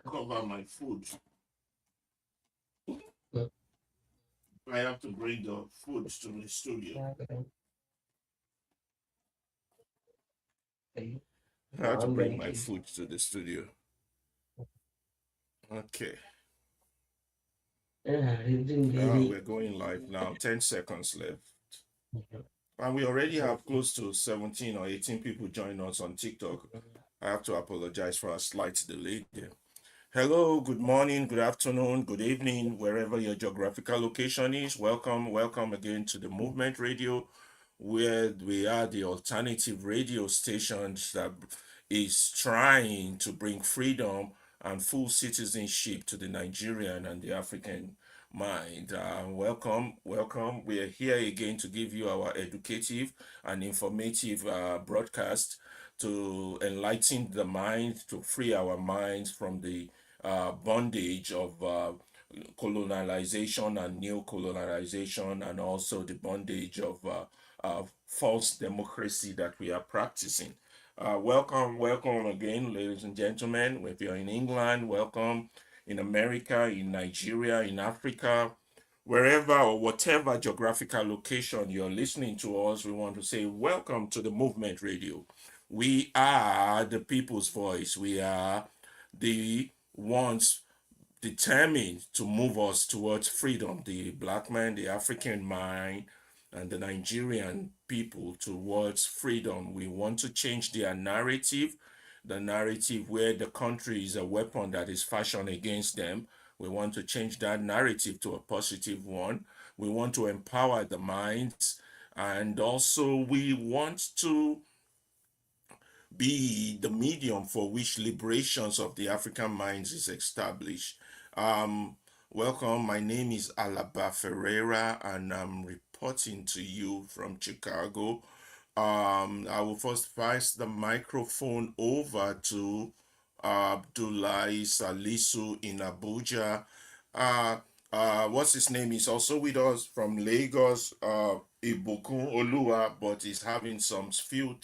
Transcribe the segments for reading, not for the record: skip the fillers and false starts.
cover my food. I have to bring the food to the studio. I have to bring my food to the studio. Okay. We're going live now. 10 seconds left. And we already have close to 17 or 18 people join us on TikTok. I have to apologize for a slight delay there. Hello, good morning, good afternoon, good evening, wherever your geographical location is. Welcome again to the Movement Radio, where we are the alternative radio stations that is trying to bring freedom and full citizenship to the Nigerian and the African mind. Welcome. We are here again to give you our educative and informative broadcast to enlighten the mind, to free our minds from the bondage of colonialization and new colonization, and also the bondage of false democracy that we are practicing. Welcome again, ladies and gentlemen. If you're in England, welcome. In America, in Nigeria, in Africa, wherever or whatever geographical location you're listening to us, we want to say welcome to the Movement Radio. We are the people's voice. We are the ones determined to move us towards freedom, the black man, the African mind, and the Nigerian people towards freedom. We want to change their narrative, the narrative where the country is a weapon that is fashioned against them. We want to change that narrative to a positive one. We want to empower the minds, and also we want to be the medium for which liberations of the African minds is established. Um, Welcome. My name is Alaba Ferreira, and I'm reporting to you from Chicago. I will first pass the microphone over to Abdullahi Salisu in Abuja. Uh, what's his name? Is also with us from Lagos, Ibukun Olua, but he's having some few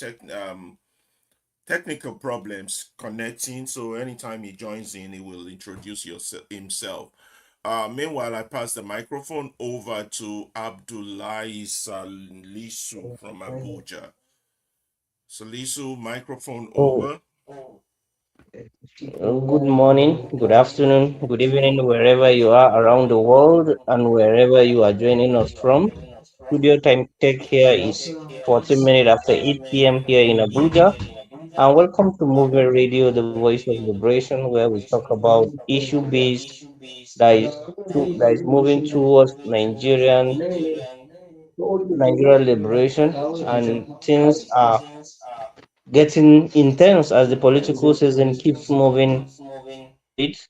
technical problems connecting. So anytime he joins in, he will introduce himself. Meanwhile, I pass the microphone over to Abdullahi Salisu from Abuja. Salisu, microphone Oh, over. good morning, good afternoon, good evening, wherever you are around the world and wherever you are joining us from. Studio time tech here is 14 minutes after 8 p.m. here in Abuja. And welcome to Movement Radio, the voice of liberation, where we talk about issue based that is moving towards Nigerian liberation, and things are getting intense as the political season keeps moving it,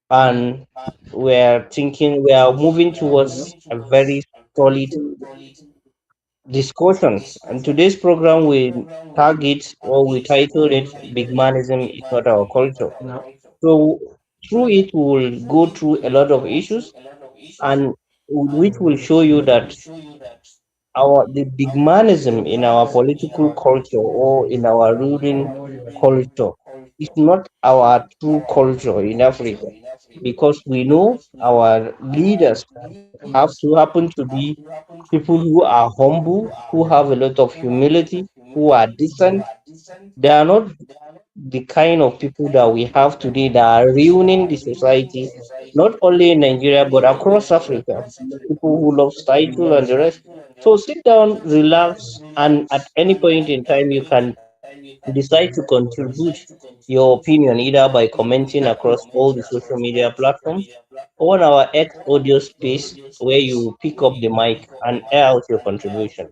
and we are moving towards a very solid discussion. And today's program we target or we titled it Bigmanism is not our culture. So through it we will go through a lot of issues, and which will show you that our the Bigmanism in our political culture or in our ruling culture is not our true culture in Africa, because we know our leaders have to happen to be people who are humble, who have a lot of humility, who are decent. They are not the kind of people that we have today that are ruining the society, not only in Nigeria but across Africa. People who love title and the rest. So sit down, relax, and at any point in time you can decide to contribute your opinion either by commenting across all the social media platforms or on our X audio space where you pick up the mic and air out your contribution.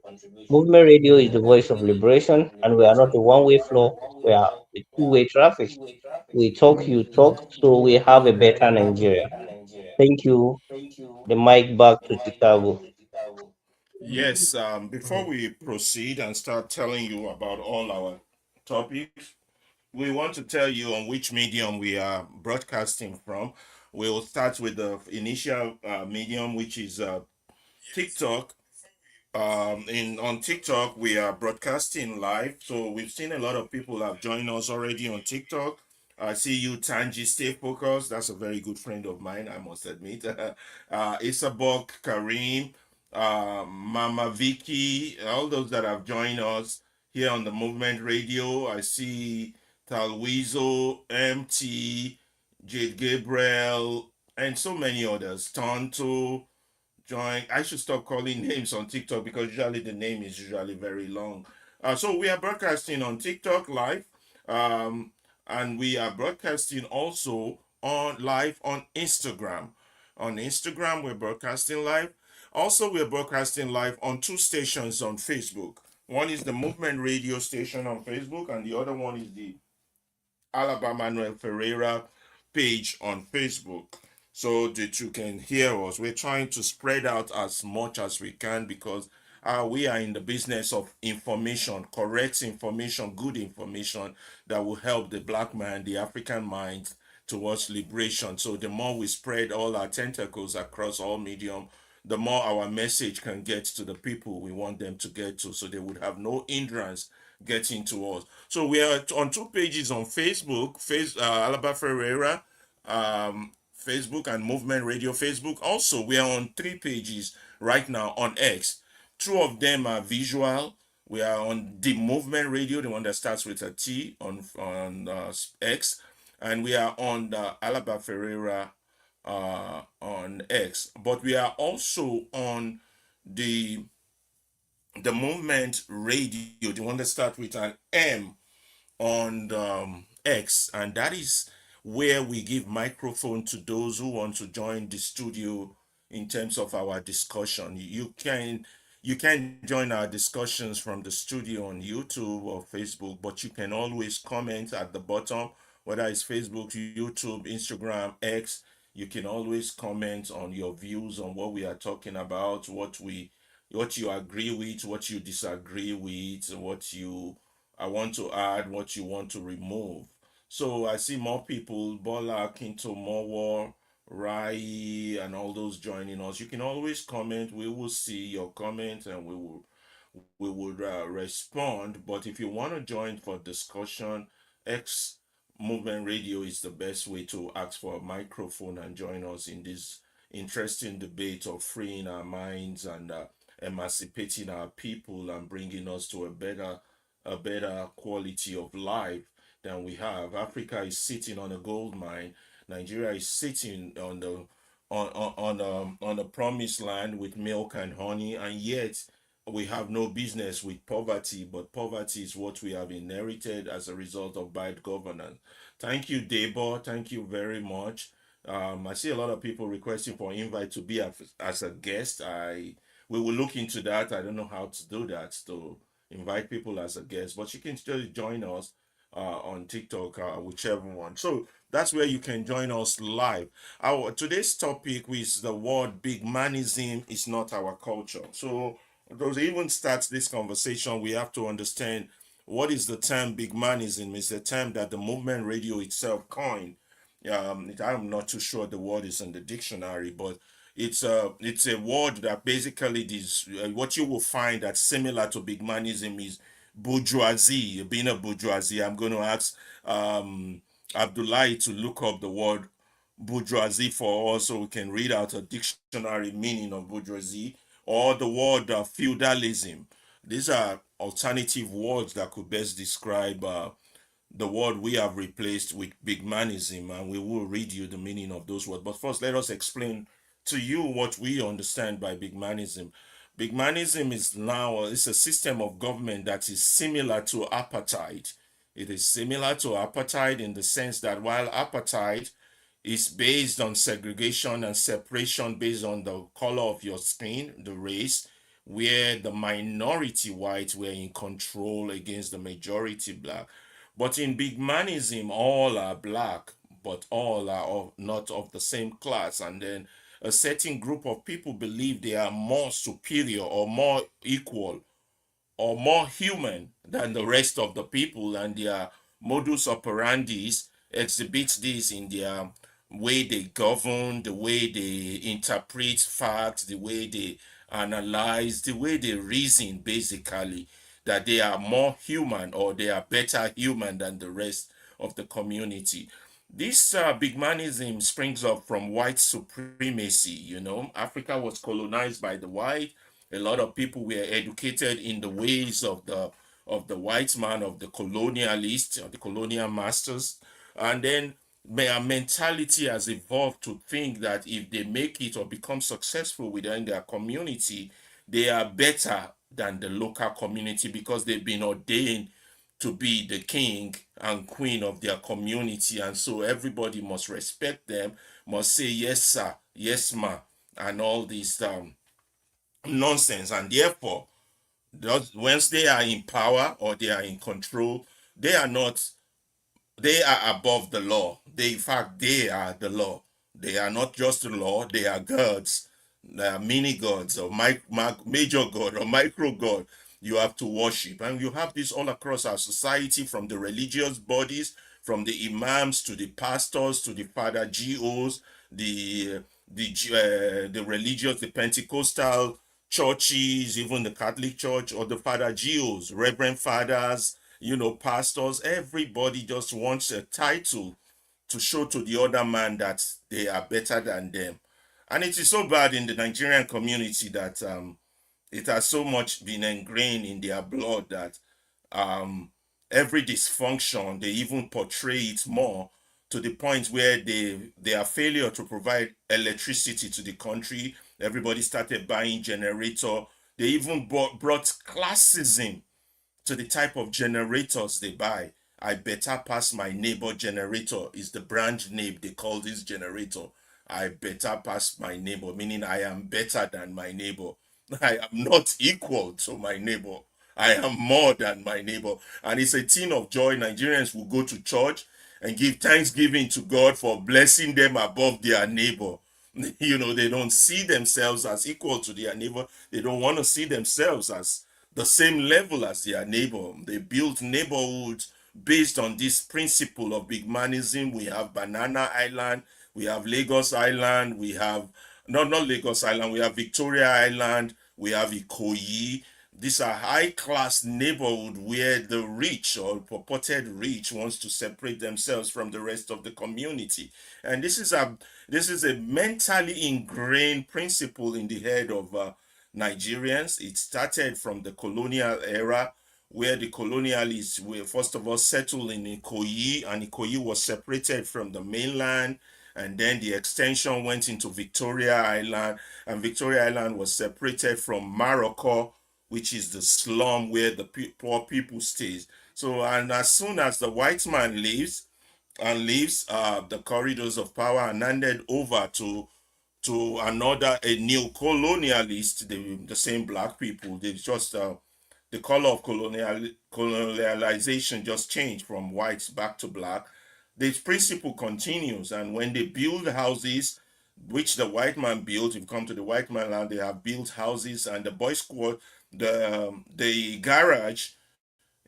Movement Radio is the voice of liberation, and we are not a one way flow, we are a two-way traffic. We talk, you talk, so we have a better Nigeria. Thank you. The mic back to Chicago. Yes, before we proceed and start telling you about all our topics, we want to tell you on which medium we are broadcasting from. We'll start with the initial medium, which is TikTok. In on TikTok, we are broadcasting live. So we've seen a lot of people have joined us already on TikTok, I see you, Tanji. Stay focused. That's a very good friend of mine, I must admit. Isabok, Kareem, Mama Vicky, all those that have joined us here on the Movement Radio. I see Talwizo, MT, Jade Gabriel, and so many others. Tonto, join. I should stop calling names on TikTok because usually the name is usually very long. So we are broadcasting on TikTok live, um, and we are broadcasting also on live on Instagram. On Instagram, we're broadcasting live. Also, we're broadcasting live on two stations on Facebook. One is the Movement Radio station on Facebook, and the other one is the Alabama Manuel Ferreira page on Facebook so that you can hear us. We're trying to spread out as much as we can because we are in the business of information, correct information, good information that will help the black man, the African mind towards liberation. So the more we spread all our tentacles across all medium, the more our message can get to the people we want them to get to so they would have no hindrance getting to us. So we are on two pages on Facebook, Alaba Ferreira, Facebook and Movement Radio Facebook. Also, we are on three pages right now on X. Two of them are visual. We are on the Movement Radio, the one that starts with a T on X, and we are on the Alaba Ferreira on X. But we are also on the the Movement Radio, the one that starts with an M on X, and that is where we give microphone to those who want to join the studio in terms of our discussion. You can join our discussions from the studio on YouTube or Facebook, but you can always comment at the bottom, whether it's Facebook, YouTube, Instagram, X. You can always comment on your views on what we are talking about, what you agree with, what you disagree with, what you I want to add, what you want to remove. So I see more people, Bola, Kinto, Mowo, Rai, and all those joining us. You can always comment. We will see your comment and we would respond. But if you want to join for discussion, X Movement Radio is the best way to ask for a microphone and join us in this interesting debate of freeing our minds and emancipating our people and bringing us to a better quality of life than we have. Africa is sitting on a gold mine. Nigeria is sitting on the promised land with milk and honey, and yet we have no business with poverty, but poverty is what we have inherited as a result of bad governance. Thank you, Debo. Thank you very much. I see a lot of people requesting for invite to be as a guest. We will look into that. I don't know how to do that to invite people as a guest, but you can still join us on TikTok, whichever one. So that's where you can join us live. Our today's topic is the word Bigmanism is not our culture. So those even starts this conversation, we have to understand what is the term Bigmanism. It's a term that the movement radio itself coined. I'm not too sure the word is in the dictionary, but it's a word that basically is what you will find that's similar to Bigmanism is bourgeoisie. Being a bourgeoisie, I'm going to ask Abdullahi to look up the word bourgeoisie for us so we can read out a dictionary meaning of bourgeoisie or the word feudalism. These are alternative words that could best describe the word we have replaced with Bigmanism, and we will read you the meaning of those words. But first, let us explain to you what we understand by Bigmanism. Bigmanism is now it's a system of government that is similar to apartheid. It is similar to apartheid in the sense that while apartheid is based on segregation and separation based on the color of your skin, the race, where the minority whites were in control against the majority black. But in Bigmanism, all are black, but all are not of the same class. And then a certain group of people believe they are more superior or more equal or more human than the rest of the people, and their modus operandis exhibits this in their way they govern, the way they interpret facts, the way they analyze, the way they reason, basically, that they are more human or they are better human than the rest of the community. This Bigmanism springs up from white supremacy. Africa was colonized by the white. A lot of people were educated in the ways of the white man, of the colonialists, of the colonial masters, and then their mentality has evolved to think that if they make it or become successful within their community, they are better than the local community because they've been ordained to be the king and queen of their community. And so everybody must respect them, must say yes, sir, yes, ma, and all this nonsense. And therefore, once they are in power or they are in control, they are not they are above the law. In fact, they are the law. They are not just the law, they are gods. They are mini gods or major god or micro god you have to worship. And you have this all across our society, from the religious bodies, from the imams to the pastors to the father GOs, the religious, the Pentecostal churches, even the Catholic Church, or the father GOs, reverend fathers, pastors. Everybody just wants a title to show to the other man that they are better than them. And it is so bad in the Nigerian community that it has so much been ingrained in their blood that um, every dysfunction, they even portray it more, to the point where their failure to provide electricity to the country, everybody started buying generator. They even brought classism to the type of generators they buy. I better pass my neighbor generator is the brand name they call this generator. I better pass my neighbor, meaning I am better than my neighbor. I am not equal to my neighbor. I am more than my neighbor. And it's a thing of joy. Nigerians will go to church and give thanksgiving to God for blessing them above their neighbor. They don't see themselves as equal to their neighbor. They don't want to see themselves as the same level as their neighbor. They built neighborhoods based on this principle of Bigmanism. We have Banana Island, we have Lagos Island, we have not Lagos Island, we have Victoria Island, we have Ikoyi. These are high class neighborhood where the rich or purported rich wants to separate themselves from the rest of the community. And this is a mentally ingrained principle in the head of Nigerians. It started from the colonial era, where the colonialists were first of all settled in Ikoyi, and Ikoyi was separated from the mainland. And then the extension went into Victoria Island, and Victoria Island was separated from Morocco, which is the slum where the poor people stays. So, and as soon as the white man leaves the corridors of power and handed over to another, a new colonialist, the same black people. They just the color of colonialization just changed from whites back to black. This principle continues, and when they build houses, which the white man built, if you come to the white man land, they have built houses, and the boys' squad, the garage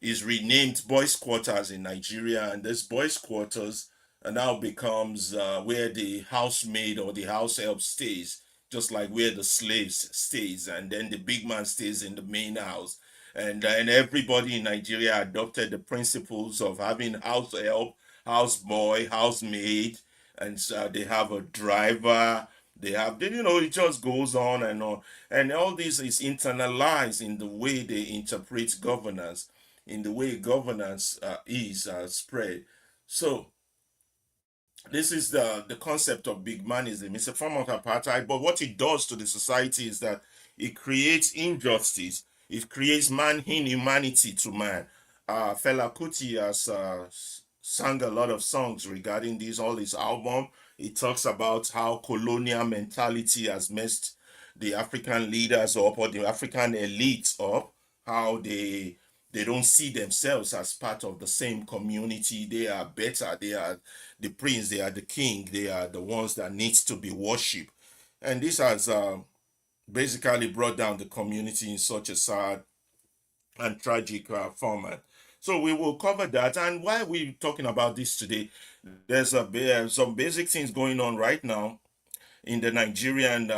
is renamed boys' quarters in Nigeria, and this boys' quarters now becomes where the housemaid or the house help stays, just like where the slaves stays, and then the big man stays in the main house. And everybody in Nigeria adopted the principles of having house help, house boy, housemaid, and so they have a driver. It just goes on and on. And all this is internalized in the way they interpret governance, in the way governance is spread. So this is the concept of Bigmanism. It's a form of apartheid, but what it does to the society is that it creates injustice. It creates man inhumanity to man. Fela Kuti has sang a lot of songs regarding this. All his album, it talks about how colonial mentality has messed the African leaders up, or the African elites up. How they don't see themselves as part of the same community. They are better. They are the prince. They are the king. They are the ones that needs to be worshipped. And this has basically brought down the community in such a sad and tragic format. So we will cover that. And why are we talking about this today? There's some basic things going on right now in the Nigerian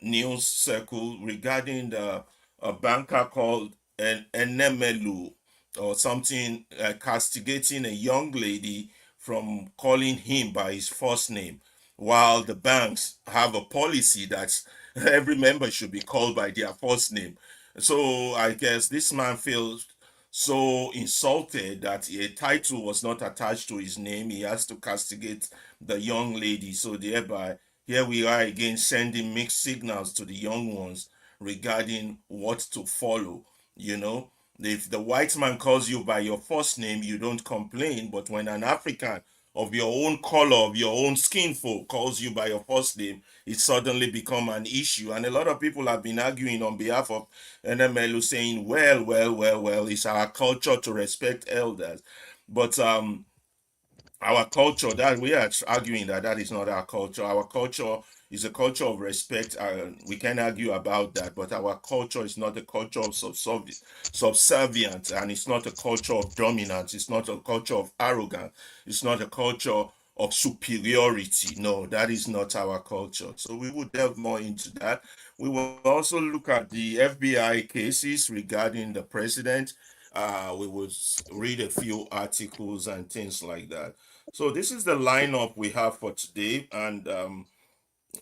news circle regarding a banker called Enemelu. or something, castigating a young lady from calling him by his first name, while the banks have a policy that every member should be called by their first name. So I guess this man feels so insulted that a title was not attached to his name. He has to castigate the young lady. So thereby, here we are again sending mixed signals to the young ones regarding what to follow. You know, if the white man calls you by your first name, you don't complain. But when an African of your own color, of your own skin folk calls you by your first name, it suddenly become an issue. And a lot of people have been arguing on behalf of NMLU saying, well, it's our culture to respect elders. But our culture, that we are arguing that that is not our culture. Our culture is a culture of respect. We can argue about that, but our culture is not a culture of subservience, and it's not a culture of dominance. It's not a culture of arrogance. It's not a culture of superiority. No, that is not our culture. So we will delve more into that. We will also look at the FBI cases regarding the president. We will read a few articles and things like that. So this is the lineup we have for today, and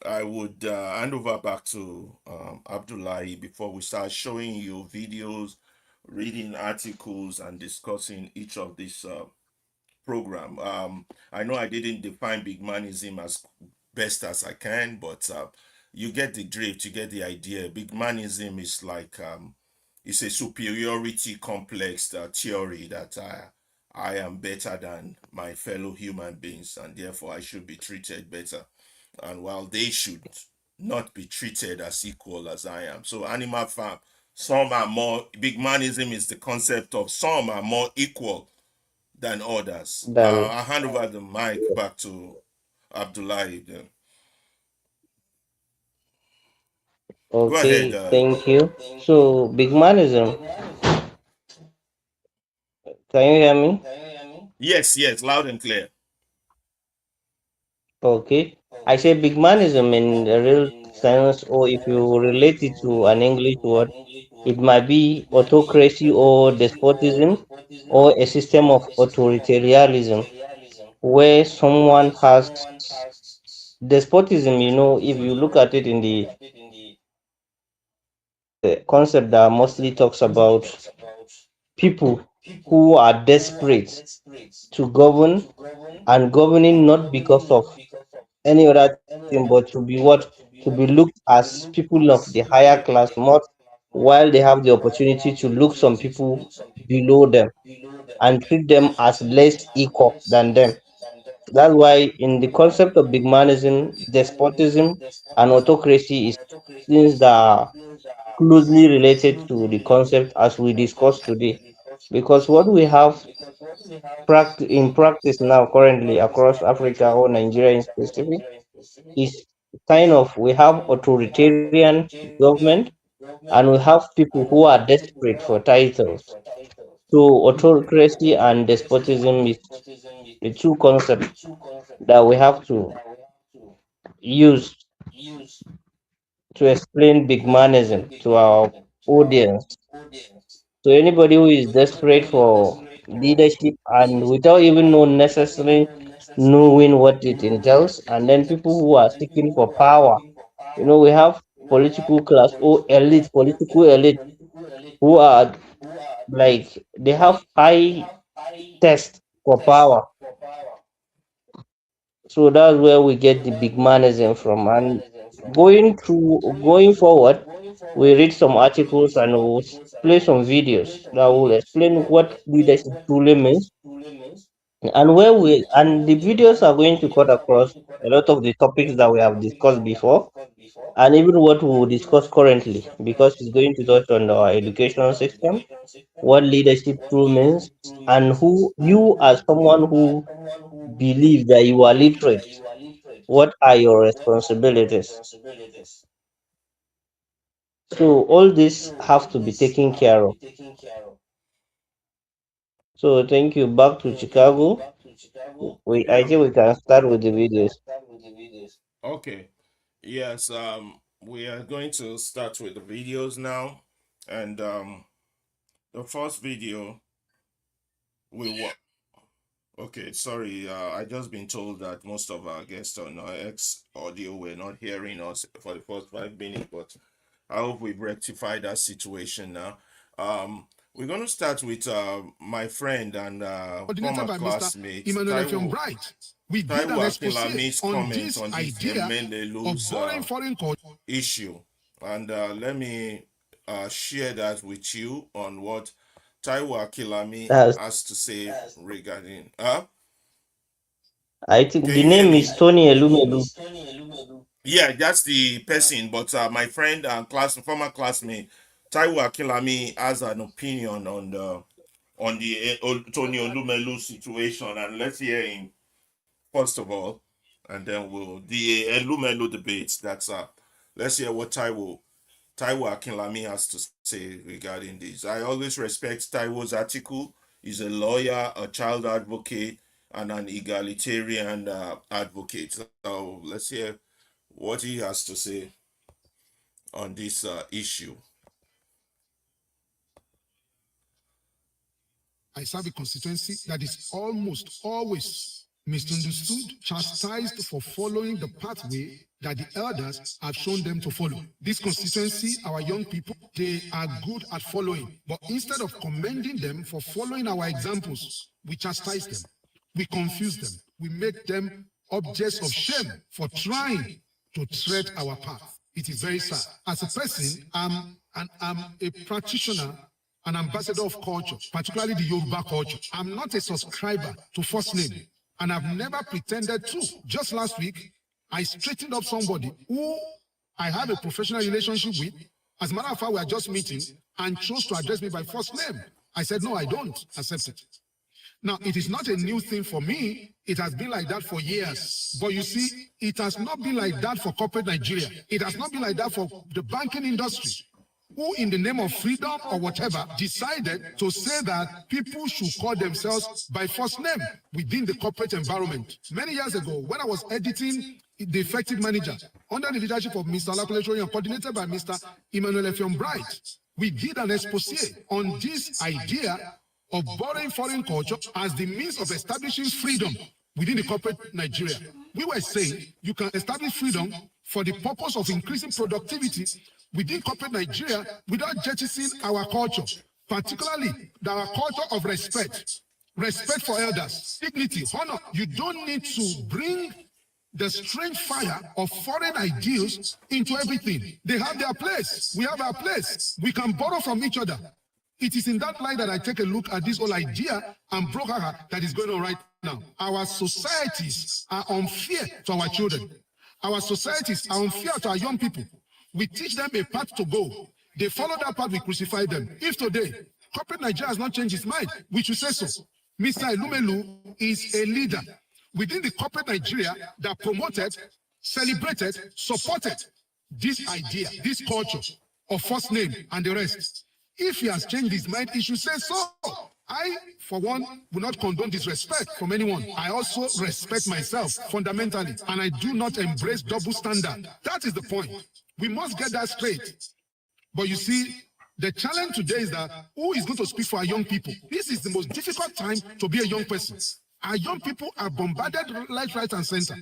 I would hand over back to Abdullahi before we start showing you videos, reading articles, and discussing each of these program. I know I didn't define Bigmanism as best as I can, but you get the drift, you get the idea. Bigmanism is like it's a superiority complex theory that I am better than my fellow human beings, and therefore I should be treated better. And while they should not be treated as equal as I am. So animal farm, some are more. Bigmanism is the concept of some are more equal than others. Then, I hand over the mic back to Abdullahi. Go ahead. okay, thank you. So, Bigmanism, can you hear me? Yes, yes, loud and clear. Okay. I say Bigmanism in the real sense, or if you relate it to an English word, it might be autocracy or despotism or a system of authoritarianism where someone has despotism. If you look at it in the concept that mostly talks about people who are desperate to govern and governing not because of any other thing but to be to be looked as people of the higher class more, while they have the opportunity to look some people below them and treat them as less equal than them. That's why in the concept of bigmanism, despotism and autocracy is things that are closely related to the concept as we discussed today. Because what we have in practice now currently across Africa or Nigeria in specific is kind of we have authoritarian government and we have people who are desperate for titles. So autocracy and despotism is the two concepts that we have to use to explain bigmanism to our audience. So anybody who is desperate for leadership and without even know necessarily knowing what it entails, and then people who are seeking for power. We have political class or elite, political elite who are like they have high test for power. So that's where we get the big manism from. And going forward, we read some articles and we'll play some videos that will explain what leadership truly means. And the videos are going to cut across a lot of the topics that we have discussed before and even what we will discuss currently because it's going to touch on our education system, what leadership truly means, and who you as someone who believe that you are literate, what are your responsibilities? So all this have to be taken care of. So thank you. Back to Chicago. I Yeah. think we can start with the videos. Okay. Yes. We are going to start with the videos now, and the first video. we wa- Okay, sorry. I just been told that most of our guests on our X audio were not hearing us for the first 5 minutes, but I hope we've rectified that situation now. We're going to start with my friend and Coordinated former by Mr. classmate Emmanuel Effiong Taiwo Bright. We did an Taiwo expose Akinlami's on comment this on this idea of Emenelu's borrowing foreign culture. issue, and let me share that with you on what Taiwo Akinlami That's, has to say regarding. I Can think the you hear name me? is Tony Elumelu. Yeah, that's the person. But my friend and former classmate Taiwo Akilami has an opinion on the Tony Olumelu situation, and let's hear him first of all, and then we'll the Olumelu debate. That's let's hear what Taiwo Akinlami has to say regarding this. I always respect Taiwo's article. He's a lawyer, a child advocate, and an egalitarian advocate. So let's hear what he has to say on this issue. I serve a constituency that is almost always misunderstood, chastised for following the pathway that the elders have shown them to follow. This constituency, our young people, they are good at following. But instead of commending them for following our examples, we chastise them, we confuse them, we make them objects of shame for trying to tread our path. It is very sad. As a person, I'm a practitioner, an ambassador of culture, particularly the Yoruba culture. I'm not a subscriber to first name, and I've never pretended to. Just last week, I straightened up somebody who I have a professional relationship with. As a matter of fact, we are just meeting and chose to address me by first name. I said, no, I don't accept it. Now, it is not a new thing for me. It has been like that for years. But you see, it has not been like that for corporate Nigeria. It has not been like that for the banking industry, who, in the name of freedom or whatever, decided to say that people should call themselves by first name within the corporate environment. Many years ago, when I was editing The Effective Manager, under the leadership of Mr. Olakunle and coordinated by Mr. Emmanuel Effiong Bright, we did an expose on this idea of borrowing foreign culture as the means of establishing freedom within the corporate Nigeria. We were saying you can establish freedom for the purpose of increasing productivity within corporate Nigeria without jettisoning our culture, particularly our culture of respect. Respect for elders, dignity, honor. You don't need to bring the strange fire of foreign ideals into everything. They have their place. We have our place. We can borrow from each other. It is in that light that I take a look at this whole idea and brouhaha that is going on right now. Our societies are unfair to our children. Our societies are unfair to our young people. We teach them a path to go. They follow that path, we crucify them. If today, corporate Nigeria has not changed its mind, we should say so. Mr. Elumelu is a leader within the corporate Nigeria that promoted, celebrated, supported this idea, this culture of first name and the rest. If he has changed his mind, he should say so. I, for one, will not condone disrespect from anyone. I also respect myself fundamentally, and I do not embrace double standard. That is the point. We must get that straight. But you see, the challenge today is that who is going to speak for our young people? This is the most difficult time to be a young person. Our young people are bombarded left, right, and center.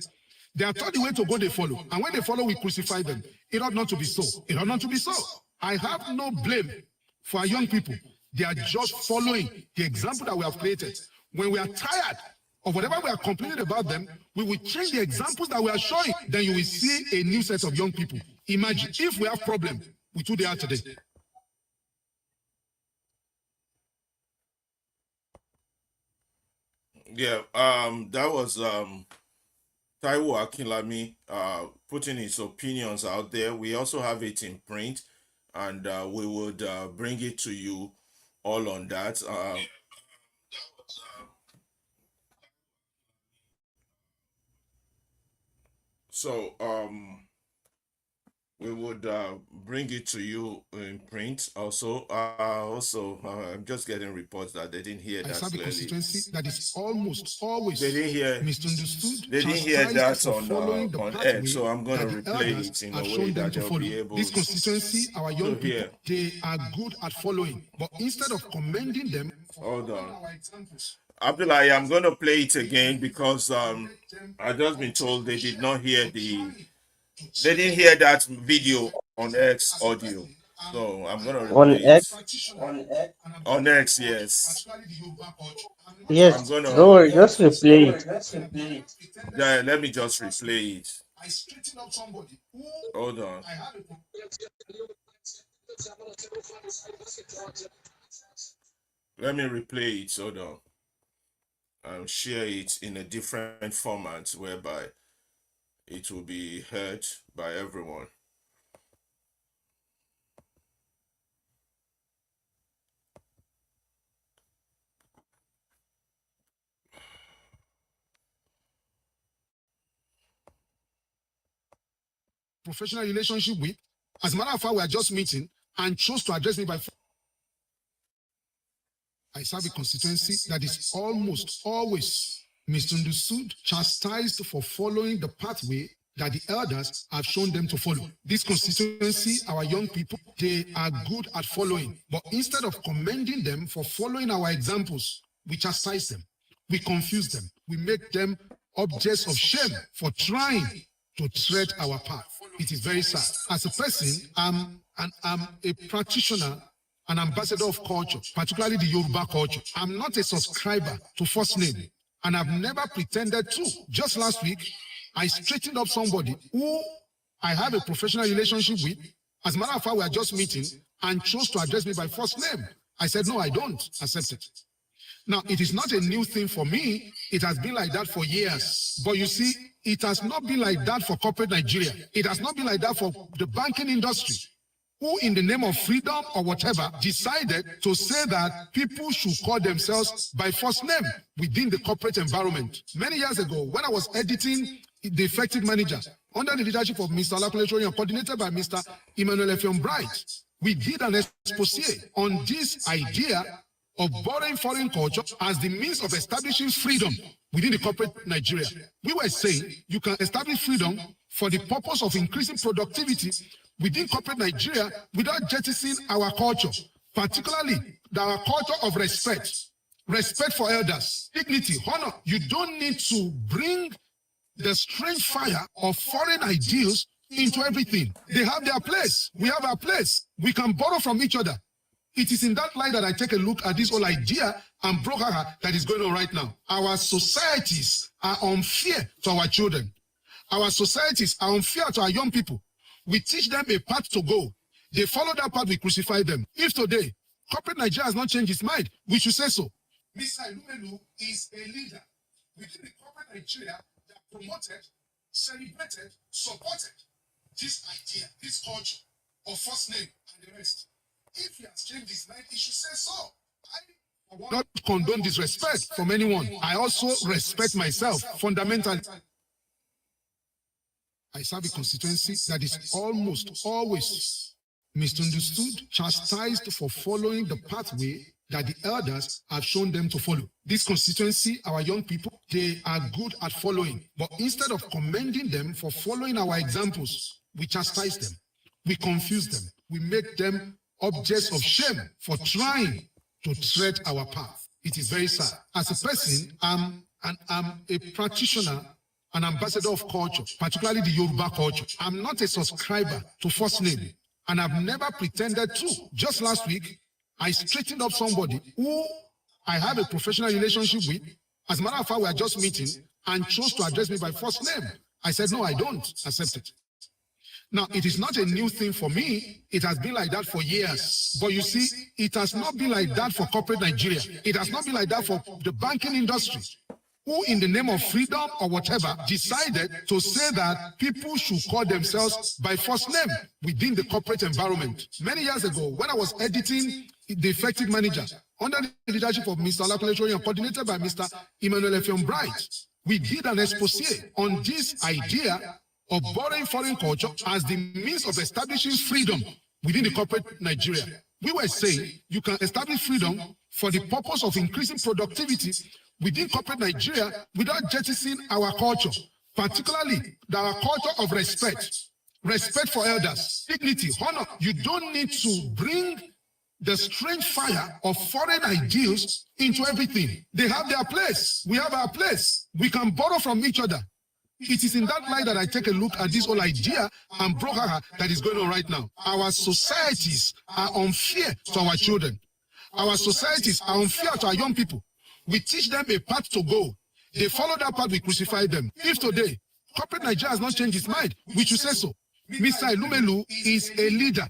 They are taught the way to go, they follow. And when they follow, we crucify them. It ought not to be so. It ought not to be so. I have no blame for our young people. They are just following the example that we have created. When we are tired of whatever we are complaining about them, we will change the examples that we are showing. Then you will see a new set of young people. Imagine if we have problem with who they are today. Yeah, that was Taiwo Akinlami putting his opinions out there. We also have it in print, and we would bring it to you all on that. So we would bring it to you in print. I'm just getting reports that they didn't hear I that serve a clearly. constituency that is almost They always didn't hear. misunderstood, They didn't hear chastised that for following the on X, pathway so I'm going that to the replay elders it in a have way shown them that to they'll follow. be able This constituency, our young to people, hear. they are good at following, but instead of commending them for Hold following on. our examples, Abdullah, I'm going to play it again because I just been told they didn't hear that video on X audio. So I'm going to On replay X. it. On X, yes. So I'm Yes, going to, don't worry, just replay it. yeah, let me just replay it. Hold on. Let me replay it. Hold on. And share it in a different format whereby it will be heard by everyone. professional relationship with. As a matter of fact, we are just meeting and chose to address me by I serve a constituency that is almost always misunderstood, chastised for following the pathway that the elders have shown them to follow. This constituency, our young people, they are good at following, but instead of commending them for following our examples, we chastise them, we confuse them, we make them objects of shame for trying to tread our path. It is very sad. As a person, I'm a practitioner, an ambassador of culture, particularly the Yoruba culture. I'm not a subscriber to first name, and I've never pretended to. Just last week, I straightened up somebody who I have a professional relationship with. As a matter of fact, we are just meeting and chose to address me by first name. I said, no, I don't accept it. Now, it is not a new thing for me. It has been like that for years. But you see, it has not been like that for corporate Nigeria. It has not been like that for the banking industry, who in the name of freedom or whatever decided to say that people should call themselves by first name within the corporate environment. Many years ago, when I was editing The Effective Manager, under the leadership of Mr. Olakunle Soyin, coordinated by Mr. Emmanuel Effiong Bright, we did an exposé on this idea of borrowing foreign culture as the means of establishing freedom within the corporate Nigeria. We were saying you can establish freedom for the purpose of increasing productivity within corporate Nigeria without jettisoning our culture, particularly our culture of respect for elders, dignity, honor. You don't need to bring the strange fire of foreign ideals into everything. They have their place. We have our place. We can borrow from each other. It is in that light that I take a look at this whole idea and brouhaha that is going on right now. Our societies are unfair to our children. Our societies are unfair to our young people. We teach them a path to go. They follow that path, we crucify them. If today, corporate Nigeria has not changed its mind, we should say so. Mr. Ilumelu is a leader within the corporate Nigeria that promoted, celebrated, supported this idea, this culture of first name and the rest. If he has changed his mind, he should say so. I will not condone disrespect from anyone. I also respect myself fundamentally. I serve a constituency that is almost always misunderstood, chastised for following the pathway that the elders have shown them to follow. This constituency, our young people, they are good at following, but instead of commending them for following our examples, we chastise them, we confuse them, we make them objects of shame for trying to tread our path. It is very sad. As a person, I'm a practitioner, an ambassador of culture, particularly the Yoruba culture. I'm not a subscriber to first name, and I've never pretended to. Just last week, I straightened up somebody who I have a professional relationship with. As a matter of fact, we are just meeting and chose to address me by first name. I said, no, I don't accept it. Now, it is not a new thing for me. It has been like that for years. But you see, it has not been like that for corporate Nigeria. It has not been like that for the banking industry, who in the name of freedom or whatever decided to say that people should call themselves by first name within the corporate environment. Many years ago, when I was editing The Effective Manager, under the leadership of Mr. Olakunle Soyin, coordinated by Mr. Emmanuel Effiong Bright, we did an exposé on this idea of borrowing foreign culture as the means of establishing freedom within the corporate Nigeria. We were saying you can establish freedom for the purpose of increasing productivity within corporate Nigeria without jettisoning our culture, particularly our culture of respect for elders, dignity, honor. You don't need to bring the strange fire of foreign ideals into everything. They have their place. We have our place. We can borrow from each other. It is in that light that I take a look at this whole idea and brouhaha that is going on right now. Our societies are unfair to our children. Our societies are unfair to our young people. We teach them a path to go. They follow that path, we crucify them. If today, corporate Nigeria has not changed its mind, we should say so. Mr. Elumelu is a leader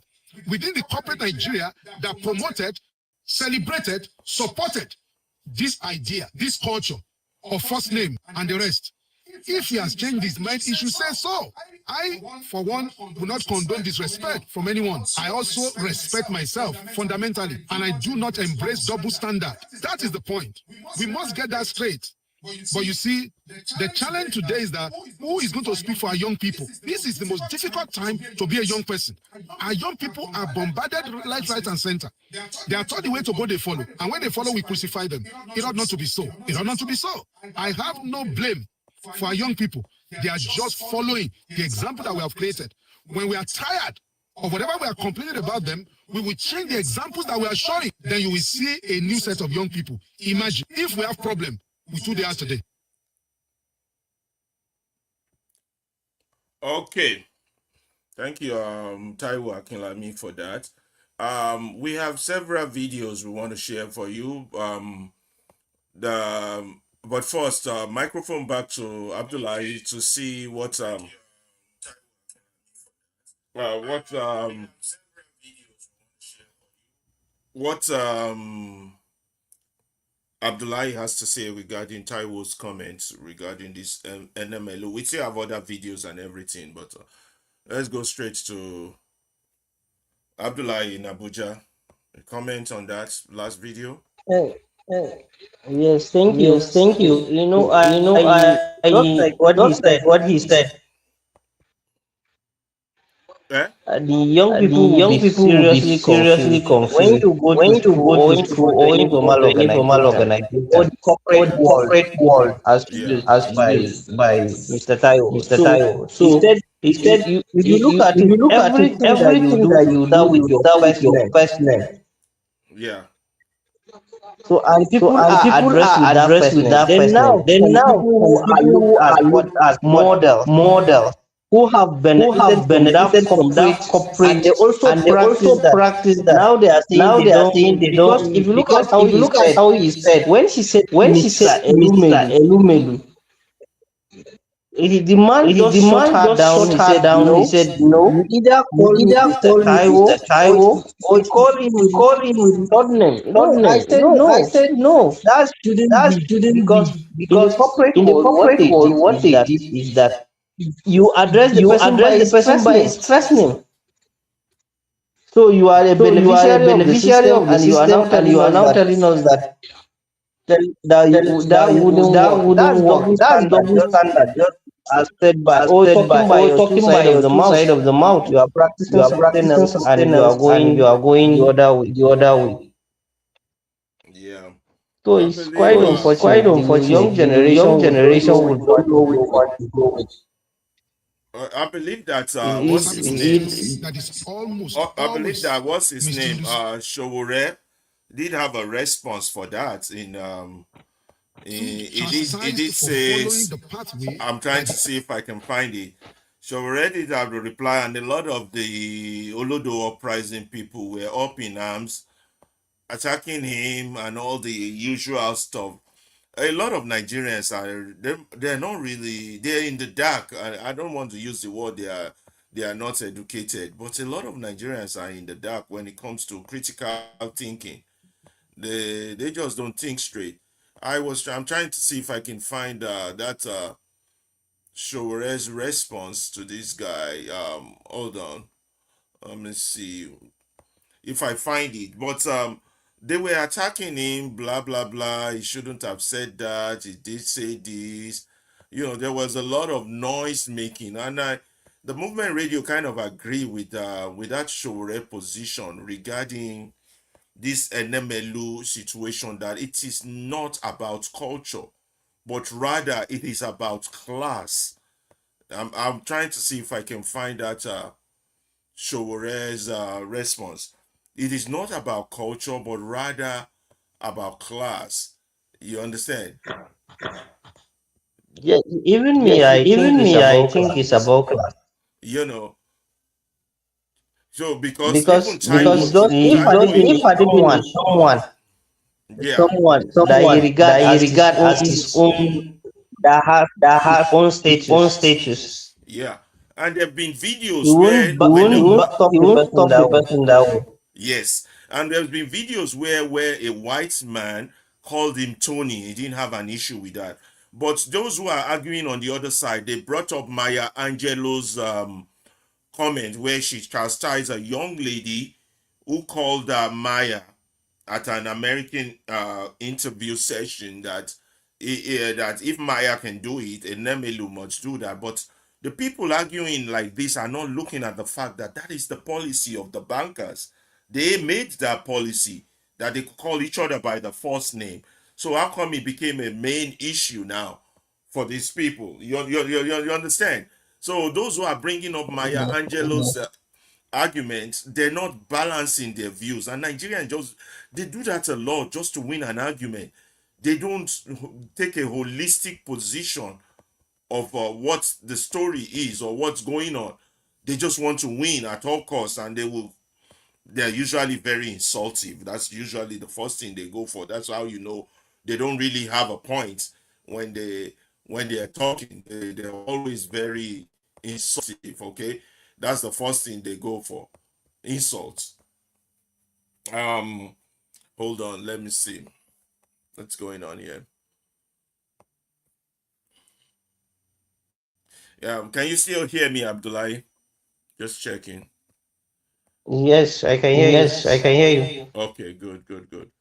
within the corporate Nigeria that promoted, celebrated, supported this idea, this culture of first name and the rest. If he has changed his mind, he should say so. I, for one, will not condone disrespect from anyone. I also respect myself fundamentally, and I do not embrace double standard. That is the point. We must get that straight. But you see, the challenge today is that who is going to speak for our young people? This is the most difficult time to be a young person. Our young people are bombarded left, right, and center. They are taught the way to go, they follow. And when they follow, we crucify them. It ought not to be so. It ought not to be so. I have no blame for our young people. They are just following the example that we have created. When we are tired of whatever we are complaining about them, we will change the examples that we are showing. Then you will see a new set of young people. Imagine if we have problem with who they are today. Okay. Thank you, Taiwo Akinlami, for that. We have several videos we want to share for you. But first, microphone back to Abdullahi to see uh, what um what Abdullahi has to say regarding Taiwo's comments regarding this NMLO. We still have other videos and everything, but let's go straight to Abdullahi in Abuja. A comment on that last video. Uh, yes, thank you. Yes, thank you. Just like I what he just like said, what he said. Eh? the young The people will be young people will be seriously seriously confused when confused you go when to you school go or to when you school go to or any when you go formal to any formal organization or organization the or corporate the world, corporate world, as Yeah. as by by Mr. Tayo. Mr. So Tayo. he So said, he said, if you look at if it, you look at it, everything that you everything do, that you you start do, with you your start with first your name. first name. Yeah. So, and So, people and are people addressed are with that addressed first with name. that Then first name. now, Then some now, people some who are people looked who at are what looked at what models, models who have who benefited have from that benefited from that corporate, and corporate they also and they practice also that. practice that. Now they are saying Now they they are don't, saying they because if don't, you look at because how if you he look at said, how he said, when she said to when she said Mr. to Mr. Elumelu, Elumelu, the man the just shut man her just down. shut He her said, down. He no, said, you no, either you call me either Mr. call me Taiwo, Mr. Taiwo or you call him or with call him with third name. third I name. said, I no, said, no, that shouldn't that be, shouldn't because be, in the because corporate in the world, what corporate they world, did what is they that did is that you address the you person by address the his person first by name. his first name. So you are a So you are a beneficiary of the beneficiary system, of the and you are now system, and you telling are us now that telling us that that wouldn't that work. wouldn't That's work. double That's standard. double Just standard. Just as said by, as or said by, talking by or your two talking by side of your the two mouth. side of the mouth. You are You practicing are something practicing else, something and you are else, and you going are the going other way. the other way. Yeah. So I it's believe quite So it's quite unfortunate. The young unfortunate. The young generation would don't generation know which would one don't to know which go with. one to go with. I believe that what's It's, his Establish name? consistency that is almost I believe always that what's his name? misunderstood. Showore did have a response for that he Chastised did for say following the pathway I'm trying that to see if I can find it. Showore did have a reply, and a lot of the Olodo uprising people were up in arms, attacking him and all the usual stuff. A lot of Nigerians they're not really, they're in the dark. I don't want to use the word they are not educated, but a lot of Nigerians are in the dark when it comes to critical thinking. They just don't think straight. I'm trying to see if I can find that Shore's response to this guy. Hold on, let me see if I find it. But they were attacking him, blah blah blah. He shouldn't have said that. He did say this. There was a lot of noise making, and the movement radio kind of agree with that Showore position regarding this Enemelu situation, that it is not about culture, but rather it is about class. I'm trying to see if I can find that Showore's response. It is not about culture, but rather about class. You understand? Yeah, even Yeah, me, I think even it's me, I about think it's class. about class. You know, so because even Because Taiwo, he He just pardon he with pardoned with yeah, someone that he someone regard that he as regard as his own that his has own his own status. status. yeah. And there have been He videos where won't when the talk He the won't person stop the that way. person that way. yes, and there's been videos where a white man called him Tony. He didn't have an issue with that. But those who are arguing on the other side, they brought up Maya Angelou's comment where she chastised a young lady who called Maya at an American interview session that if Maya can do it, Nemelu must do that. But the people arguing like this are not looking at the fact that that is the policy of the bankers. They made that policy that they could call each other by the first name. So how come it became a main issue now for these people? You understand? So those who are bringing up Maya Angelou's arguments, they're not balancing their views, and Nigerians just they do that a lot just to win an argument. They don't take a holistic position of what the story is or what's going on. They just want to win at all costs, and they're usually very insultive. That's usually the first thing they go for. That's how you know they don't really have a point when they are talking. They're always very insultive. Okay, that's the first thing they go for, insults. Um, hold on, let me see what's going on here. Can you still hear me, Abdullahi? Just checking. Yes, I can hear you. Yes, I can hear you. Okay, good, good, good.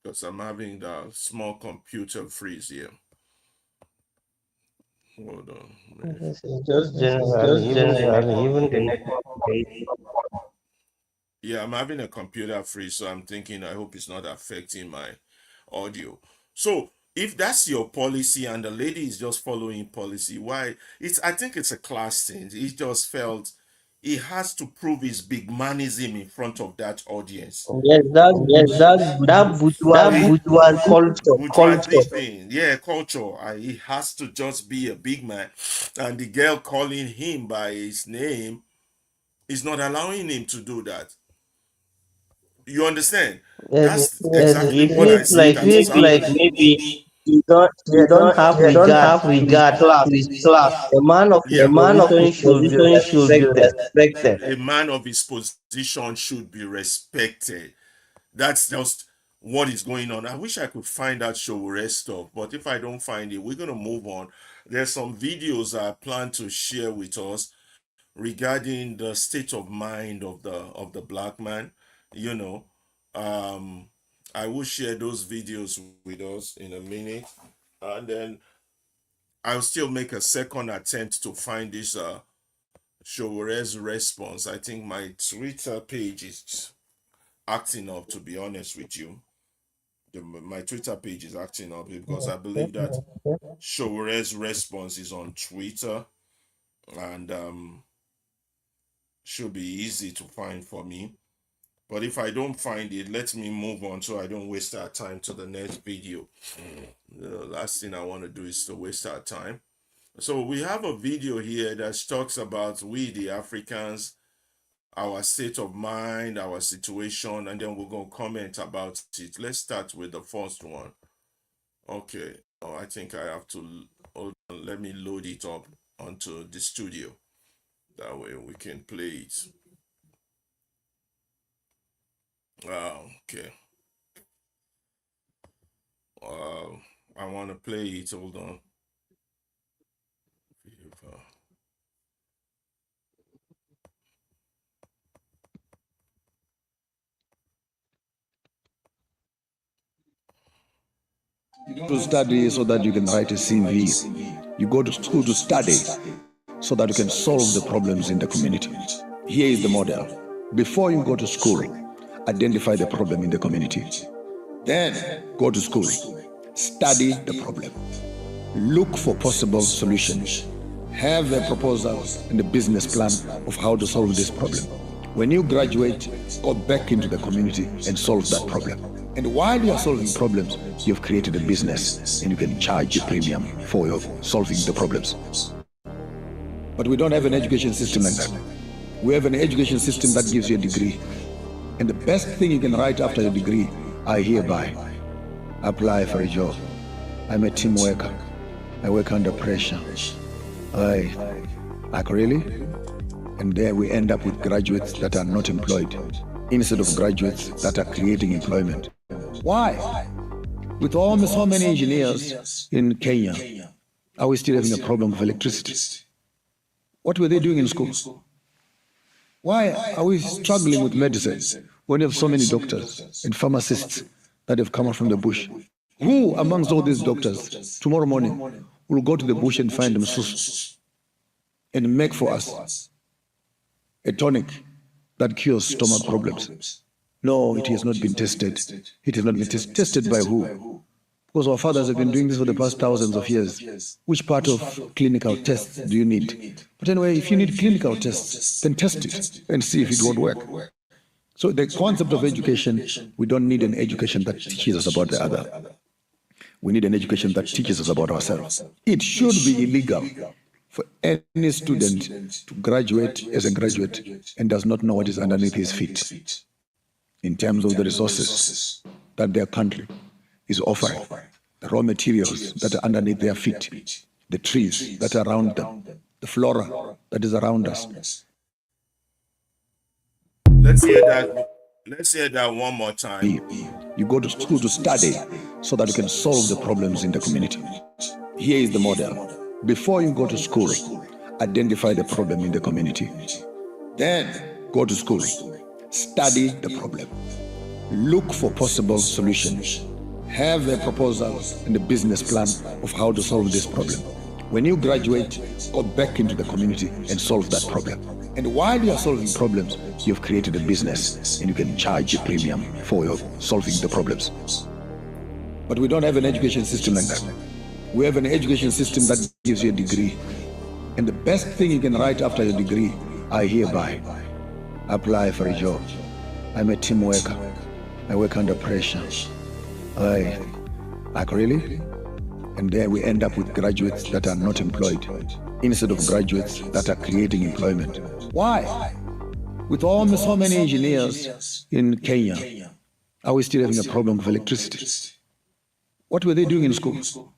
Because I'm having the small computer freeze here. Hold on. This is just This is generally, just even generally, the even the network. network. Yeah, I'm having a computer freeze, so I'm thinking I hope it's not affecting my audio. So if that's your policy and the lady is just following policy, why? It's I think it's a class thing. He just felt he has to prove his bigmanism in front of that audience. Yes, Yes, that that bourgeoisie bourgeoisie culture. Bourgeoisie thing, yeah, culture. He has to just be a big man, and the girl calling him by his name is not allowing him to do that. You understand? Yes, That's exactly it what I feels see like that is happening. maybe they you don't don't have you don't regard have to his regard class. to his class. The man of his A Yeah, man of position his should be position should be respected. respected. a man of his position should be respected. That's just what is going on. I wish I could find that show rest stuff, but if I don't find it, we're gonna move on. There's some videos I plan to share with us regarding the state of mind of the black man. You know, um, I will share those videos with us in a minute, and then I'll still make a second attempt to find this Showore's response. I think my Twitter page is acting up, to be honest with you. My Twitter page is acting up because I believe that Showore's response is on Twitter, and should be easy to find for me. But if I don't find it, let me move on so I don't waste our time to the next video. The last thing I want to do is to waste our time. So we have a video here that talks about we the Africans, our state of mind, our situation, and then we're gonna comment about it. Let's start with the first one. Okay. Oh, I think I have to hold on, let me load it up onto the studio. That way we can play it. Okay. Uh, I want to play it. Hold on. To study so that you can write a CV. You go to school to study. so that you can solve the problems in the community. Here is the model. Before you go to school, identify the problem in the community. Then go to school, study the problem, look for possible solutions, have a proposal and a business plan of how to solve this problem. When you graduate, go back into the community and solve that problem. And while you are solving problems, you've created a business and you can charge a premium for your solving the problems. But we don't have an education system like that. We have an education system that gives you a degree. And the best thing you can write after your degree, I hereby apply for a job. I'm a team worker. I work under pressure. Like really? And there we end up with graduates that are not employed instead of graduates that are creating employment. Why? With almost so many engineers in Kenya, are we still having a problem with electricity? What were they doing in school? Why are we struggling with medicine when you have so many doctors and pharmacists that have come out from the bush? Who amongst all these doctors tomorrow morning will go to the bush and find them sus and make for us a tonic that cures stomach problems? No, it has not been tested. It has not been tested by who? Because our fathers have been doing this for the past thousands of years. Which part of clinical tests do you need? But anyway, if you need clinical tests, then test it and see if it won't work. So the concept of education, we don't need an education that teaches us about the other. We need an education that teaches us about ourselves. It should be illegal for any student to graduate as a graduate and does not know what is underneath his feet in terms of the resources that their country is offering, the raw materials that are underneath their feet, the trees that are around them, the flora that is around us. Let's hear that. Let's hear that one more time. You go to school to study so that you can solve the problems in the community. Here is the model. Before you go to school, identify the problem in the community. Then go to school, study the problem, look for possible solutions, have a proposal and a business plan of how to solve this problem. When you graduate, go back into the community and solve that problem. And while you are solving problems, you've created a business and you can charge a premium for your solving the problems. But we don't have an education system like that. We have an education system that gives you a degree. And the best thing you can write after your degree, I hereby apply for a job. I'm a team worker. I work under pressure. Like really? And there we end up with graduates that are not employed instead of graduates that are creating employment. Why? With almost so many engineers in Kenya, are we still having a problem with electricity? What were they doing in school?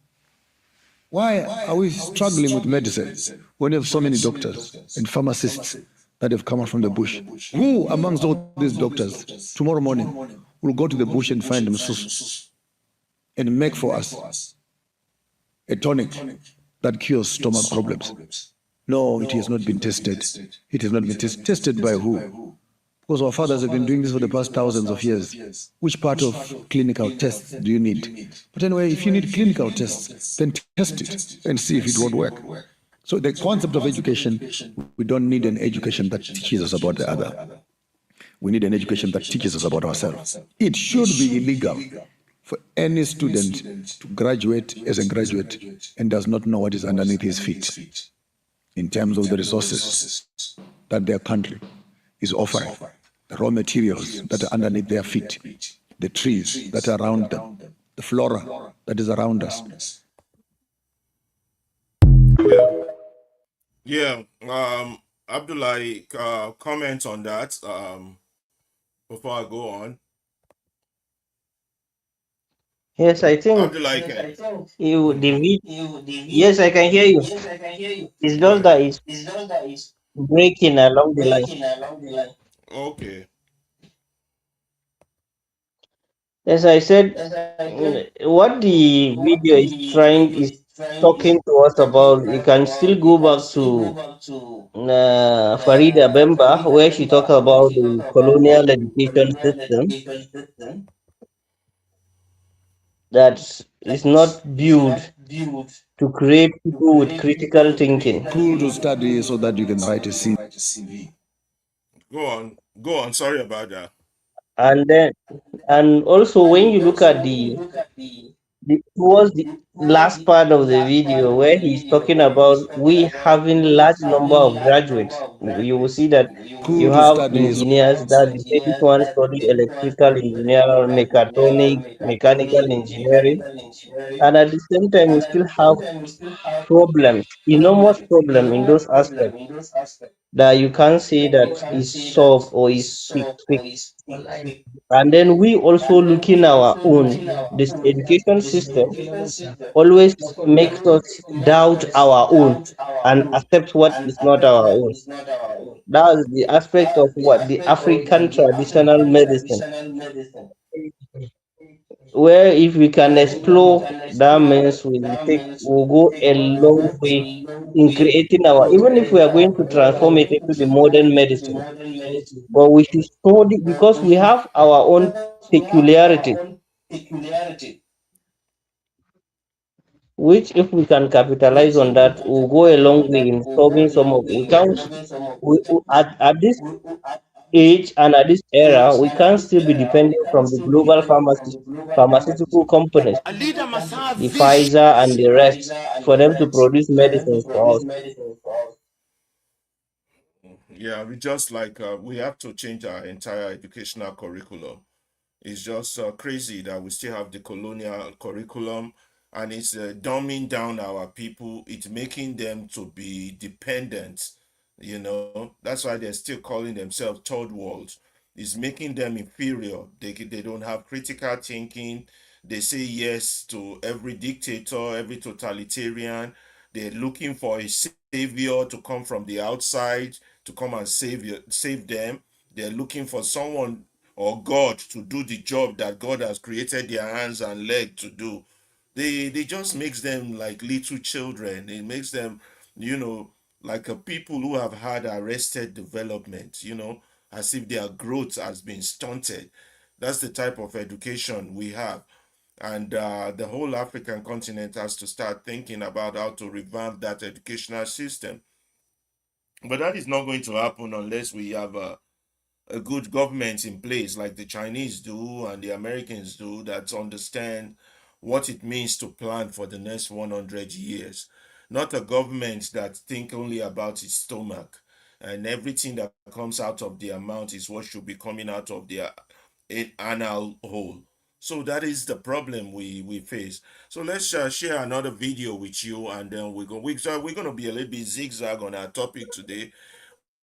Why are we struggling with medicine when you have so many doctors and pharmacists that have come out from the bush? Who amongst all these doctors tomorrow morning will go to the bush and find them sus and make for us a tonic that cures stomach problems? No, it has not been tested. It has not been tested by who? Because our fathers have been doing this for the past thousands of years. Which part of clinical tests do you need? But anyway, if you need clinical tests, then test it and see if it won't work. So the concept of education, we don't need an education that teaches us about the other. We need an education that teaches us about ourselves. It should be illegal for any student to graduate as a graduate and does not know what is underneath his feet in terms of the resources that their country is offering, the raw materials that are underneath their feet, the trees that are around them, the flora that is around us. Yeah. Abdullah, comment on that before I go on. Yes, I think Abdullah, can. you the Mhm. yes, I can hear you. It's just Right. that it's breaking along the line. Okay. As I said, what the video is trying is talking to us about, you can still go back to Farida Bemba, where she talked about the colonial education system that is not built to create people with critical thinking. Cool to study so that you can write a CV. Go on. Sorry about that. And then, and also when you look at the towards the last part of the video where he's talking about we having large number of graduates, you will see that you Cool to have study so engineers that the basic one study electrical engineer, mechatronic, mechanical engineering, and at the same time we still have problems, enormous problem in those aspects that you can't say that is solved or is fixed. And then we also looking our own this education system always makes us doubt our own and accept what is not our own. That's the aspect of what the African traditional medicine, where if we can explore that means we will take will go a long way in creating our, even if we are going to transform it into the modern medicine, but we should study because we have our own peculiarity, which if we can capitalize on that will go a long way in solving some of we can at this age and at this era we can still be dependent from the global pharmaceutical companies, A leader must have the vision. Pfizer and the rest, for them to produce medicines for us. Yeah, we just like we have to change our entire educational curriculum. It's just crazy that we still have the colonial curriculum, and it's dumbing down our people. It's making them to be dependent. That's why they're still calling themselves third world. It's making them inferior. They don't have critical thinking. They say yes to every dictator, every totalitarian. They're looking for a savior to come from the outside to come and save them. They're looking for someone or God to do the job that God has created their hands and leg to do. They just makes them like little children. It makes them, you know, like a people who have had arrested development, as if their growth has been stunted. That's the type of education we have. And the whole African continent has to start thinking about how to revamp that educational system. But that is not going to happen unless we have a good government in place like the Chinese do and the Americans do that understand what it means to plan for the next 100 years. Not a government that think only about its stomach and everything that comes out of their mouth is what should be coming out of their anal hole. So that is the problem we face. So let's share another video with you, and then we're gonna be a little bit zigzag on our topic today.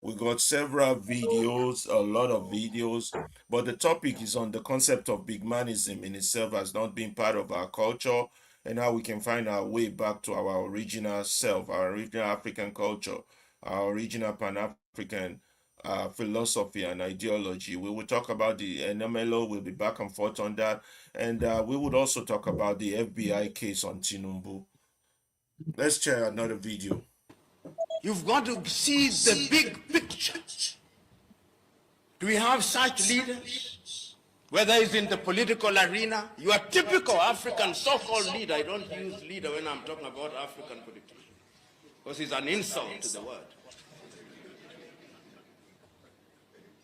We got several videos, a lot of videos, but the topic is on the concept of Bigmanism in itself as not being part of our culture and how we can find our way back to our original self, our original African culture, our original Pan African philosophy and ideology. We will talk about the NMLO, we'll be back and forth on that, and we would also talk about the FBI case on Tinumbu. Let's share another video. You've got to see the big picture. Do we have such leaders? Whether it's in the political arena, you are typical African so-called leader. I don't use leader when I'm talking about African politicians, because it's an insult to the word.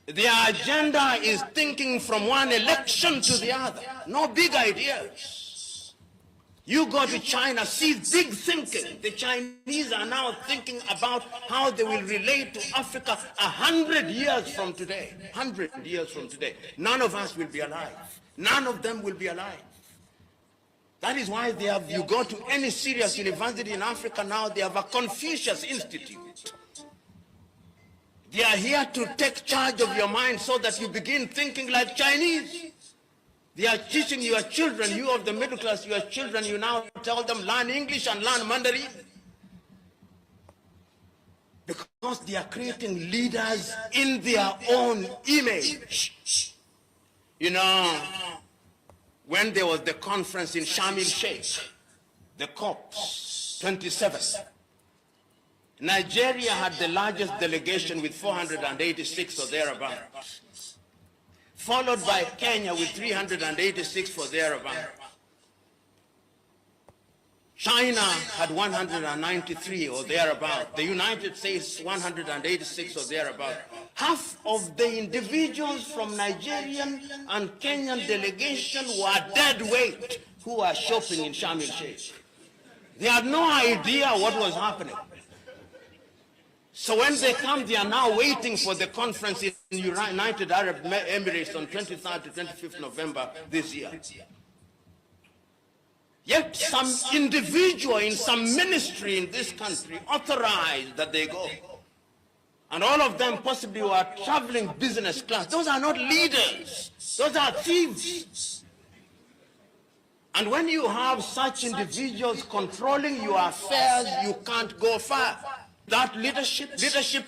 Their agenda is thinking from one election to the other. No big ideas. You go to China, see big thinking. The Chinese are now thinking about how they will relate to Africa 100 years from today. 100 years from today. None of us will be alive. None of them will be alive. That is why you go to any serious university in Africa now, they have a Confucius Institute. They are here to take charge of your mind so that you begin thinking like Chinese. They are teaching your children, you of the middle class, your children, you now tell them learn English and learn Mandarin. Because they are creating leaders in their own image. You know, when there was the conference in Sharm el-Sheikh, the COPs, 27, Nigeria had the largest delegation with 486 or thereabouts, followed by Kenya with 386 for thereabouts. China had 193 or thereabout. The United States 186 or thereabout. Half of the individuals from Nigerian and Kenyan delegation were dead weight who were shopping in Sharm el-Sheikh. They had no idea what was happening. So when they come, they are now waiting for the conference in United Arab Emirates on 23rd to 25th November this year. Yet some individual in some ministry in this country authorized that they go. And all of them possibly were traveling business class. Those are not leaders. Those are thieves. And when you have such individuals controlling your affairs, you can't go far. That leadership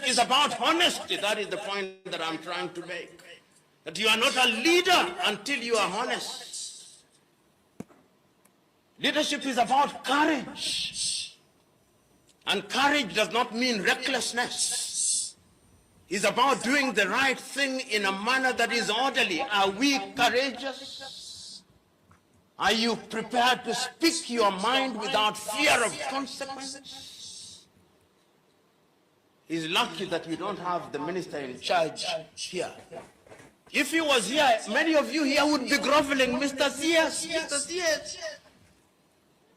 is about honesty. That is the point that I'm trying to make. That you are not a leader until you are honest. Leadership is about courage. And courage does not mean recklessness. It's about doing the right thing in a manner that is orderly. Are we courageous? Are you prepared to speak your mind without fear of consequence? He's lucky that we don't have the minister in charge here. If he was here, many of you here would be groveling, Mr. CS, Mr. CS.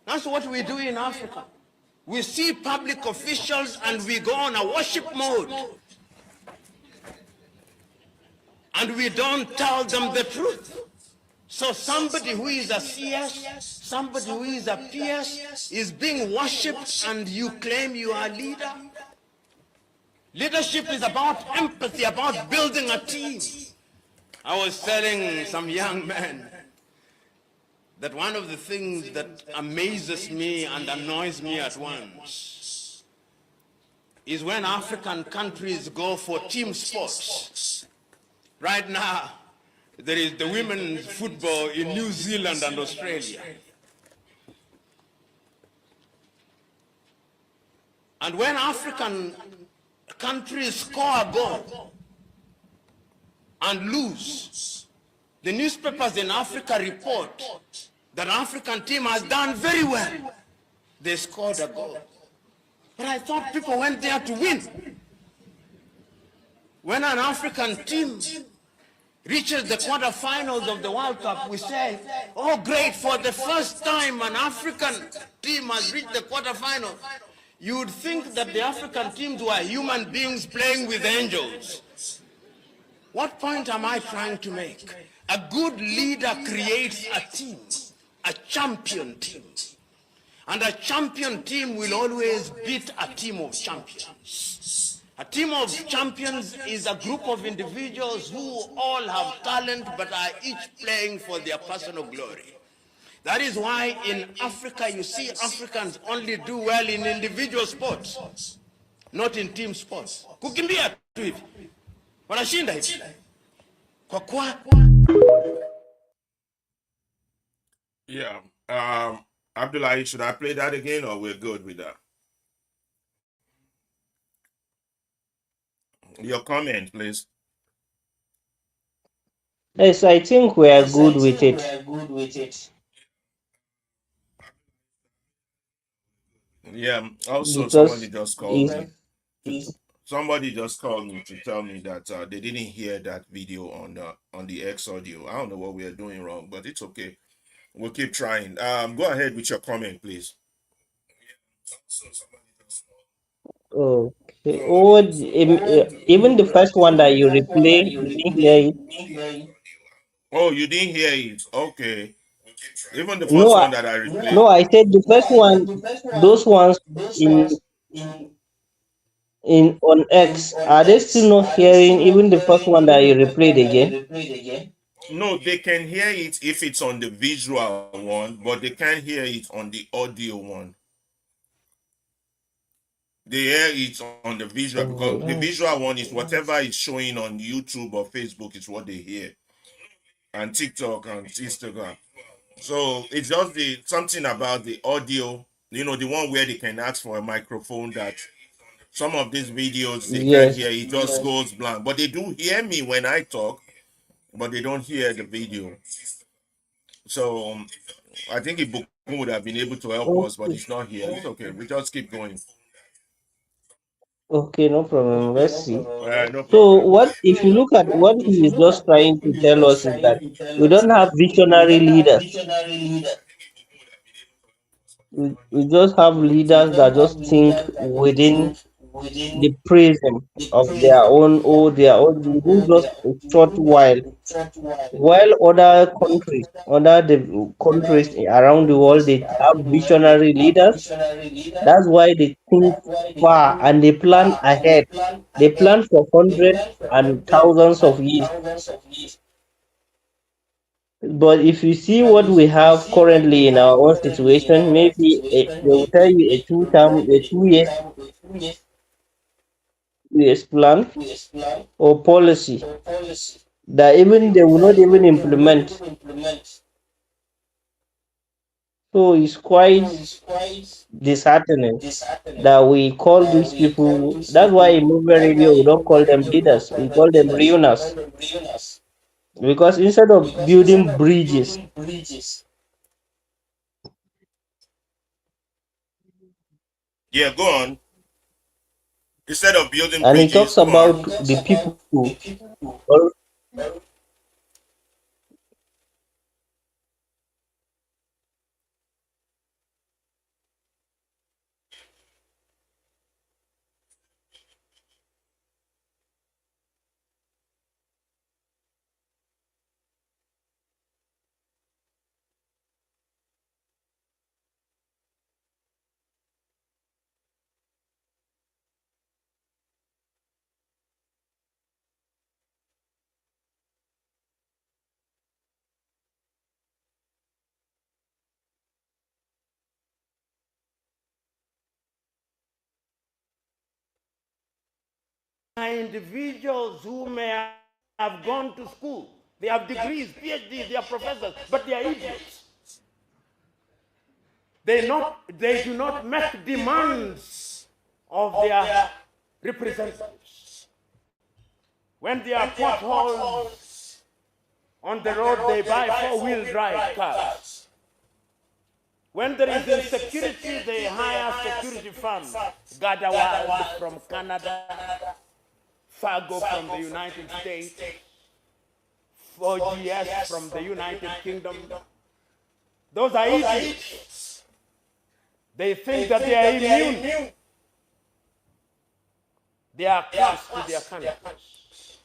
That's what we do in Africa. We see public officials and we go on a worship mode. And we don't tell them the truth. So somebody who is a CS, somebody who is a PS is being worshipped and you claim you are a leader. Leadership is about empathy, about building a team. I was telling some young men that one of the things that amazes me and annoys me at once is when African countries go for team sports. Right now, there is the women's football in New Zealand and Australia. And when African countries score a goal and lose, the newspapers in Africa report that African team has done very well. They scored a goal. But I thought people went there to win. When an African team reaches the quarterfinals of the World Cup, we say, oh great, for the first time an African team has reached the quarterfinal. You would think that the African teams were human beings playing with angels. What point am I trying to make? A good leader creates a team, a champion team. And a champion team will always beat a team of champions. A team of champions is a group of individuals who all have talent but are each playing for their personal glory. That is why in Africa you see Africans only do well in individual sports, not in team sports. Kukimbia tu hivi. Wanashinda hivi. Kwa Yeah. Abdullah, should I play that again or we're good with that? Your comment, please. Yes, I think we are good with it. Yeah. Also, Because somebody just called me to tell me that they didn't hear that video on the X audio. I don't know what we are doing wrong, but it's okay. We'll keep trying. Go ahead with your comment, please. okay. Even the first one that you replay, you didn't hear it. Oh, you didn't hear it. Okay. Even the No, first one that I replayed. no, I said the first one, those ones in on X, are they still not hearing even the first one that you replayed again? No, they can hear it if it's on the visual one, but they can't hear it on the audio one. They hear it on the visual because the visual one is whatever is showing on YouTube or Facebook is what they hear, and TikTok and Instagram. So it's just something about the audio, the one where they can ask for a microphone that some of these videos they can't hear, it just goes blank. But they do hear me when I talk, but they don't hear the video. So I think if Bokun would have been able to help us, but Okay, he's not here. It's okay. We just keep going. okay, no problem. Let's see. No So, problem. what if you look at what he is just trying to tell us is that we don't have visionary leaders. We just have leaders that just think within the prism of their own or their own within just a short while other countries around the world, they have visionary leaders. That's why they think far and they plan ahead. They plan for hundreds and thousands of years. But if you see what we have currently in our own situation, maybe they will tell you a 2 years plan or policy that even they will not even implement. So it's quite disheartening that we call these people. That's why in movement radio we don't call them leaders. We call them ruiners because instead of building bridges, Yeah, go on. Instead of building and he bridges, talks go on. about the people. Individuals who may have gone to school, they have degrees, PhDs, they are professors, but they are idiots. They do not make demands of their representatives. When there are potholes on the road, they buy four-wheel drive cars. When there is insecurity, they hire security firms. Gadawild from Canada, Fargo from the United States, 4GS from the United Kingdom. Those are idiots. They think that they are immune. They are close to their countries.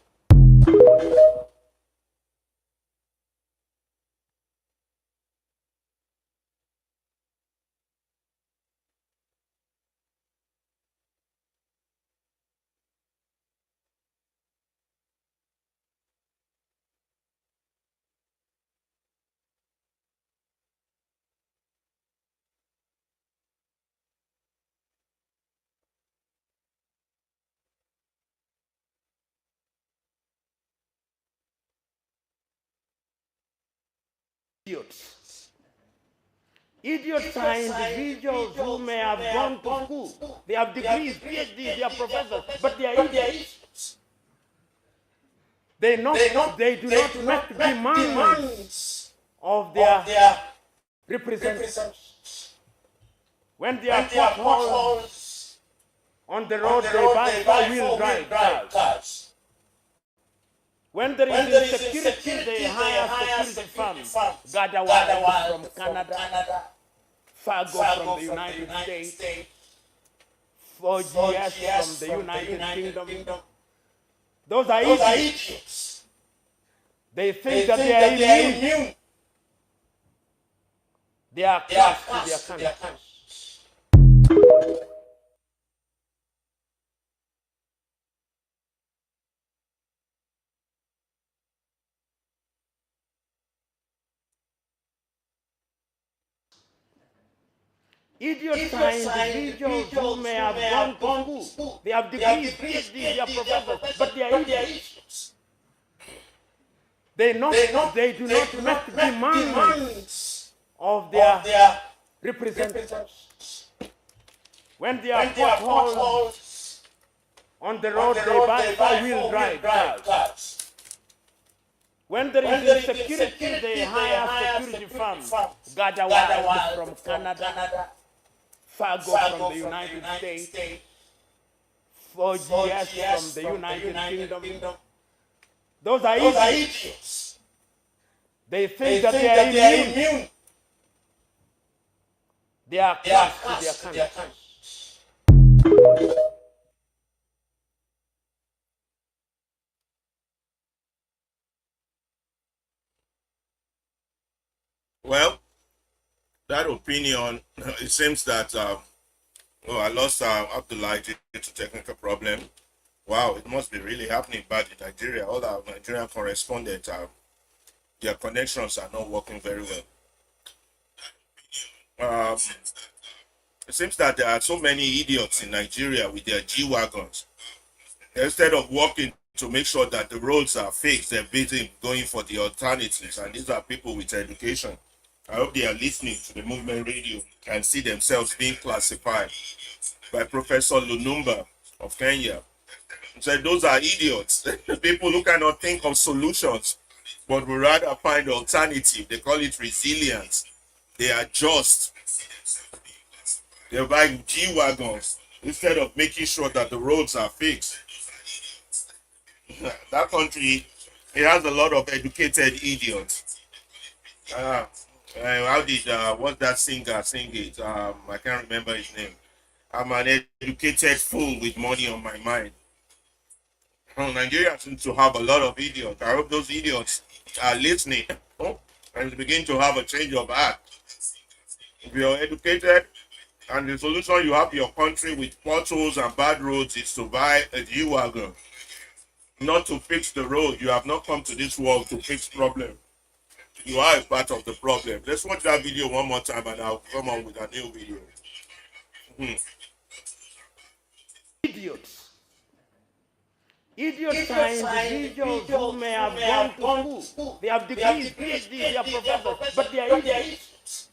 Idiots. Idiots are individuals who may have gone to school. They have degrees, PhDs, they are professors, but they are idiots. They do not make demands of their representatives. When there are potholes on the road, they buy four-wheel drive cars. When there is insecurity, they hire security firms. Gadawild from Canada, Fargo from the United States, 4GS from the United Kingdom. Those are idiots. They think that they are immune. They are close to their countries. Idiots are individuals who may have gone to school. They have degrees, PhDs, they are professors, but they are idiots. They do not make demands of their representatives. When there are potholes on the road, they buy four-wheel drive cars. When there is insecurity, they hire security firms, Gadawild from Canada, Fargo from the United States, 4GS from the United Kingdom. Those are idiots. They think that they are immune. They are close to their country. Well, that opinion, it seems that, oh, I lost Abdullah due to technical problem. Wow, it must be really happening bad in Nigeria. All our Nigerian correspondents, their connections are not working very well. It seems that there are so many idiots in Nigeria with their G-Wagons. Instead of working to make sure that the roads are fixed, they're busy going for the alternatives. And these are people with education. I hope they are listening to the movement radio and see themselves being classified by Professor Lunumba of Kenya. He said those are idiots, people who cannot think of solutions, but would rather find alternative. They call it resilience. They are just. They're buying G-Wagons instead of making sure that the roads are fixed. That country, it has a lot of educated idiots. How did what's that singer sing it? I can't remember his name. I'm an educated fool with money on my mind. Nigeria seems to have a lot of idiots. I hope those idiots are listening and begin to have a change of heart. If you're educated and the solution you have your country with potholes and bad roads is to buy a G-Wagon, not to fix the road. You have not come to this world to fix problem. You are a part of the problem. Let's watch that video one more time and I'll come on with a new video. Idiots. Idiots are individuals who may have gone to school. They have degrees, PhDs, they are professors, but they are idiots.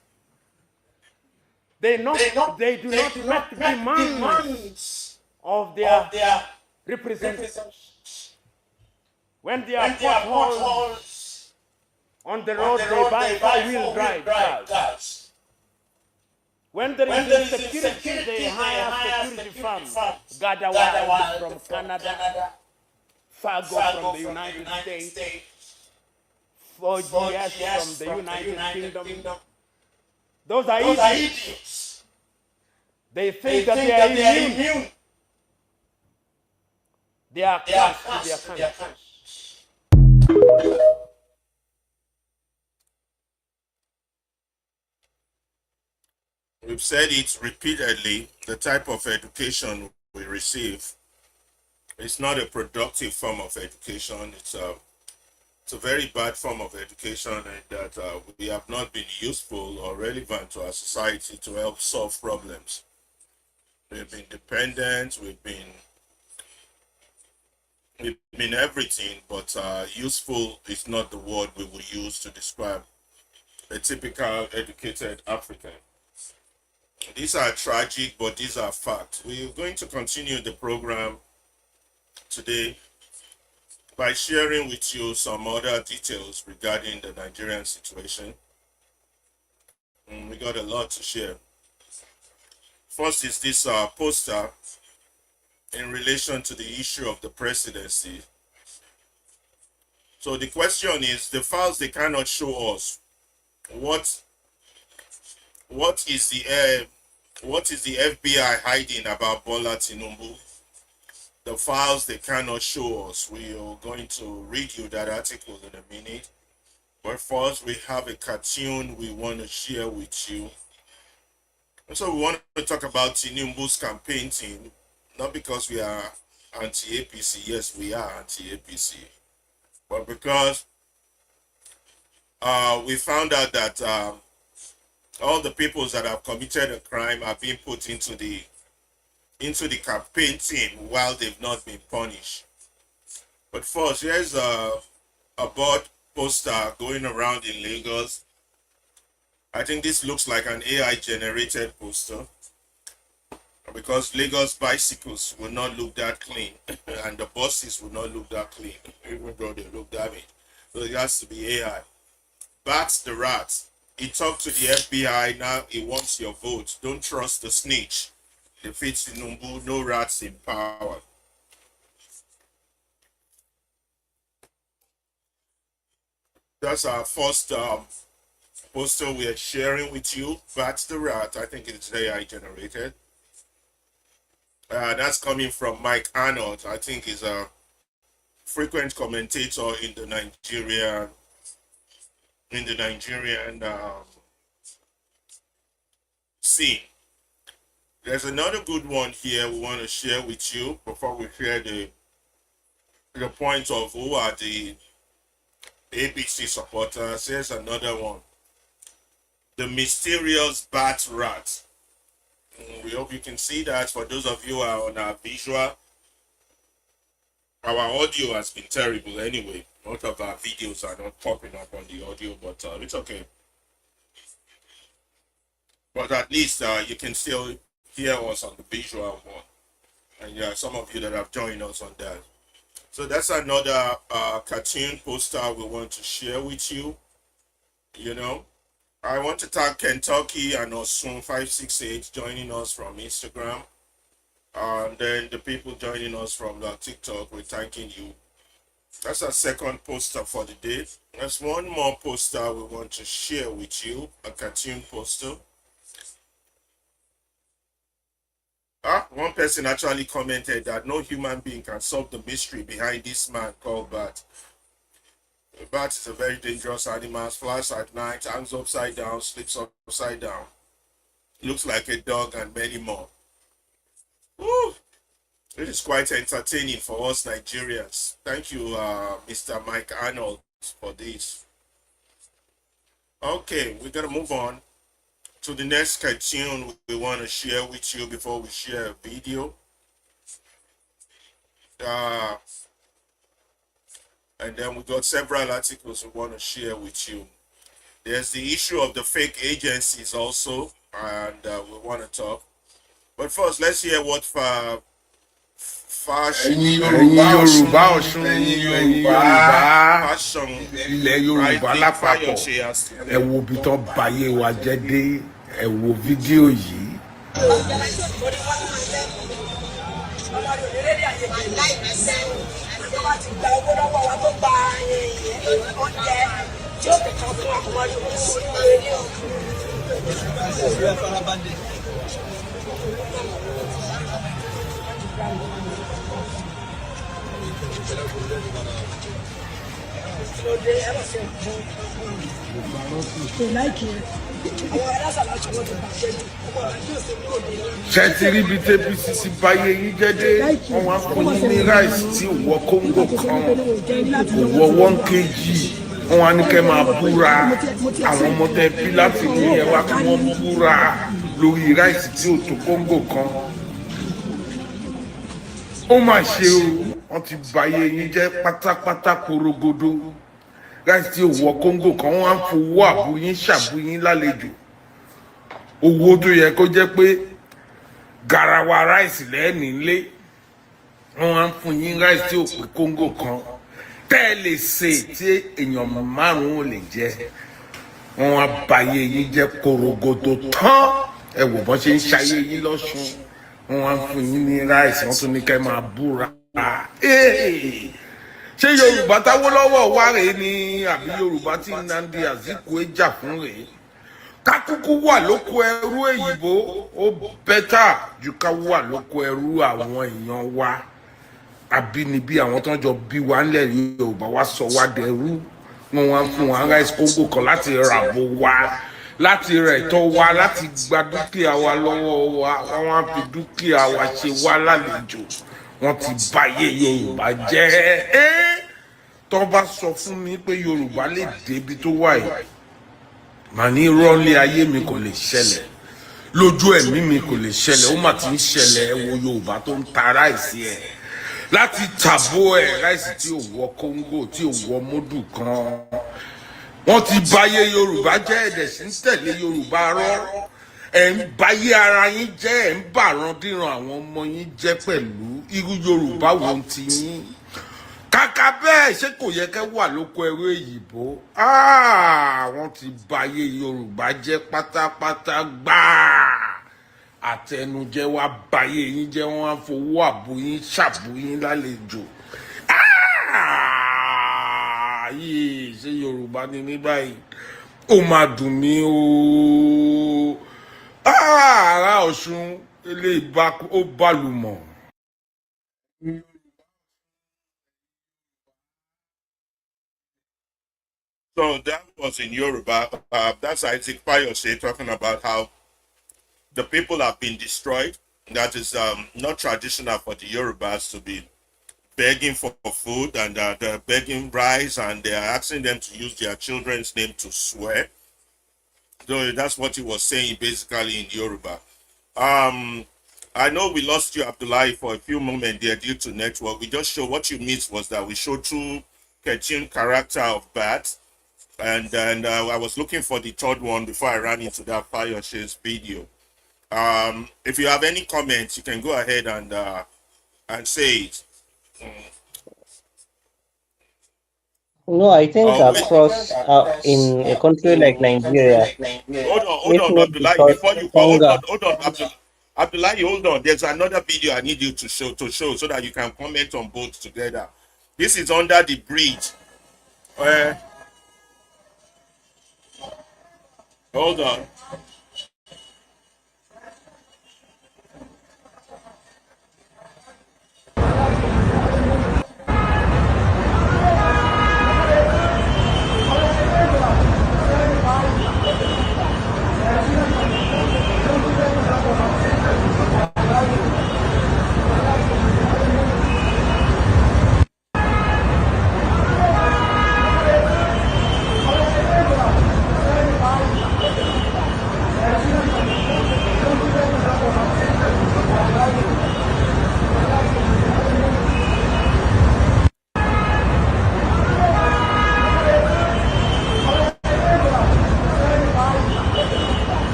They do not make demands of their representatives. When there are potholes on the road, they buy four-wheel drive cars. When there is insecurity, they hire security firms, Gadawild from Canada, Fargo from the United States, 4GS from the United Kingdom. Those are idiots. They think that they are immune. They are close to their country. We've said it repeatedly, the type of education we receive is not a productive form of education. It's a very bad form of education, and that we have not been useful or relevant to our society to help solve problems. We've been dependent, we've been everything, but useful is not the word we will use to describe a typical educated African. These are tragic, but these are facts. We're going to continue the program today by sharing with you some other details regarding the Nigerian situation. We got a lot to share. First is this poster in relation to the issue of the presidency. So the question is, the files they cannot show us. What is the FBI hiding about Bola Tinubu? The files they cannot show us. We are going to read you that article in a minute. But first, we have a cartoon we want to share with you. And so we want to talk about Tinubu's campaign team, not because we are anti-APC. Yes, we are anti-APC. But because we found out that all the people that have committed a crime are being put into the campaign team while they've not been punished. But first, here's a board poster going around in Lagos. I think this looks like an AI generated poster because Lagos bicycles will not look that clean and the buses will not look that clean, even though they look damaged. So it has to be AI. Bats the rat. He talked to the FBI. Now he wants your vote. Don't trust the snitch. Defeat Tinubu. No rats in power. That's our first poster we are sharing with you. Bats the rat. I think it's AI generated. That's coming from Mike Arnold. I think he's a frequent commentator in the Nigerian scene. There's another good one here we want to share with you before we share the point of who are the ABC supporters. Here's another one. The mysterious bat rat. We hope you can see that. For those of you who are on our visual, our audio has been terrible anyway. Most of our videos are not popping up on the audio, but it's okay. But at least you can still hear us on the visual one. And yeah, some of you that have joined us on that. So that's another cartoon poster we want to share with you. You know, I want to thank Kentucky and Osun 568 joining us from Instagram. And then the people joining us from TikTok, we're thanking you. That's our second poster for the day. There's one more poster we want to share with you, a cartoon poster. One person actually commented that no human being can solve the mystery behind this man called Bat. A bat is a very dangerous animal, flies at night, hangs upside down, sleeps upside down, looks like a dog, and many more. Woo! It is quite entertaining for us Nigerians. Thank you, Mr. Mike Arnold, for this. Okay, we're going to move on to the next cartoon we want to share with you before we share a video. And then we got several articles we want to share with you. There's the issue of the fake agencies also, and we want to talk. But first, let's hear what fashion ilẹ̀ Yorùbá lápapọ̀ ẹ wo bí tán báyé wa jẹ́ dé ẹ wo fídíò yìí. ṣe ti rí bí tẹ́bísì ti báyé yín jẹ́ dé wọ́n wá fún yín ní ráìsì tí ò wọ kóńgò kan kò wọ 1 kg wọ́n wá ní kẹ́ máa búra àwọn ọmọ tẹ́ bí láti ní ẹ wá kí wọ́n búra lórí ráìsì tí ò tó kóńgò kan. Ó mà ṣe o wọ́n ti báyé yín jẹ́ pátápátá korogodo ráìsì tí ò wọ kóńgò kan wọ́n á fowó àbúyín ṣàbúyín lálejò owó tó yẹ kó jẹ́ pé garawa ráìsì lẹ́ẹ̀ni lé wọ́n á fún yín ráìsì tí ò pé kóńgò kan tẹ́ ẹ lè ṣe tí èèyàn márùn-ún lè jẹ wọ́n á báyé yín jẹ́ korogodo tán ẹ wò bọ́n ṣe ń ṣayé yín lọ́sùn wọ́n á fún yín ní ráìsì wọ́n tún ní kẹ́ máa búra. ṣé Yorùbá t'Awólọ́wọ̀ wá rèé ni àbí Yorùbá tí Nnamdi Azikiwe jà fún rèé? Kákúkú wà lóko ẹrú èyìnbó ó bẹ́tà ju ká wà lóko ẹrú àwọn èèyàn wa àbínibí àwọn tó ń jọ bí wa ńlẹ̀ Yorùbá wá sọ wá dẹrú wọn wá fún wa ráìsì kóńgò kan láti ràbò wa láti rẹ̀ tọ́ wa láti gba dúkìá wa lọ́wọ́ wa wọ́n wá fi dúkìá wa ṣe wá lálejò wọ́n ti báyé Yorùbá jẹ́ tó bá sọ fún mi pé Yorùbá lè débi tó wà yìí màá ní rọ́ọ̀lì ayé mi kò lè ṣẹlẹ̀ lójú ẹ̀mí mi kò lè ṣẹlẹ̀ ó mà ti ń ṣẹlẹ̀ ẹ wo Yorùbá tó ń ta ráìsì ẹ̀ láti tàbó ẹ̀ ráìsì tí ò wọ kóńgò tí ò wọ módù kan wọ́n ti báyé Yorùbá jẹ́ ẹ̀dẹ̀ sí ń tẹ̀lé Yorùbá rọ́ ẹ̀ ń báyé ara yín jẹ́ ẹ̀ ń bàrán díran àwọn ọmọ yín jẹ́ pẹ̀lú irú Yorùbá wo ti yín kàkà kàkà bẹ́ẹ̀ ṣé kò yẹ kẹ́ wà lóko ẹrú èyìnbó wọ́n ti bayé yorùbá jẹ́ pátápátá gbáà àtẹnujẹ wa bayé yín jẹ́ wọ́n á fowó àbúyín ṣàbúyín lálejò yìí ṣé yorùbá ni ní báyìí ó máa dùn mí o ará ọ̀ṣun eléyìí ó bàlùmọ̀. So that was in Yoruba. That's Isaac Fayose talking about how the people have been destroyed. That is not traditional for the Yorubas to be begging for food, and they're begging rice, and they're asking them to use their children's name to swear. So that's what he was saying basically in Yoruba. I know we lost you, Abdullahi, for a few moments there due to network. We just showed what you missed was that we showed two cartoon character of bats, and then I was looking for the third one before I ran into that Fire Shares video. If you have any comments, you can go ahead and say it. No, I think Oh, wait. across in a country like Nigeria, Hold if on, not Abdullahi. because Before you call, hunger. hold on, Abdullahi, hold on. There's another video I need you to show so that you can comment on both together. This is under the bridge. Uh, hold on.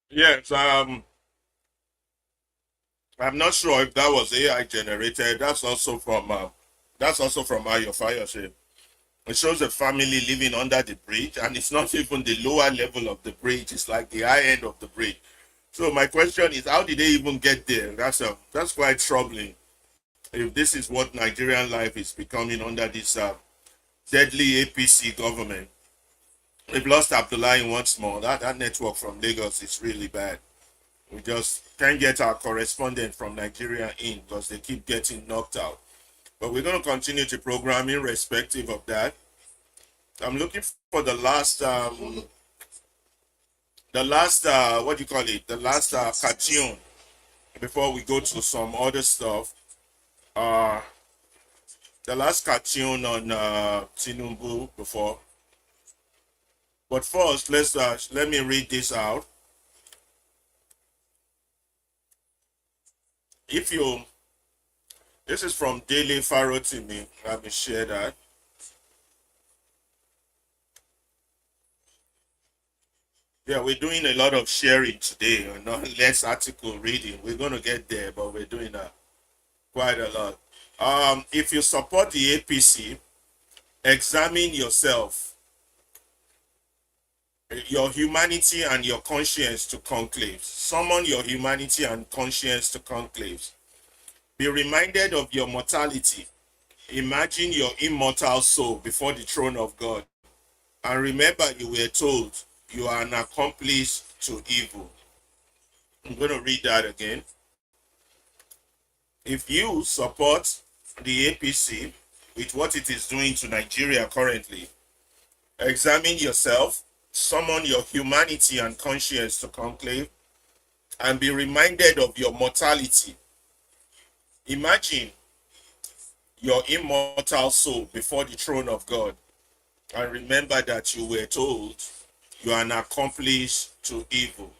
Yes, I'm not sure if that was AI generated. That's also from Ayo Fayose. It shows a family living under the bridge, and it's not even the lower level of the bridge. It's like the high end of the bridge. So my question is, how did they even get there? That's quite troubling. If this is what Nigerian life is becoming under this deadly APC government, we've lost Abdullahi once more. That network from Lagos is really bad. We just can't get our correspondent from Nigeria in because they keep getting knocked out. But we're going to continue to program irrespective of that. I'm looking for the last what do you call it? The last cartoon before we go to some other stuff. Uh, the last cartoon on Tinubu before. But first, let me read this out. This is from Daily Faro to me. Let me share that. Yeah, we're doing a lot of sharing today, and not less article reading. We're going to get there, but we're doing quite a lot. If you support the APC, examine yourself, your humanity and your conscience to conclaves. Summon your humanity and conscience to conclaves. Be reminded of your mortality. Imagine your immortal soul before the throne of God. And remember, you were told you are an accomplice to evil. I'm going to read that again. If you support the APC with what it is doing to Nigeria currently, examine yourself, summon your humanity and conscience to conclave, and be reminded of your mortality. Imagine your immortal soul before the throne of God, and remember that you were told you are an accomplice to evil.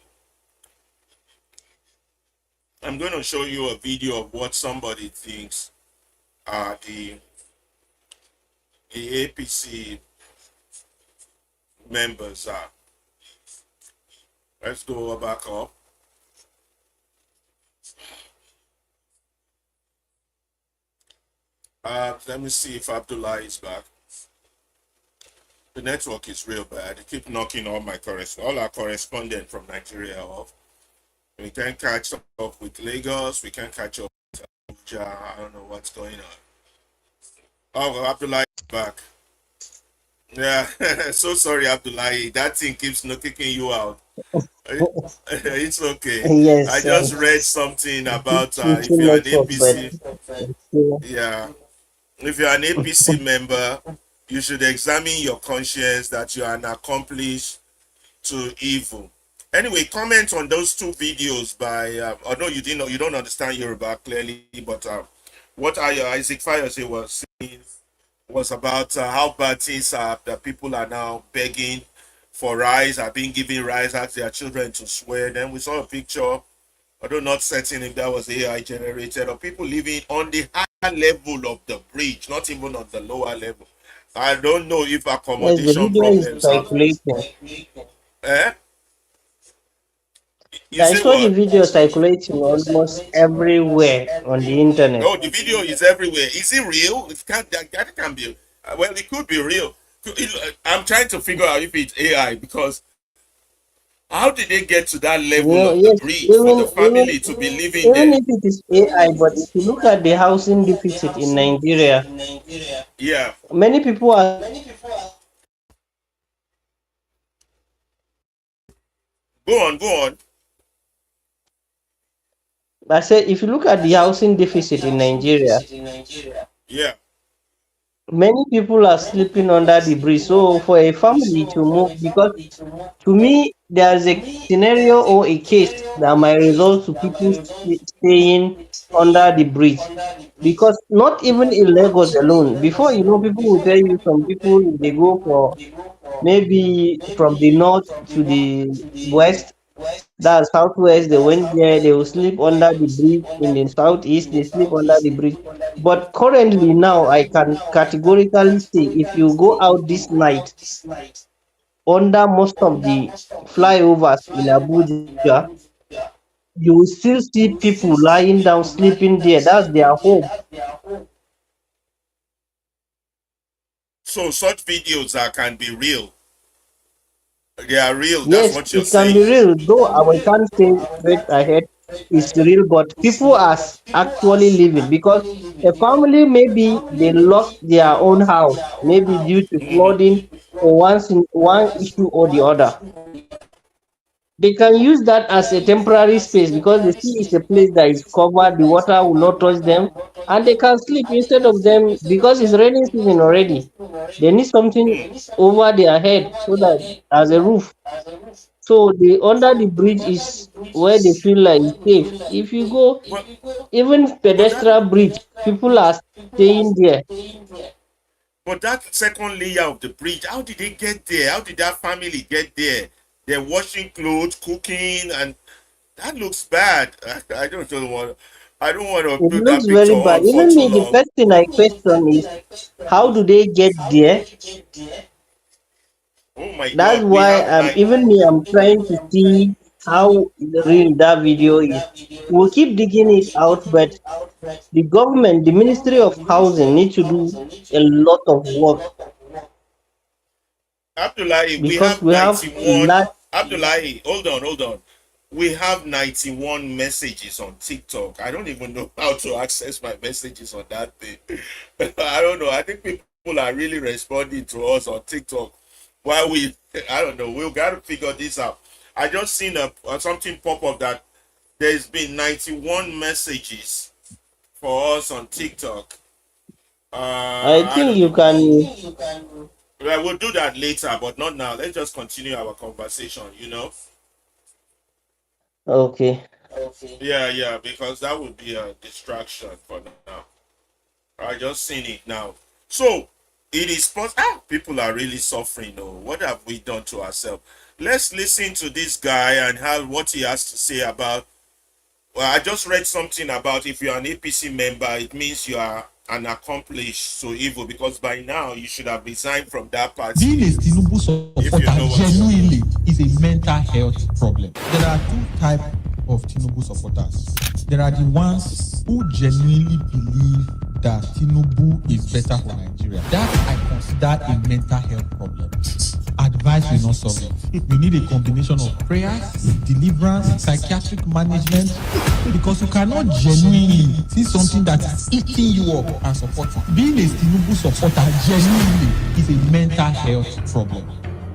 I'm going to show you a video of what somebody thinks the APC members are. Let's go back up. Let me see if Abdullah is back. The network is real bad. They keep knocking all our correspondents from Nigeria off. We can't catch up with Lagos. We can't catch up with Abuja. I don't know what's going on. Oh, well, Abdullah is back. Yeah, so sorry, Abdullah. That thing keeps kicking you out. It's okay. I Yes, just read something about if switching you're an network, but APC. still, Yeah, if you're an APC member, you should examine your conscience that you are an accomplice to evil. Anyway, comment on those two videos by. Although you don't understand Yoruba clearly, but what Isaac Fayose was saying was about how bad things are. That people are now begging for rice, are being given rice, ask their children to swear. Then we saw a picture, although not certain if that was AI generated, of people living on the higher level of the bridge, not even on the lower level. I don't know if yes, the accommodation video is problems have. circulating. Eh? You I say saw the what? video circulating almost everywhere on the internet. Oh, the video is everywhere. Is it real? It can't. That can be. Well, it could be real. I'm trying to figure out if it's AI because how did they get to that level of the Yes, bridge for even the even family to be living even there? if it is AI, but if you look at the housing deficit in Nigeria, Yeah. many people are. Go on. Go on. I said, if you look at the housing deficit in Nigeria, Yeah. many people are sleeping under the bridge. So for a family to move, because to me, there's a scenario or a case that might result to people staying under the bridge. Because not even in Lagos alone, before you know, people will tell you some people they go for maybe from the north to the west, that's southwest, they went there, they will sleep under the bridge. In the southeast, they sleep under the bridge. But currently now, I can categorically say if you go out this night under most of the flyovers in Abuja, you will still see people lying down, sleeping there. That's their home. So such videos can be real. They are real. That's Yes, what you're it can saying. be real, though I can't say straight ahead it's real, but people are actually living because a family maybe they lost their own house, maybe due to flooding or one issue or the other. They can use that as a temporary space because they see it's a place that is covered, the water will not touch them, and they can sleep instead of them because it's raining season already. They need something over their head so that as a roof. So the under the bridge is where they feel like it's safe. If you go But even but that pedestrian bridge, people are staying there. but that second layer of the bridge, how did they get there? How did that family get there? They're washing clothes, cooking, and that looks bad. I don't want to It put looks that very picture bad. on for Even too me, the long. first thing I question is how do they get there? Oh my That's God, we why have night. even me, I'm trying to see how real that video is. We'll keep digging it out, but the government, the Ministry of Housing, need to do a lot of work Abdullahi, we because have we have a 91. lot. Abdullahi, hold on. We have 91 messages on TikTok. I don't even know how to access my messages on that thing. I don't know. I think people are really responding to us on TikTok. While I don't know. We've got to figure this out. I just seen something pop up that there's been 91 messages for us on TikTok. I I think don't you know. can. Well, we'll do that later, but not now. Let's just continue our conversation. Okay. Yeah, yeah, because that would be a distraction for now. I just seen it now. So, it is people are really suffering. Oh, what have we done to ourselves? Let's listen to this guy and have what he has to say about Well, I just read something about if you're an APC member, it means you are an accomplice to evil because by now you should have resigned from that Being a party. Tinubu If supporter you know what. genuinely is a mental health problem. There are two types of Tinubu supporters. There are the ones who genuinely believe that Tinubu is better for Nigeria. That I consider a mental health problem. Advice will not solve it. You need a combination of prayers, deliverance, psychiatric management, because you cannot genuinely see something that is eating you up and support it. Being a Tinubu supporter genuinely is a mental health problem.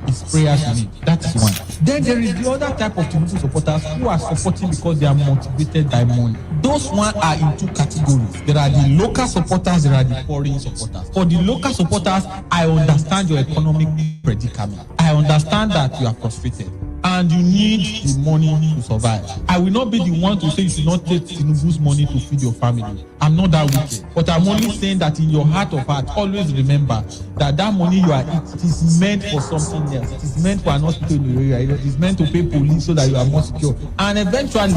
It's prayers you need. That is one. Then there is the other type of Tinubu supporters who are supporting because they are motivated by money. Those one are in two categories. There are the local supporters, there are the foreign supporters. For the local supporters, I understand your economic predicament. I understand that you are frustrated and you need the money to survive. I will not be the one to say you should not take Tinubu's money to feed your family. I'm not that wicked. But I'm only saying that in your heart of heart, always remember that that money you are eating is meant for something else. It is meant for an hospital in your area. It is meant to pay police so that you are more secure. And eventually,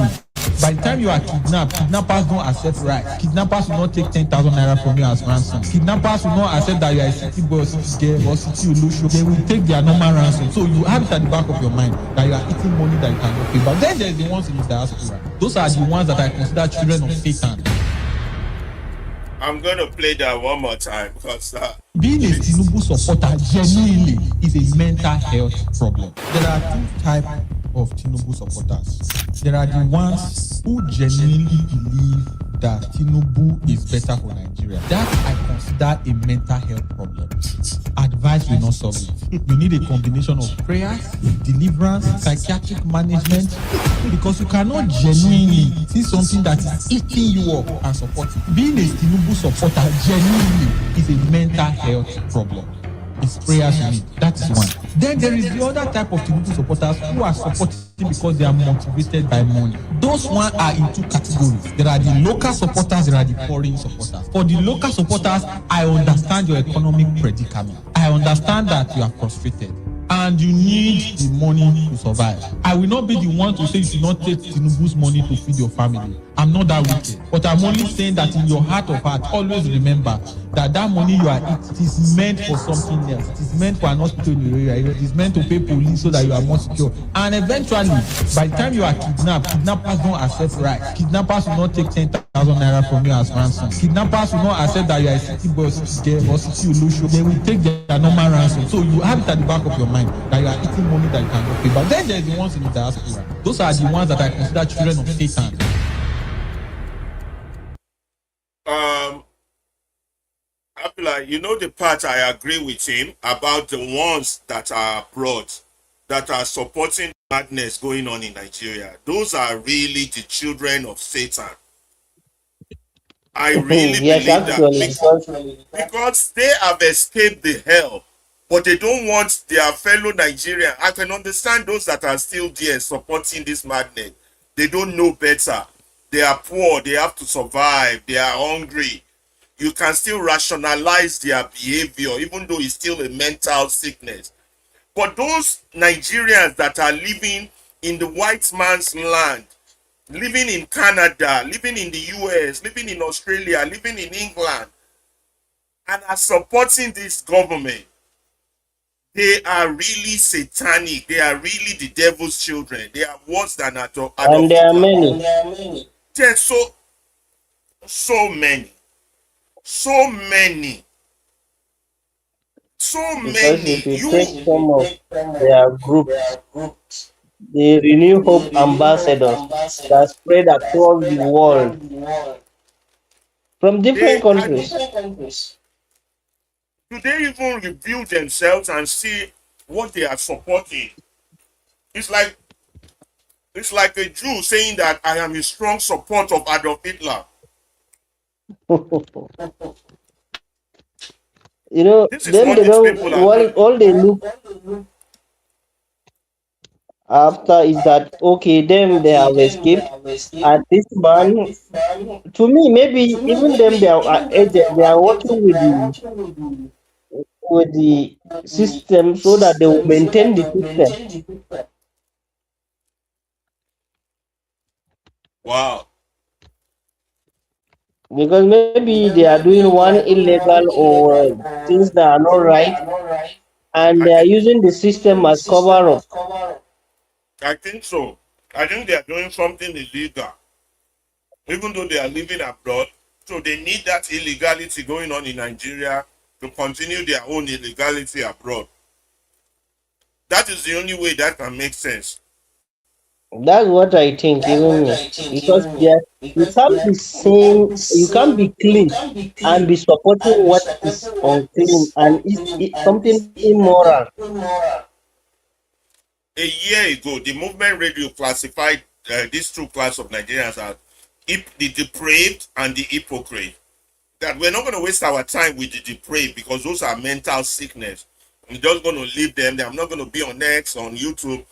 by the time you are kidnapped, kidnappers don't accept rights. Kidnappers will not take 10,000 naira from you as ransom. Kidnappers will not accept that you are a city boy or city girl or city Olusho. They will take their normal ransom. So you have it at the back of your mind that you are eating money that you cannot pay. But then there's the ones in the diaspora. Those are the ones that I consider children of Satan. I'm going to play that one more time because Being a Tinubu supporter genuinely is a mental health problem. There are two types of Tinubu supporters. There are the ones who genuinely believe that Tinubu is better for Nigeria. That I consider a mental health problem. Advice will not solve it. You need a combination of prayers, deliverance, psychiatric management, because you cannot genuinely see something that is eating you up and support it. Being a Tinubu supporter genuinely is a mental health problem. It's prayers you need. That is one. Then there is the other type of Tinubu supporters who are supporting because they are motivated by money. Those one are in two categories. There are the local supporters, there are the foreign supporters. For the local supporters, I understand your economic predicament. I understand that you are frustrated and you need the money to survive. I will not be the one to say you should not take Tinubu's money to feed your family. I'm not that wicked. But I'm only saying that in your heart of heart, always remember that that money you are eating is meant for something else. It is meant for an hospital in your area. It is meant to pay police so that you are more secure. And eventually, by the time you are kidnapped, kidnappers don't accept rights. Kidnappers will not take 10,000 naira from you as ransom. Kidnappers will not accept that you are a city boy or city girl or city Olusho. They will take their normal ransom. So you have it at the back of your mind that you are eating money that you cannot pay. But then there's the ones in the diaspora. Those are the ones that I consider children of Satan. I feel like, you know, the part I agree with him about the ones that are abroad that are supporting madness going on in Nigeria. Those are really the children of Satan. I really Yes, believe that actually, because because they have escaped the hell, but they don't want their fellow Nigerian. I can understand those that are still there supporting this madness. They don't know better. They are poor. They have to survive. They are hungry. You can still rationalize their behavior, even though it's still a mental sickness. But those Nigerians that are living in the white man's land, living in Canada, living in the US, living in Australia, living in England, and are supporting this government, they are really satanic. They are really the devil's children. They are worse than and Adolf there are Hitler. many. There's so many, so many, so Because if many. you take You some of their groups, the Renew Hope ambassadors that spread across the world from different they I don't, countries. do they even review themselves and see what they are supporting? It's like it's like a Jew saying that I am a strong support of Adolf Hitler. You know, This is them what they these don't people are doing. all they look after is that okay, them they have escaped, and this man, to me, maybe even them they are agent, they are working with the system so that they will maintain the system. Wow. because maybe they are doing one illegal or things that are not right, and I they are think using the system as cover up. I think so. I think they are doing something illegal, even though they are living abroad. So they need that illegality going on in Nigeria to continue their own illegality abroad. That is the only way that can make sense. That's what I think, even me, because there you can't be saying, you can't be clean and be supporting what is unclean and is something immoral. A year ago, the movement radio classified these two classes of Nigerians as the depraved and the hypocrite. That we're not going to waste our time with the depraved because those are mental sickness. We're just going to leave them. I'm not going to be on X, on YouTube,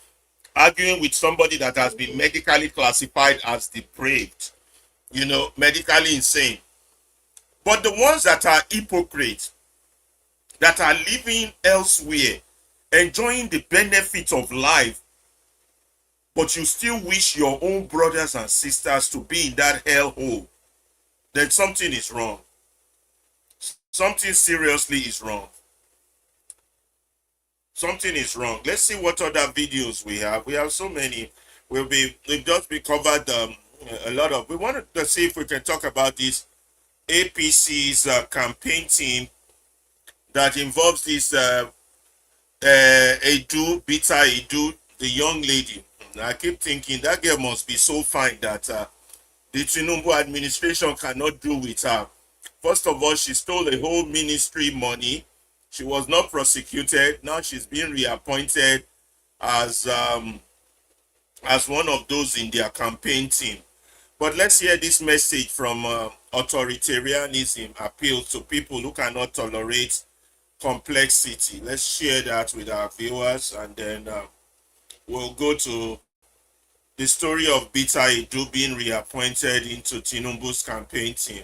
arguing with somebody that has been medically classified as depraved, medically insane. But the ones that are hypocrites, that are living elsewhere, enjoying the benefits of life, but you still wish your own brothers and sisters to be in that hellhole, then something is wrong. Something seriously is wrong. Something is wrong. Let's see what other videos we have. We have so many. We've just been covered a lot of. We wanted to see if we can talk about this APC's campaign team that involves this Edu, the young lady. I keep thinking that girl must be so fine that the Tinubu administration cannot do with her. First of all, she stole a whole ministry money. She was not prosecuted. Now she's being reappointed as one of those in their campaign team. But let's hear this message from authoritarianism appeals to people who cannot tolerate complexity. Let's share that with our viewers, and then we'll go to the story of Bita Edu being reappointed into Tinubu's campaign team.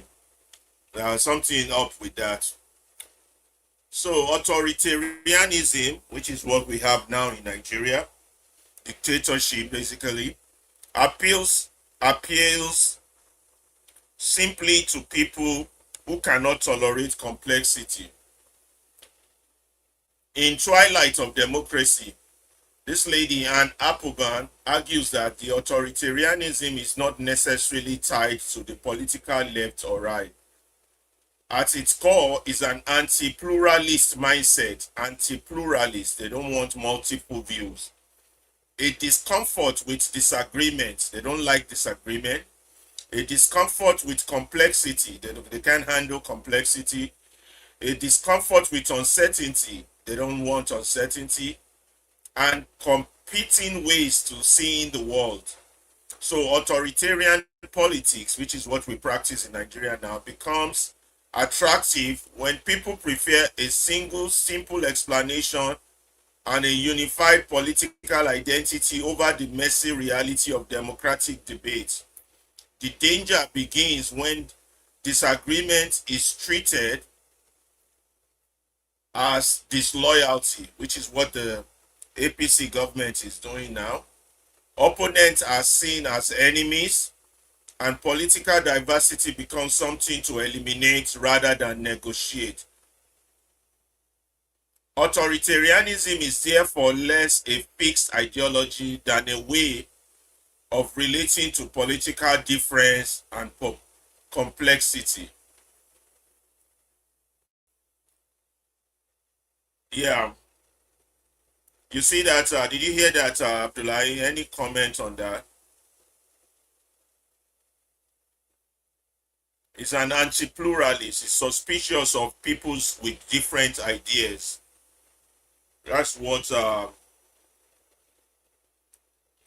Something up with that. So authoritarianism, which is what we have now in Nigeria, dictatorship basically, appeals simply to people who cannot tolerate complexity. In Twilight of Democracy, this lady Anne Applebaum argues that the authoritarianism is not necessarily tied to the political left or right. At its core is an anti-pluralist mindset. Anti-pluralist, they don't want multiple views. A discomfort with disagreement, they don't like disagreement. A discomfort with complexity, they can't handle complexity. A discomfort with uncertainty, they don't want uncertainty. And competing ways to seeing the world. So authoritarian politics, which is what we practice in Nigeria now, becomes attractive when people prefer a single simple explanation and a unified political identity over the messy reality of democratic debate. The danger begins when disagreement is treated as disloyalty, which is what the APC government is doing now. Opponents are seen as enemies, and political diversity becomes something to eliminate rather than negotiate. Authoritarianism is therefore less a fixed ideology than a way of relating to political difference and complexity. Yeah, you see that? Did you hear that, Abdullahi? Any comment on that? It's an anti-pluralist. It's suspicious of peoples with different ideas. That's what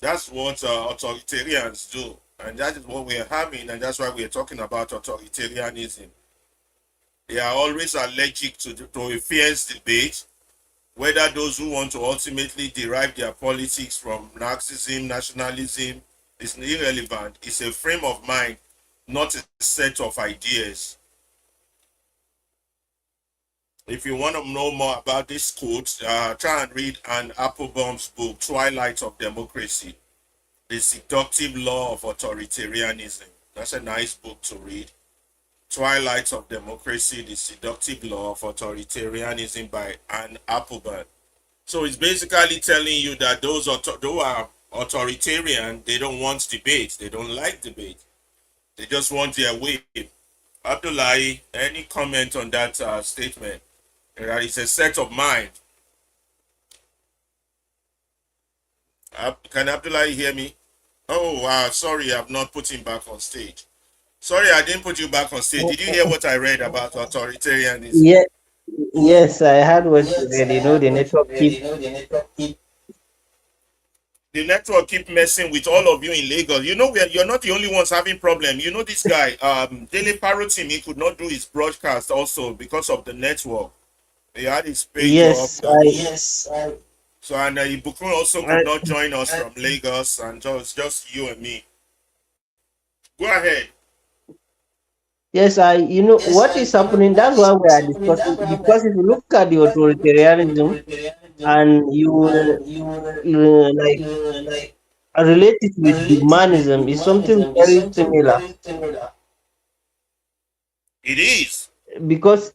authoritarians do, and that is what we are having, and that's why we are talking about authoritarianism. They are always allergic to a fierce debate, whether those who want to ultimately derive their politics from Marxism, nationalism, is irrelevant. It's a frame of mind, not a set of ideas. If you want to know more about this quote, try and read Anne Applebaum's book, Twilight of Democracy, The Seductive Law of Authoritarianism. That's a nice book to read. Twilight of Democracy, The Seductive Law of Authoritarianism by Anne Applebaum. So it's basically telling you that those who are authoritarian, they don't want debate. They don't like debate. They just want their way. Abdullahi, any comment on that statement? That it's a set of mind. Can Abdullahi hear me? Oh, wow. Sorry, I've not put him back on stage. Sorry, I didn't put you back on stage. Did you hear what I read about authoritarianism? Yeah, yes, I heard what you read. You know, the network keep. The network keep messing with all of you in Lagos. You know, you're not the only ones having problem. You know, this guy, Daily Parroting, he could not do his broadcast also because of the network. He had his page up. Yes, So, and Ibukun also I could not join us from Lagos, and just you and me. Go ahead. yes, you know what is happening. That's why we are discussing. Because if you look at the authoritarianism and you will like relate it with Bigmanism, is something very similar. It is. Because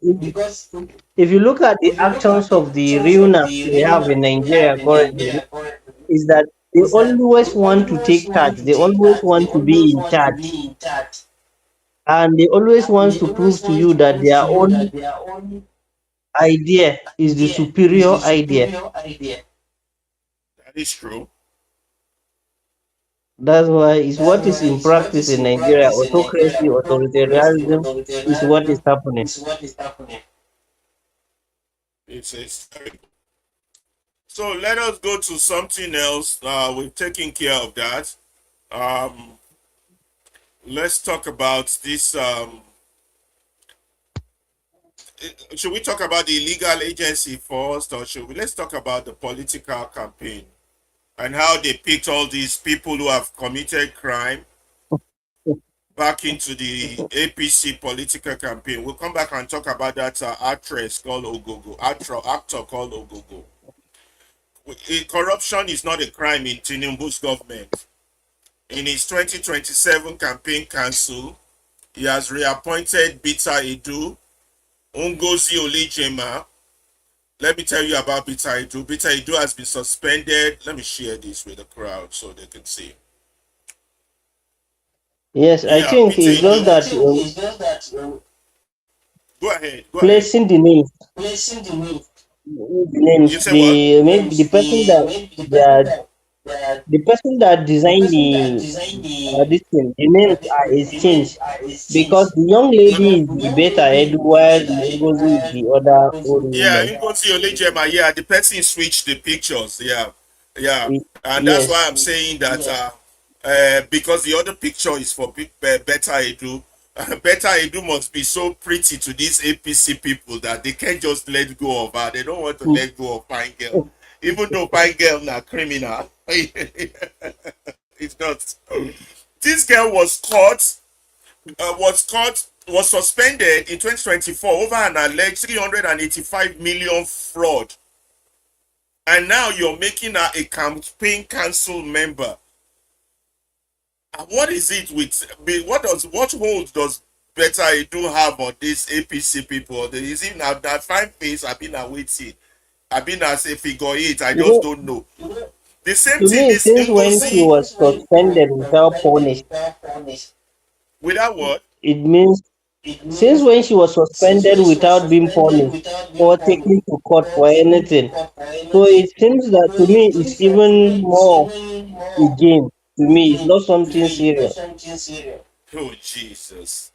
if you look at the actions of the realness we have in Nigeria currently, is that they always want to take charge. They always want to be in charge, and they always want to prove to you that their own idea is the superior idea. That is true. That's why it's what is in practice in Nigeria. Autocracy, authoritarianism is what is happening. It's terrible. So let us go to something else. We've taken care of that. Um, let's talk about this. Should we talk about the illegal agency first, or should we? Let's talk about the political campaign and how they picked all these people who have committed crime back into the APC political campaign. We'll come back and talk about that actress called Ogogo, actor called Ogogo. Corruption is not a crime in Tinubu's government. In his 2027 campaign council, he has reappointed Bita Edu, Ngozi Olejema. Let me tell you about Bita Edu. Bita Edu has been suspended. Let me share this with the crowd so they can see. Yes, I Yeah, think Bita it's just Edu. that Go ahead. Go ahead. placing the names, You say what? the maybe the person that designed the this thing, the names are exchanged because the young lady is the better head while Ngozi is the other old Yeah, woman. Ngozi Olejema. Yeah, the person switched the pictures. Yeah, yeah, and that's why Yes, I'm saying that because the other picture is for Better Edu. Better Edu must be so pretty to these APC people that they can't just let go of her. They don't want to mm, let go of Fine Girl, even though Fine Girl na criminal. It's not. This girl was suspended in 2024 over an alleged 385 million fraud, and now you're making her a campaign council member. What is it with what hold does Better do have on these APC people? Is it now that fine face? I've been awaiting. I've been as a figure eight. I you just know, don't know. The same to thing me, is since when she Ngozi. was suspended without punished, Without what? it means since when she was suspended without being punished or taken to court for anything. So it seems that to me it's even more a game. To me, it's not something serious. Oh Jesus!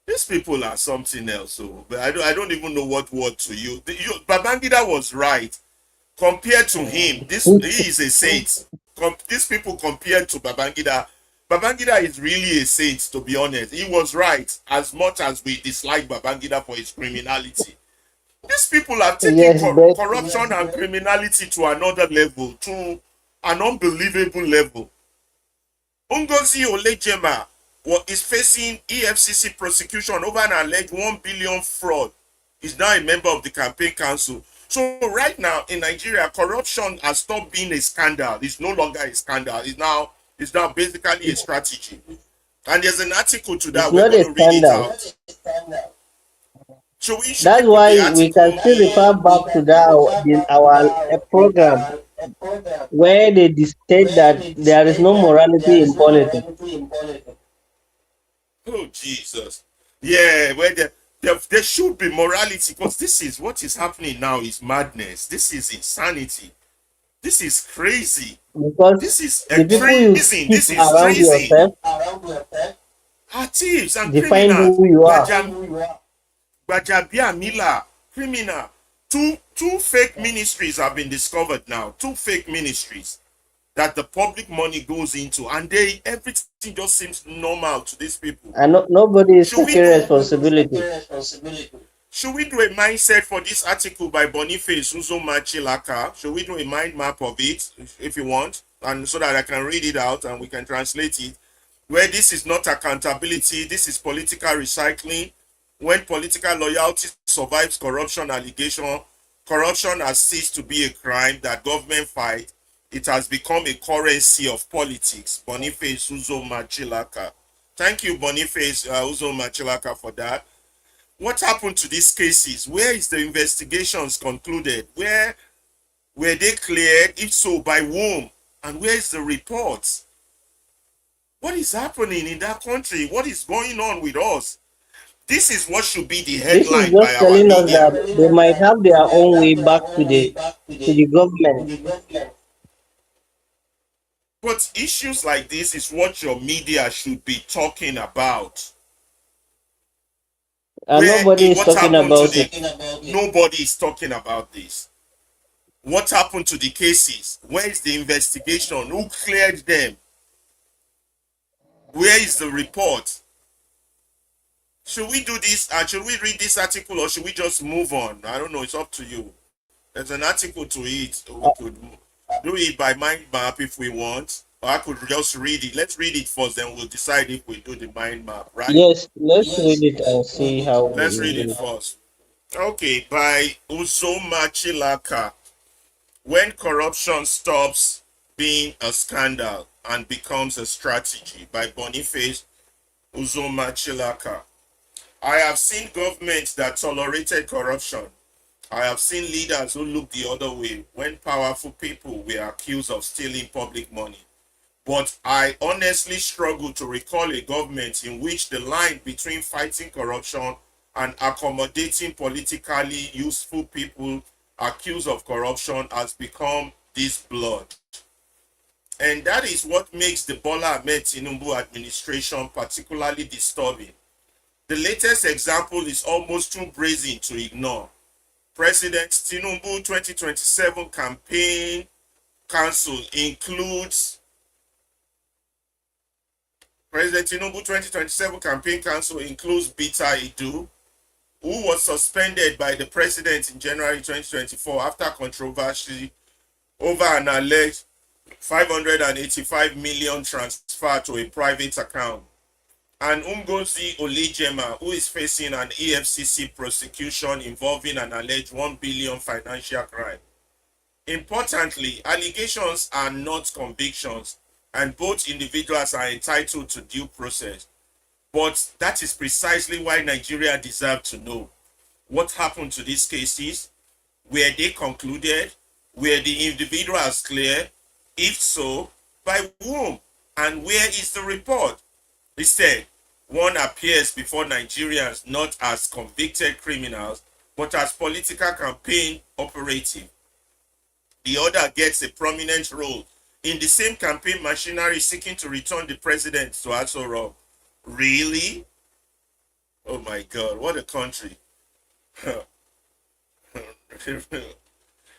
These people are something else. So, but I don't even know what word to use. Babangida was right. Compared to him, he is a saint. These people compared to Babangida, Babangida is really a saint. To be honest, he was right. As much as we dislike Babangida for his criminality, these people are taking Yes, but corruption and criminality to another level, to an unbelievable level. Ngozi Olejema is facing EFCC prosecution over an alleged 1 billion fraud. He's now a member of the campaign council. So right now in Nigeria, corruption has stopped being a scandal. It's no longer a scandal. It's now basically a strategy. And there's an article to it's that. We're not going a to read it scandal. out. Should we That's put why the we can article? still refer back to our program where they state that there is no morality in politics. Oh Jesus! Yeah, where there should be morality, because this is what is happening now is madness. This is insanity. This is crazy. Because This is the people you treason. keep This is around treason. yourself Are thieves and define criminals. who you are. Gbajabiamila, criminal. Two fake ministries have been discovered now. Two fake ministries that the public money goes into, and everything just seems normal to these people. And nobody is Should we taking do responsibility. should we do a mindset for this article by Boniface Uzoma Chilaka? Should we do a mind map of it if you want, and so that I can read it out and we can translate it? Where this is not accountability, this is political recycling. When political loyalty survives corruption allegation, corruption has ceased to be a crime that government fight. It has become a currency of politics. Boniface Uzoma Chilaka. Thank you, Boniface Uzoma Chilaka, for that. What happened to these cases? Where is the investigations concluded? Where were they cleared? If so, by whom? And where is the reports? What is happening in that country? What is going on with us? This is what should be the This is headline just by our telling us media. that they might have their own way back to the government, But issues like this is what your media should be talking about. and nobody is What talking happened to about it. nobody is talking about this. What happened to the cases? Where is the investigation? Who cleared them? Where is the report? Should we do this and should we read this article, or should we just move on? I don't know. It's up to you. There's an article to it. We could do it by mind map if we want, or I could just read it. Let's read it first, then we'll decide if we do the mind map, right? Yes, let's read it and see how we Let's read it will. first. Okay, by Uzoma Chilaka. When corruption stops being a scandal and becomes a strategy, by Boniface Uzoma Chilaka. I have seen governments that tolerated corruption. I have seen leaders who looked the other way when powerful people were accused of stealing public money. But I honestly struggle to recall a government in which the line between fighting corruption and accommodating politically useful people accused of corruption has become this blurred. And that is what makes the Bola Ahmed Tinubu administration particularly disturbing. The latest example is almost too brazen to ignore. President Tinubu 2027 campaign council includes President Tinubu 2027 campaign council includes Bita Idu, who was suspended by the president in January 2024 after controversy over an alleged 585 million transfer to a private account, and Ngozi Olijema, who is facing an EFCC prosecution involving an alleged 1 billion financial crime. Importantly, allegations are not convictions, and both individuals are entitled to due process. But that is precisely why Nigeria deserves to know what happened to these cases. Were they concluded? Were the individuals clear? If so, by whom? And where is the report? Instead, one appears before Nigerians not as convicted criminals, but as political campaign operative. The other gets a prominent role in the same campaign machinery seeking to return the president to Aso Rock. Really? Oh my God, what a country.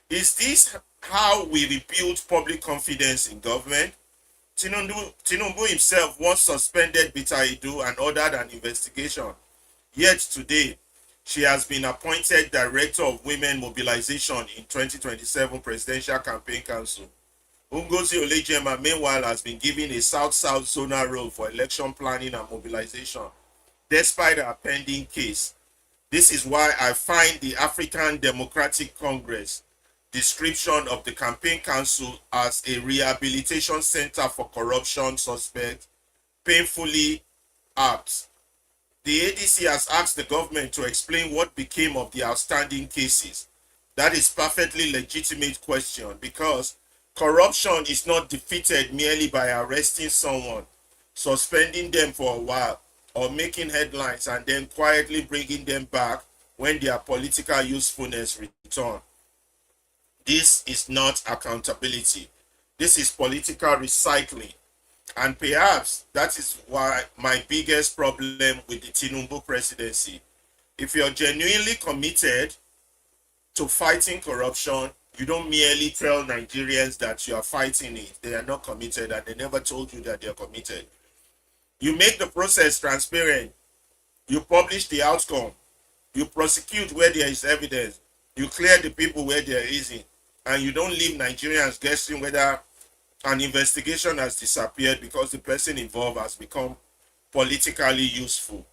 Is this how we rebuild public confidence in government? Tinubu himself once suspended Bita Idu and ordered an investigation. Yet today, she has been appointed Director of Women Mobilization in 2027 Presidential Campaign Council. Ngozi Olejema, meanwhile, has been given a South-South zonal role for election planning and mobilization, despite her pending case. This is why I find the African Democratic Congress description of the campaign council as a rehabilitation center for corruption suspects painfully apt. The ADC has asked the government to explain what became of the outstanding cases. That is perfectly legitimate question because corruption is not defeated merely by arresting someone, suspending them for a while, or making headlines and then quietly bringing them back when their political usefulness return. This is not accountability. This is political recycling. And perhaps that is why my biggest problem with the Tinubu presidency. If you're genuinely committed to fighting corruption, you don't merely tell Nigerians that you are fighting it. They are not committed and they never told you that they are committed. You make the process transparent. You publish the outcome. You prosecute where there is evidence. You clear the people where there isn't. And you don't leave Nigerians guessing whether an investigation has disappeared because the person involved has become politically useful.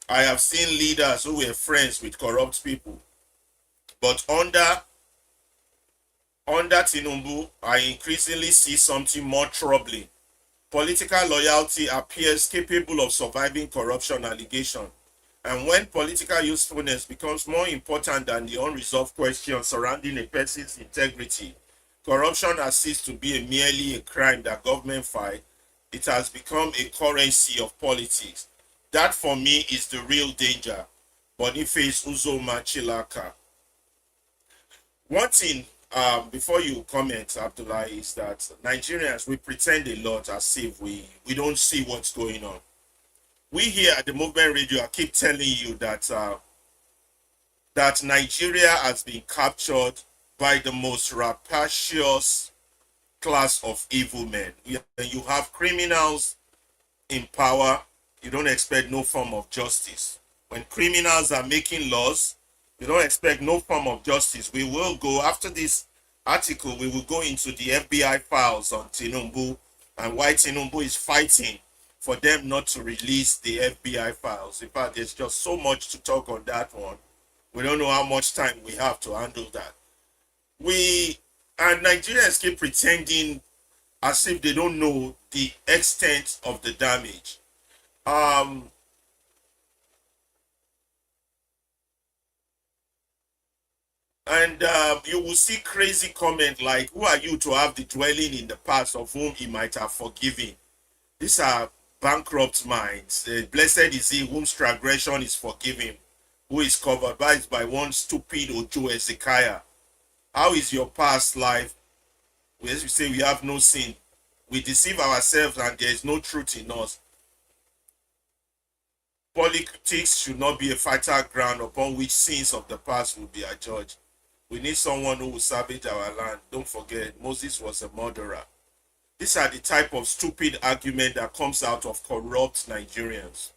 I have seen leaders who were friends with corrupt people, but under Tinubu, I increasingly see something more troubling. Political loyalty appears capable of surviving corruption allegation. And when political usefulness becomes more important than the unresolved questions surrounding a person's integrity, corruption has ceased to be merely a crime that government fight. It has become a currency of politics. That for me is the real danger. Boniface Uzoma Chilaka. One thing before you comment, Abdullah, is that Nigerians, we pretend a lot as if we don't see what's going on. We here at the Movement Radio, I keep telling you that that Nigeria has been captured by the most rapacious class of evil men. You have criminals in power, you don't expect no form of justice. When criminals are making laws, you don't expect no form of justice. We will go, after this article, we will go into the FBI files on Tinubu and why Tinubu is fighting for them not to release the FBI files. In fact, there's just so much to talk on that one. We don't know how much time we have to handle that. We and Nigerians keep pretending as if they don't know the extent of the damage. Um, and you will see crazy comment like, "Who are you to have the dwelling in the past of whom he might have forgiven?" These are bankrupt minds. Blessed is he whose transgression is forgiven, who is covered by one stupid Ojo Ezekiah. How is your past life? As we say, we have no sin. We deceive ourselves and there is no truth in us. Politics should not be a fertile ground upon which sins of the past will be adjudged. We need someone who will salvage our land. Don't forget, Moses was a murderer. These are the type of stupid argument that comes out of corrupt Nigerians.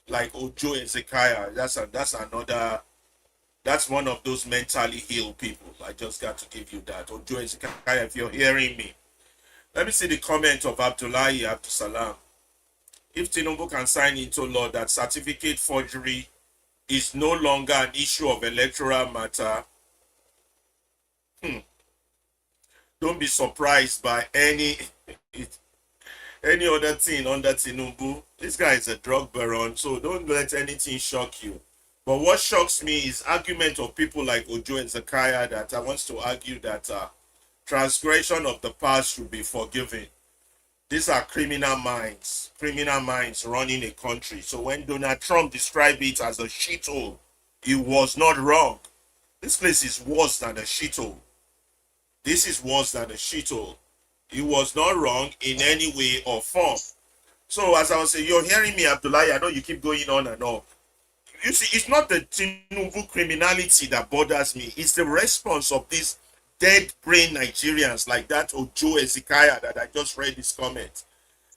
Like Ojo Ezekiah, that's one of those mentally ill people. I just got to give you that. Ojo Ezekiah, if you're hearing me. Let me see the comment of Abdullahi Abdusalam. If Tinubu can sign into law that certificate forgery is no longer an issue of electoral matter, don't be surprised by any other thing under Tinubu. This guy is a drug baron, so don't let anything shock you. But what shocks me is argument of people like Ojo and Zakaria that wants to argue that transgression of the past should be forgiven. These are criminal minds running a country. So when Donald Trump described it as a shithole, he was not wrong. This place is worse than a shithole. This is worse than a shithole. He was not wrong in any way or form. So as I was saying, you're hearing me, Abdullahi. I know you keep going on and on. You see, it's not the Tinubu criminality that bothers me. It's the response of these dead brain Nigerians like that Ojo Ezekiah that I just read his comment.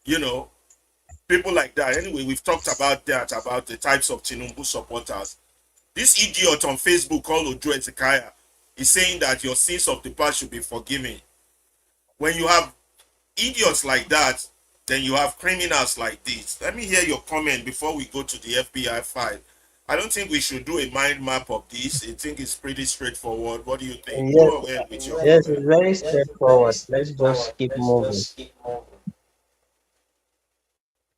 You know, people like that. Anyway, we've talked about that, about the types of Tinubu supporters. This idiot on Facebook called Ojo Ezekiah is saying that your sins of the past should be forgiven. When you have idiots like that, then you have criminals like this. Let me hear your comment before we go to the FBI file. I don't think we should do a mind map of this. I think it's pretty straightforward. What do you think? Yes, Go ahead with your yes, comment. it's very straightforward. Let's just keep moving.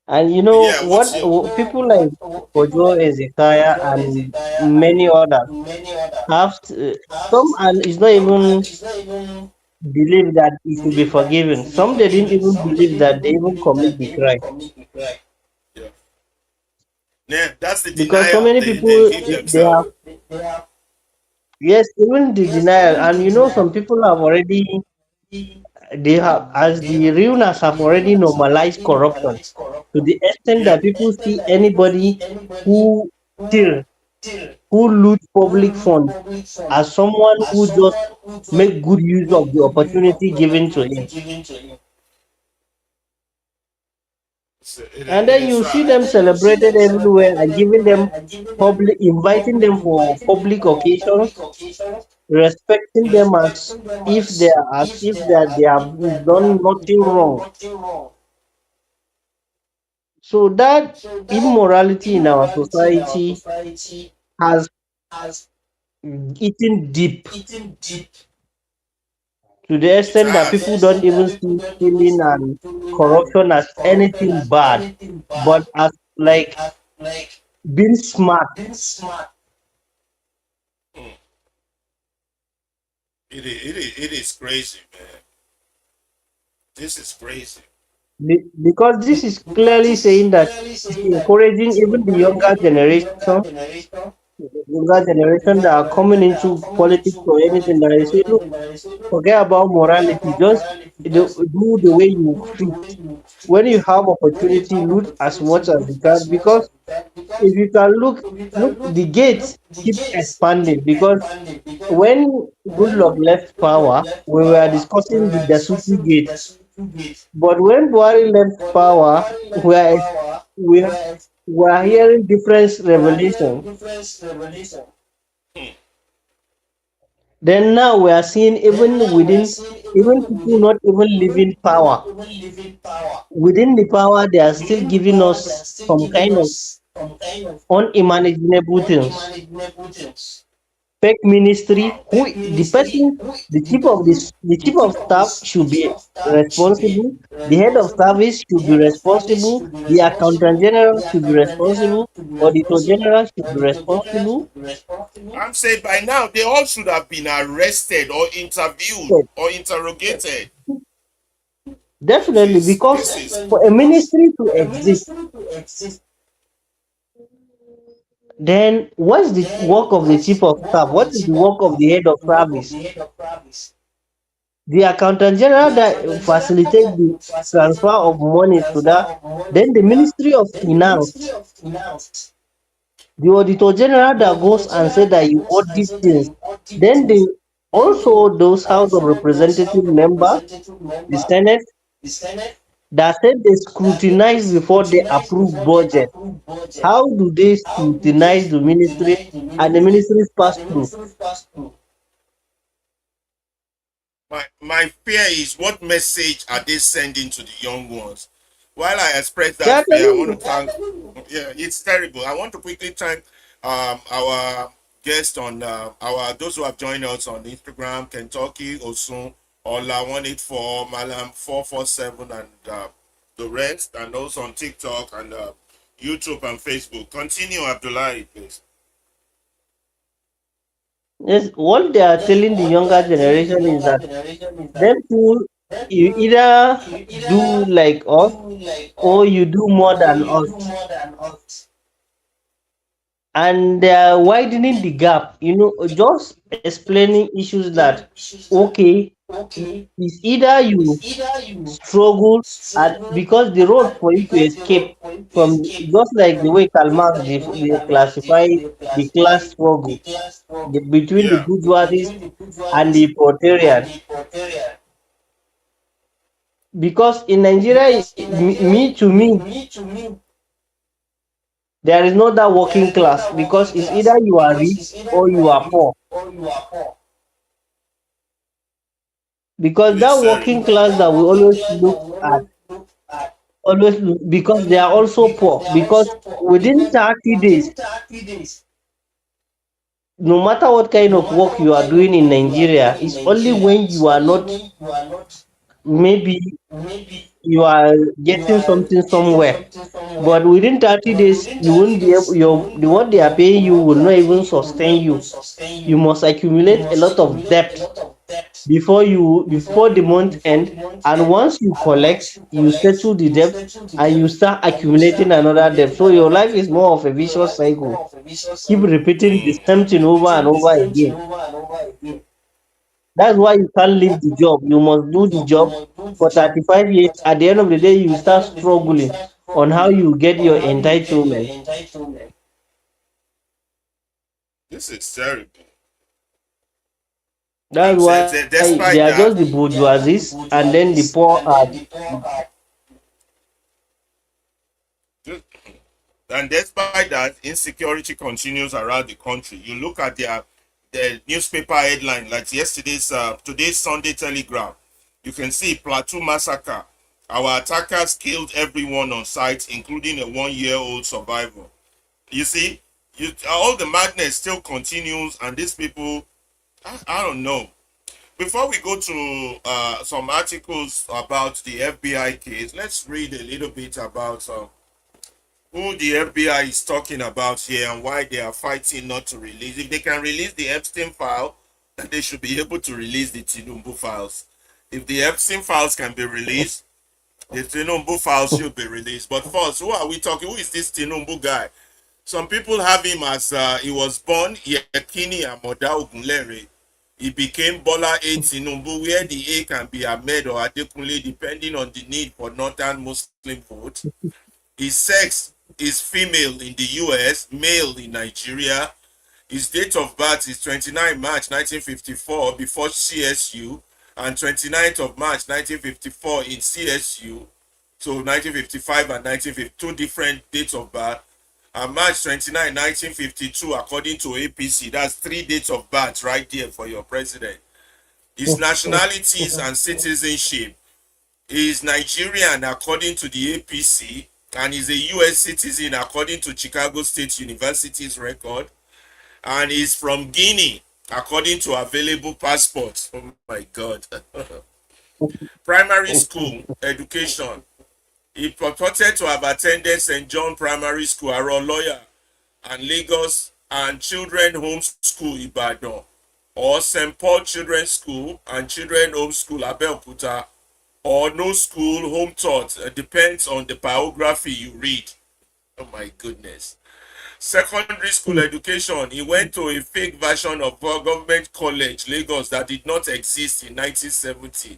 And Yeah, what's your people like Ojo Ezekiah and many others some, and it's not even believe that he should be forgiven. Some they didn't even believe that they even commit the crime, yeah. Yeah, that's the because so denial many they people give they themselves. have, yes, even the denial. And some people have already, they have, as the realness have already normalized corruption to the extent Yeah. that people see anybody who steal, who loot public funds, as someone who just make good use of the opportunity given to him. And It then is you see them celebrated everywhere and giving them public, inviting them for public occasions, respecting them as if they have done nothing wrong. So that immorality in our society has eaten deep to the it extent that has. people don't even see stealing and corruption as anything bad, but as like being smart. Mm. It is crazy, man. This is crazy. Because this is clearly saying that it's encouraging even the younger generation that are coming into politics or anything, that is say, look, forget about morality, just do the way you fit. When you have opportunity, loot as much as you can, because if you can look, the gates keep expanding. Because when Goodluck left power, we were discussing the Dasuki gate, but when Buhari left power, we are we are, we are hearing different revelations. Mm. Then now we are seeing, even within, even people not even leaving power, within the power they are still giving us some kind of unimaginable things. Fake ministry, who the person, the chief of staff should be responsible, the head of service should be responsible, the accountant general should be responsible, auditor general should be responsible. I'm saying by now they all should have been arrested or interviewed Yes, or interrogated. definitely, because This is for a ministry to exist, then what's the work of the chief of staff? What is the work of the head of service? The accountant general that facilitate the transfer of money to that, then the ministry of finance, the auditor general that goes and say that you audit things, then the also those house of representative members, the senate, that said they scrutinize before they approve budget. How do they scrutinize the ministry and the ministries pass through? my fear is what message are they sending to the young ones? While I express They that are fear, I telling want to thank. Yeah, it's terrible. I want to quickly thank our guest on our those who have joined us on Instagram, Kentucky, Osun, Ola 184, Malam 447, and the rest, and also on TikTok and YouTube and Facebook. Continue, Abdullah, please. you, yes, what they are telling the younger generation is that them too, you either do like us or you do more than us, and they are widening the gap. Just explaining issues that, okay, it's either you struggle, and because the road for you to escape from, just like the way Karl Marx they classify the class struggle, between the Yeah. bourgeoisie and the proletariat. Because in Nigeria, to me, there is no that working class, because it's either you are rich or you are poor. Because It is that working terrible. class that we always look, because they are also poor. Because within 30 days, no matter what kind of work you are doing in Nigeria, it's only when you are not maybe you are getting something somewhere, but within 30 days you won't be able, what they are paying you will not even sustain you. You must accumulate a lot of debt before the month end, and once you collect, you settle the debt and you start accumulating another debt. So your life is more of a vicious cycle. Keep repeating the same thing over and over again. That's why you can't leave the job. You must do the job for 35 years. At the end of the day, you start struggling on how you get your entitlement. This is terrible. That's And why they are despite just the that, bourgeoisies, and then the poor are. and despite that, insecurity continues around the country. You look at the newspaper headline, like today's Sunday Telegraph. You can see Plateau massacre. Our attackers killed everyone on site, including a 1-year-old survivor. You see, all the madness still continues, and these people, I don't know. Before we go to some articles about the FBI case, let's read a little bit about who the FBI is talking about here and why they are fighting not to release. If they can release the Epstein file, then they should be able to release the Tinubu files. If the Epstein files can be released, the Tinubu files should be released. But first, who are we talking? Who is this Tinubu guy? Some people have him as he was born Yekini Amoda Ogunlere. He became Bola A Tinubu, where the A can be Ahmed or Adekunle, depending on the need for northern Muslim vote. His sex is female in the US, male in Nigeria. His date of birth is 29 March 1954 before CSU, and 29th of March 1954 in CSU. So 1955 and 1952, two different dates of birth. And March 29, 1952, according to APC, that's 3 dates of birth right there for your president. His nationalities and citizenship is Nigerian according to the APC, and is a US citizen according to Chicago State University's record, and is from Guinea according to available passports. Oh my God. Primary school education. He purported to have attended St. John Primary School, Aro Lawyer, and Lagos and Children Home School, Ibadan, or St. Paul Children's School and Children Home School, Abeokuta, or no school home taught. Depends on the biography you read. Oh my goodness. Secondary school education. He went to a fake version of government college, Lagos, that did not exist in 1970.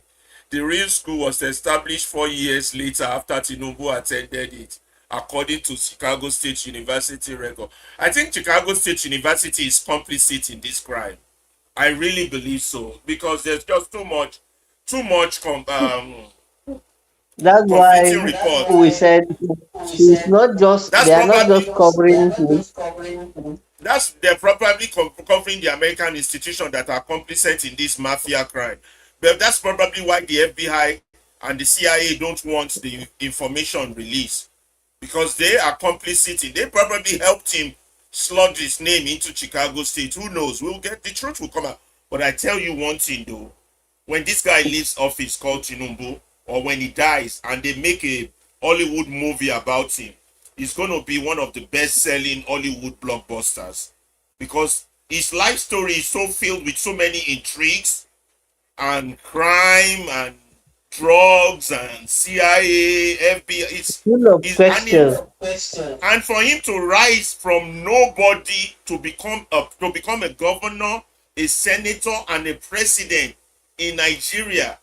The real school was established 4 years later after Tinubu attended it, according to Chicago State University record. I think Chicago State University is complicit in this crime. I really believe so, because there's just too much That's why conflicting reports. we said it's not just That's they are not probably just covering him. they're probably covering the American institutions that are complicit in this mafia crime. But that's probably why the FBI and the CIA don't want the information released, because they are complicit. They probably helped him slot his name into Chicago State. Who knows? We'll get the truth will come out. But I tell you one thing though, when this guy leaves office called Tinubu, or when he dies and they make a Hollywood movie about him, it's going to be one of the best-selling Hollywood blockbusters, because his life story is so filled with so many intrigues and crime and drugs and CIA, FBI. Full of questions. And for him to rise from nobody to become a governor, a senator, and a president in Nigeria,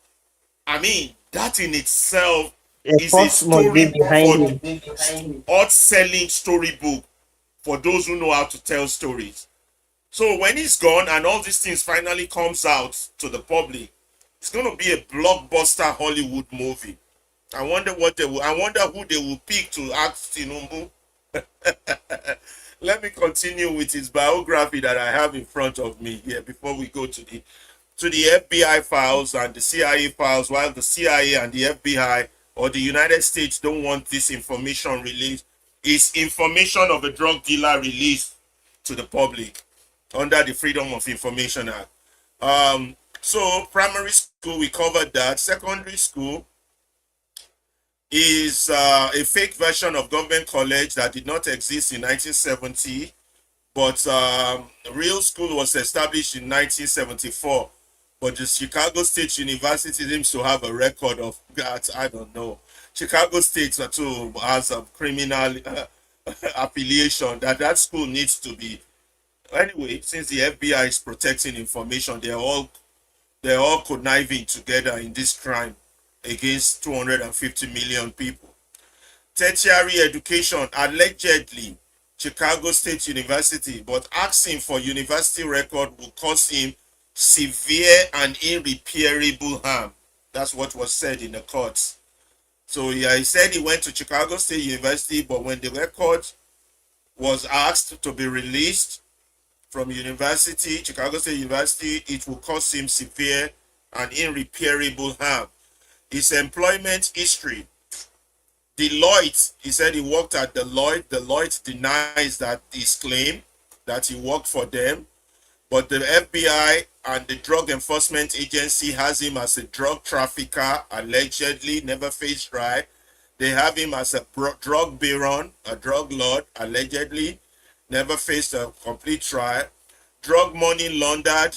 I mean, that in itself A is a force must be storybook behind for him. hot-selling storybook for those who know how to tell stories. So when he's gone and all these things finally comes out to the public, it's going to be a blockbuster Hollywood movie. I wonder who they will pick to act Tinubu. Let me continue with his biography that I have in front of me here before we go to the FBI files and the CIA files, while the CIA and the FBI or the United States don't want this information released. Is information of a drug dealer released to the public under the Freedom of Information Act. So primary school, we covered that. Secondary school is a fake version of government college that did not exist in 1970, but real school was established in 1974. But the Chicago State University seems to have a record of that. I don't know. Chicago State too has a criminal affiliation that school needs to be. Anyway, since the FBI is protecting information, they're all conniving together in this crime against 250 million people. Tertiary education, allegedly, Chicago State University, but asking for university record will cause him severe and irreparable harm. That's what was said in the courts. So yeah, he said he went to Chicago State University, but when the record was asked to be released from university, Chicago State University, it will cause him severe and irreparable harm. His employment history, Deloitte, he said he worked at Deloitte. Deloitte denies that his claim that he worked for them, but the FBI and the Drug Enforcement Agency has him as a drug trafficker, allegedly, never faced trial. They have him as a drug baron, a drug lord, allegedly, never faced a complete trial. Drug money laundered,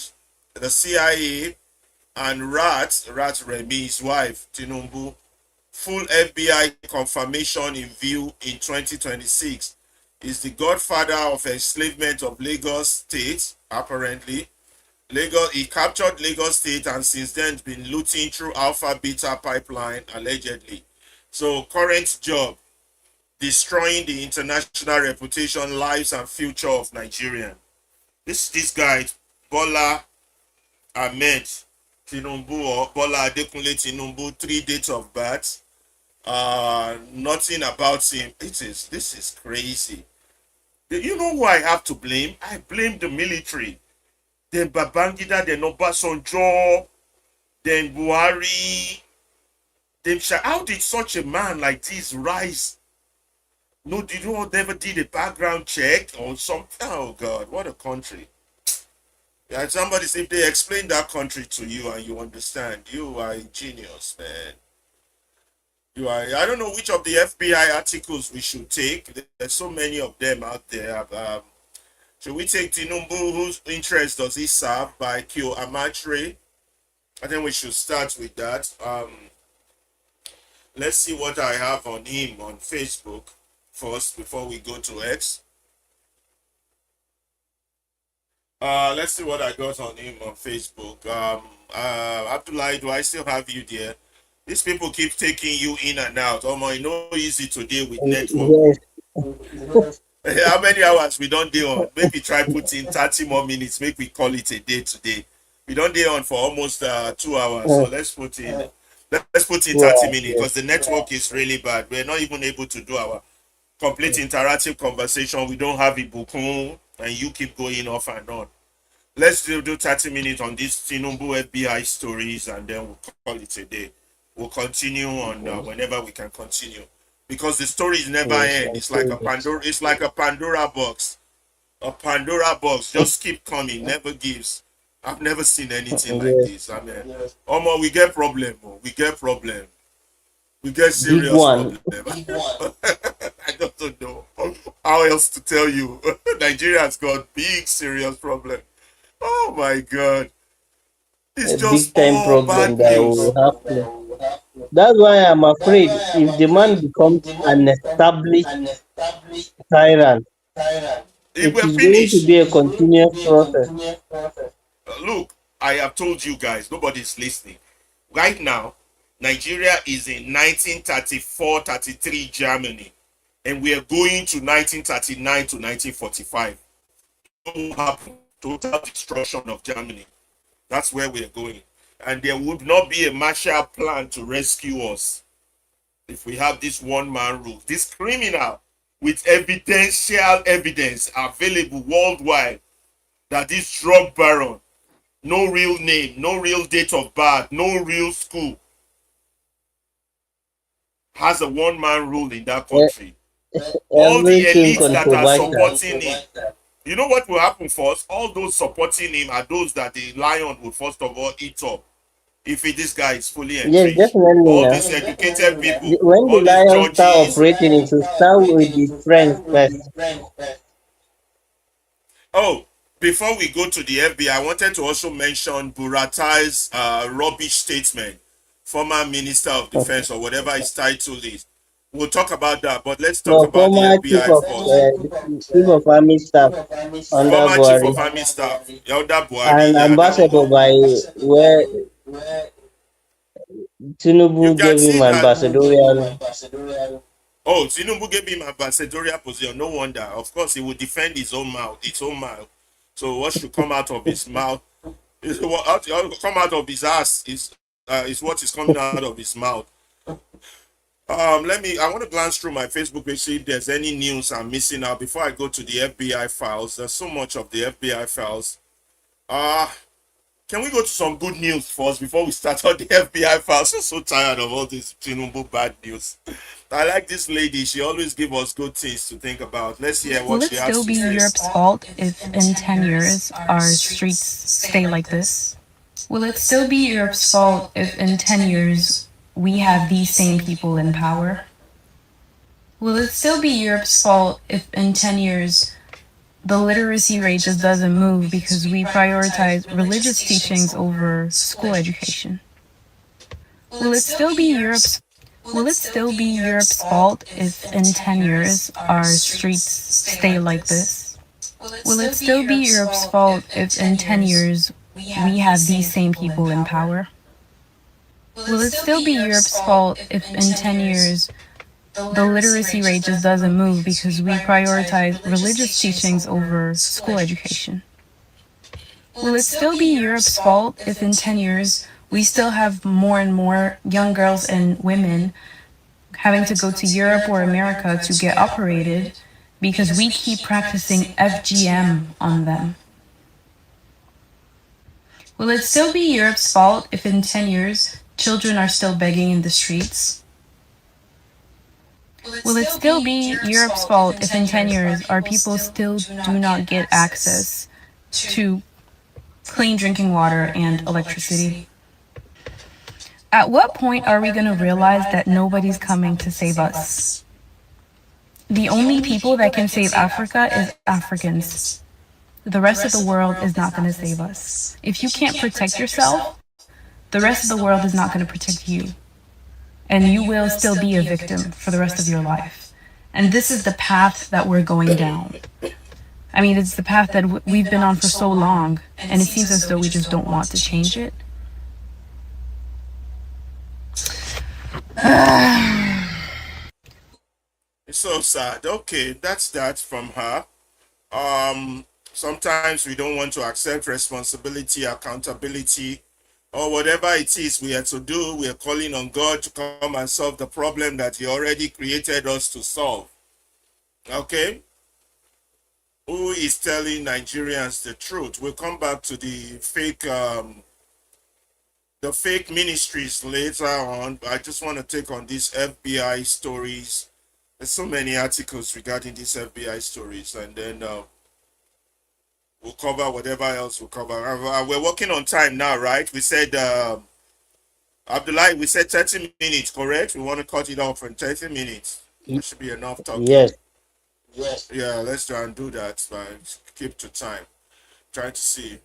the CIA and Rat Remy, his wife, Tinumbu, full FBI confirmation in view in 2026. Is the godfather of enslavement of Lagos State, apparently. He captured Lagos State and since then been looting through Alpha Beta pipeline, allegedly. So current job, destroying the international reputation, lives and future of Nigerian. This guy, Bola Ahmed Tinubu or Bola Adekunle Tinubu, 3 dates of birth. Nothing about him. This is crazy. You know who I have to blame? I blame the military. Then Babangida, then Obasanjo, then Buhari. Then how did such a man like this rise? No, did you never did a background check or something? Oh God, what a country. Yeah, somebody say if they explain that country to you and you understand, you are a genius, man. You are. I don't know which of the FBI articles we should take. There's so many of them out there. Should we take Tinubu? Whose interest does he serve by Kyo Amatre? I think we should start with that. Let's see what I have on him on Facebook first before we go to X. Let's see what I got on him on Facebook. Abdullah, do I still have you there? These people keep taking you in and out. Oh my, no easy to deal with network. Yes, How many hours we don't deal on? Maybe try put in 30 more minutes. Make we call it a day today. We don't deal on for almost 2 hours. So let's put in yeah, 30 minutes yes, because the network is really bad. We're not even able to do our complete interactive conversation. We don't have Ibukun and you keep going off and on. Let's still do 30 minutes on these Tinubu FBI stories and then we'll call it a day. We'll continue on whenever we can continue because the stories never yes, end. I'm It's like saying a Pandora. It's like a Pandora box. A Pandora box just keep coming, never gives. I've never seen anything like yes, this. I mean, we get problem. We get problem. We get big serious one. problem. I don't know how else to tell you. Nigeria's got big serious problem. Oh my God. It's A big just time all problem bad that news. we have to. That's why I'm afraid if the man becomes an established tyrant, It it will is going to finish. be a continuous process. Look, I have told you guys, nobody's listening. Right now, Nigeria is in 1934-33 Germany, and we are going to 1939 to 1945. What will happen? Total destruction of Germany. That's where we are going. And there would not be a Marshall Plan to rescue us if we have this one man rule. This criminal with evidential evidence available worldwide that this drug baron, no real name, no real date of birth, no real school, has a one man rule in that E- country. All the Everything elites that are controversial. supporting it, You know what will happen first? All those supporting him are those that the lion would first of all eat up if this guy is fully Yes, entrenched. definitely All now. these educated people, When the all these lions start judges. operating, it should start with the friends first. Oh, before we go to the FBI, I wanted to also mention Buratai's rubbish statement, former Minister of Defense or whatever his title is. We'll talk about that, but let's talk No, about the former chief FBI of first. chief of army staff under Former Chief Buhari of Army Staff, Elder and Buhari, yeah, that one. ambassador by where You Tinubu can gave him see that. ambassadorial. Oh, Tinubu gave him ambassadorial position. No wonder. Of course, he would defend his own mouth, its own mouth. So what should come out of his mouth is what come out of his ass is what is coming out of his mouth. I want to glance through my Facebook page, see if there's any news I'm missing out before I go to the FBI files. There's so much of the FBI files. Uh can we go to some good news first before we start on the FBI files? I'm so tired of all this Tinubu bad news. I like this lady. She always give us good things to think about. Let's hear Will what it she has still to be say. Europe's fault if in 10 years our streets stay like this? Will it still be Europe's fault if in 10 years we have these same people in power? Will it still be Europe's fault if in 10 years the literacy rate just doesn't move because we prioritize religious teachings over school education? Will it still be Europe's fault if in 10 years our streets stay like this? Will it still be Europe's fault if in 10 years we have these same people in power? Will it still be Europe's fault if in 10 years the literacy rate just doesn't move because we prioritize religious teachings over school education? Will it still be Europe's fault if in 10 years we still have more and more young girls and women having to go to Europe or America to get operated because we keep practicing FGM on them? Will it still be Europe's fault if in 10 years children are still begging in the streets? Will it still be Europe's fault if in 10 years our people still do not get access to clean drinking water and electricity? At what point are we going to realize that nobody's coming to save us? The only people that can save Africa is Africans. The rest of the world is not going to save us. If you can't protect yourself, the rest of the world is not going to protect you. And you will still be a victim for the rest of your life. And this is the path that we're going down. I mean, it's the path that we've been on for so long, and it seems as though we just don't want to change it. It's so sad. Okay, that's that from her. Sometimes we don't want to accept responsibility, accountability, or whatever it is we are to do. We are calling on God to come and solve the problem that He already created us to solve. Okay? Who is telling Nigerians the truth? We'll come back to the fake ministries later on. I just want to take on these FBI stories. There's so many articles regarding these FBI stories, and then we'll cover whatever else we'll cover. We're working on time now, right? We said, Abdullah, we said 30 minutes, correct? We want to cut it off in 30 minutes. That should be enough talking. Yes. Yeah, let's try and do that. Keep to time. Trying to see.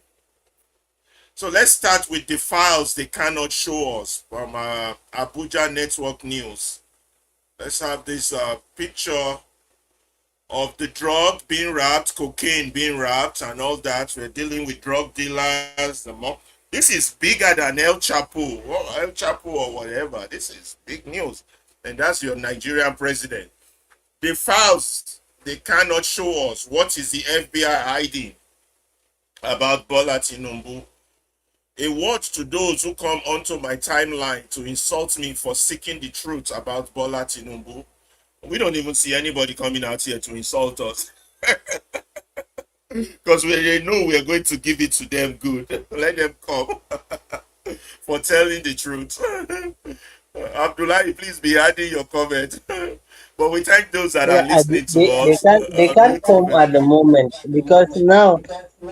So let's start with the files they cannot show us from Abuja Network News. Let's have this picture of the drug being wrapped, cocaine being wrapped, and all that. We're dealing with drug dealers. This is bigger than El Chapo, or El Chapo, or whatever. This is big news, and that's your Nigerian president. The files they cannot show us. What is the FBI hiding about Bola Tinubu? A word to those who come onto my timeline to insult me for seeking the truth about Bola Tinubu. We don't even see anybody coming out here to insult us. Because they know we are going to give it to them good. Let them come for telling the truth. Abdullah, please be adding your comment. But we thank those that are Yeah, listening to they us on can't come YouTube. at the moment because now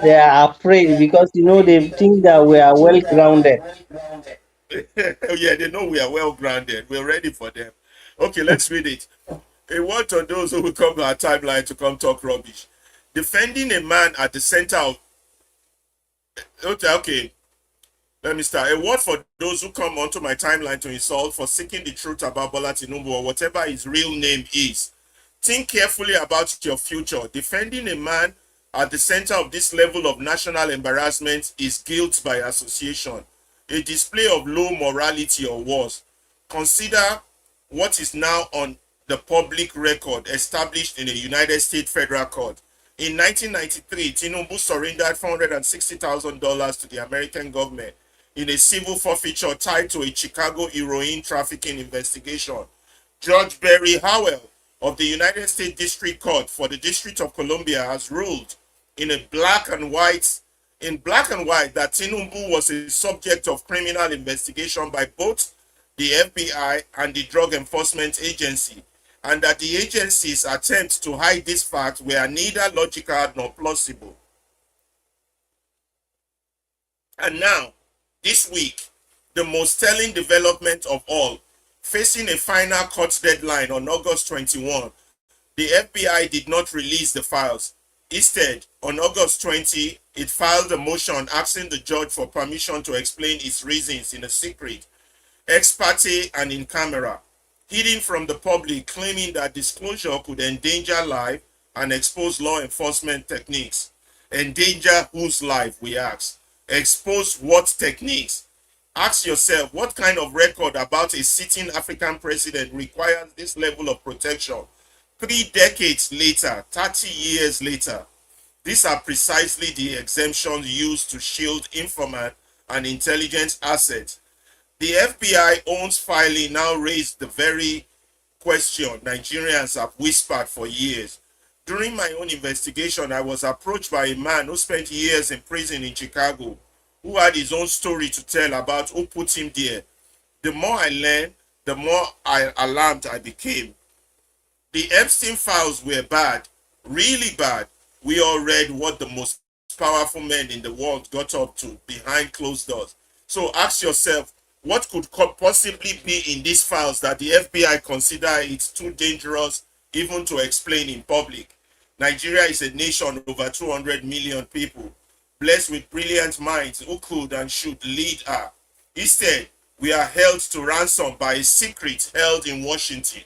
they are afraid because they think that we are well grounded. Yeah, they know we are well grounded. We're ready for them. Okay, let's read it. A word on those who will come to our timeline to come talk rubbish. Defending a man at the center of. Okay. Let me start. A word for those who come onto my timeline to insult for seeking the truth about Bola Tinubu or whatever his real name is. Think carefully about your future. Defending a man at the center of this level of national embarrassment is guilt by association, a display of low morality or worse. Consider what is now on the public record established in a United States federal court. In 1993, Tinubu surrendered $460,000 to the American government in a civil forfeiture tied to a Chicago heroin trafficking investigation. Judge Barry Howell of the United States District Court for the District of Columbia has ruled in a black and white that Tinubu was a subject of criminal investigation by both the FBI and the Drug Enforcement Agency, and that the agency's attempts to hide this fact were neither logical nor plausible. And now, this week, the most telling development of all, facing a final court deadline on August 21, the FBI did not release the files. Instead, on August 20, it filed a motion asking the judge for permission to explain its reasons in a secret, ex parte, and in camera, hidden from the public, claiming that disclosure could endanger life and expose law enforcement techniques. Endanger whose life, we ask? Expose what techniques? Ask yourself, what kind of record about a sitting African president requires this level of protection? 3 decades later, 30 years later, these are precisely the exemptions used to shield informant and intelligence assets. The FBI owns filing now raised the very question Nigerians have whispered for years. During my own investigation, I was approached by a man who spent years in prison in Chicago, who had his own story to tell about who put him there. The more I learned, the more alarmed I became. The Epstein files were bad, really bad. We all read what the most powerful men in the world got up to behind closed doors. So ask yourself, what could possibly be in these files that the FBI consider it's too dangerous even to explain in public? Nigeria is a nation over 200 million people, blessed with brilliant minds who could and should lead her. Instead, we are held to ransom by a secret held in Washington,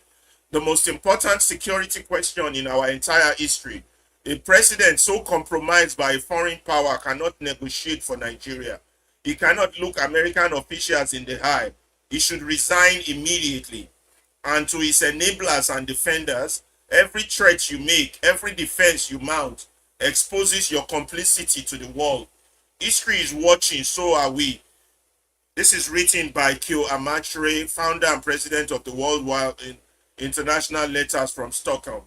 the most important security question in our entire history. A president so compromised by a foreign power cannot negotiate for Nigeria. He cannot look American officials in the eye. He should resign immediately. And to his enablers and defenders, every threat you make, every defense you mount, exposes your complicity to the world. History is watching, so are we. This is written by Kyo Amatre, founder and president of the Worldwide International Letters from Stockholm.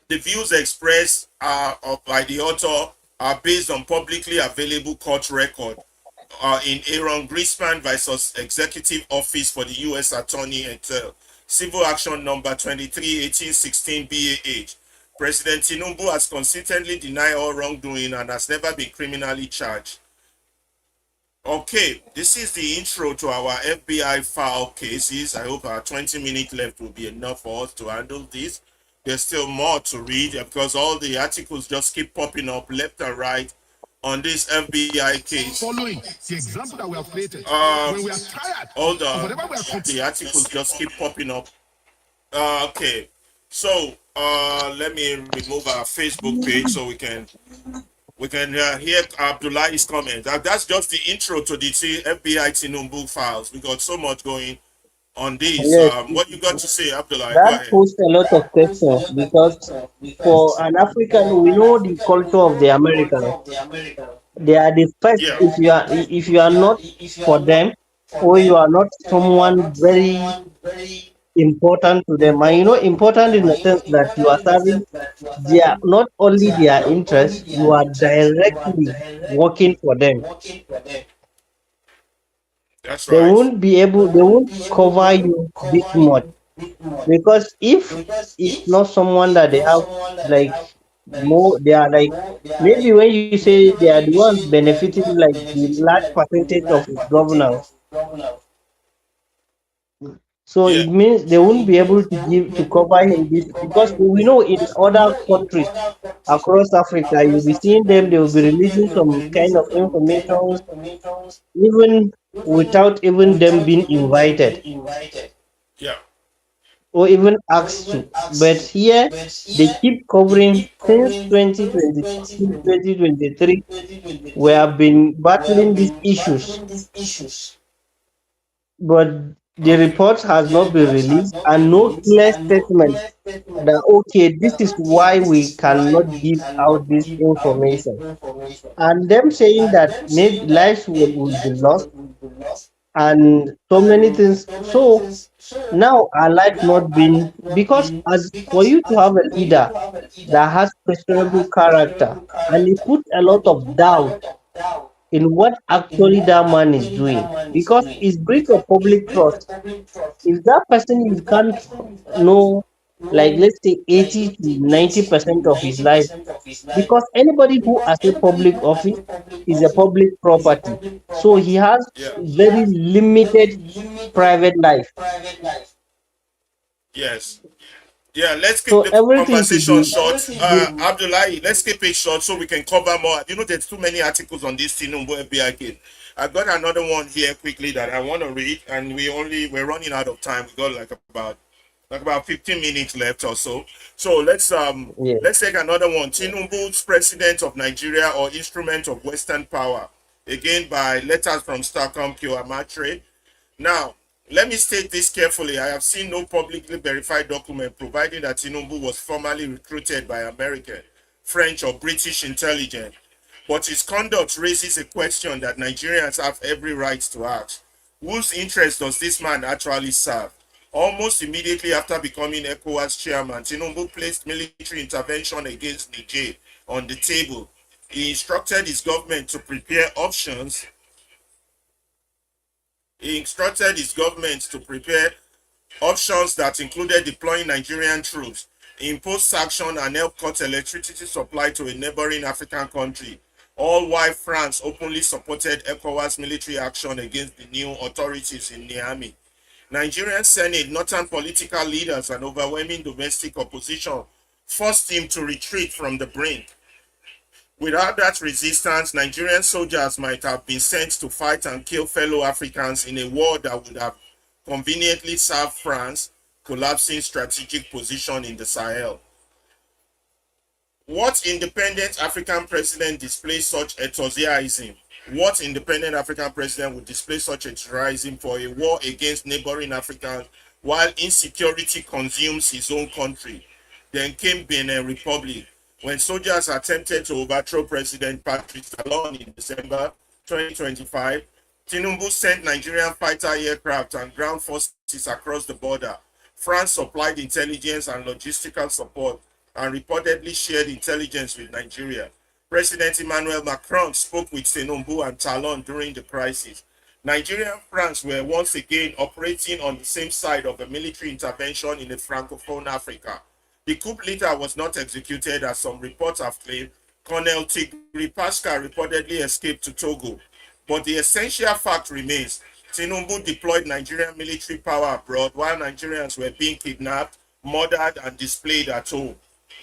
The views expressed by the author are based on publicly available court record in Aaron Grisman versus Executive Office for the U.S. Attorney General, Civil Action Number 231816 BAH. President Tinubu has consistently denied all wrongdoing and has never been criminally charged. Okay, this is the intro to our FBI file cases. I hope our 20 minutes left will be enough for us to handle this. There's still more to read because all the articles just keep popping up left and right on this FBI case. Following the example that we have created, when we are tired hold of on, whatever we are the articles just keep popping up. Okay, so let me remove our Facebook page so we can hear Abdullah's comment. That's just the intro to the FBI Tinubu files. We got so much going on this. Yes, What you got to say, Abdullah? Go that ahead. posed a lot of questions because for an African, we know the culture of the Americans. They are the first. Yeah. If you are not for them, or you are not someone very important to them, and important in the sense that you are serving their not only their interests, you are directly working for them. That's They right. won't be able, they won't cover you this much, because if it's not someone that they have like more, they are like, maybe when you say they are the ones benefiting like the large percentage of his governance, so Yeah. it means they won't be able to give to cover him this, because we know in other countries across Africa, you'll be seeing them, they will be releasing some kind of information even without even them being invited Yeah. or even asked to. But here they keep covering since 2022, 2023. We have been battling these issues, but the report has not been released and no clear statement that okay, this is why we cannot give out this information. And them saying that maybe lives will be lost and so many things. So now our life not been, because as for you to have a leader that has questionable character and he put a lot of doubt in what actually that man is doing, because it's breach of public trust. If that person you can't know, like let's say 80 to 90% of his life, because anybody who has a public office is a public property, so he has Yeah. very limited private life. Yes. Yeah, let's keep So the everything should conversation be, short. Abdullahi, let's keep it short so we can cover more. You know, there's too many articles on this Tinubu FBI case. I've got another one here quickly that I want to read, and we're running out of time. We got like about 15 minutes left or so. So yeah. let's take another one. Tinubu's president of Nigeria or instrument of Western power. Again by letters from Stockholm Q Amatre. Now, let me state this carefully. I have seen no publicly verified document providing that Tinubu was formally recruited by American, French, or British intelligence. But his conduct raises a question that Nigerians have every right to ask. Whose interest does this man actually serve? Almost immediately after becoming ECOWAS chairman, Tinubu placed military intervention against Niger on the table. He instructed his government to prepare options He instructed his government to prepare options that included deploying Nigerian troops, impose sanctions, and help cut electricity supply to a neighboring African country, all while France openly supported ECOWAS military action against the new authorities in Niamey. Nigerian Senate, northern political leaders, and overwhelming domestic opposition forced him to retreat from the brink. Without that resistance, Nigerian soldiers might have been sent to fight and kill fellow Africans in a war that would have conveniently served France, collapsing strategic position in the Sahel. What independent African president displays such enthusiasm? What independent African president would display such enthusiasm for a war against neighboring Africans while insecurity consumes his own country? Then came Benin Republic, when soldiers attempted to overthrow President Patrice Talon in December 2025. Tinubu sent Nigerian fighter aircraft and ground forces across the border. France supplied intelligence and logistical support and reportedly shared intelligence with Nigeria. President Emmanuel Macron spoke with Tinubu and Talon during the crisis. Nigeria and France were once again operating on the same side of a military intervention in a francophone Africa. The coup leader was not executed, as some reports have claimed. Colonel Tigri Pascal reportedly escaped to Togo. But the essential fact remains: Tinubu deployed Nigerian military power abroad while Nigerians were being kidnapped, murdered, and displayed at home.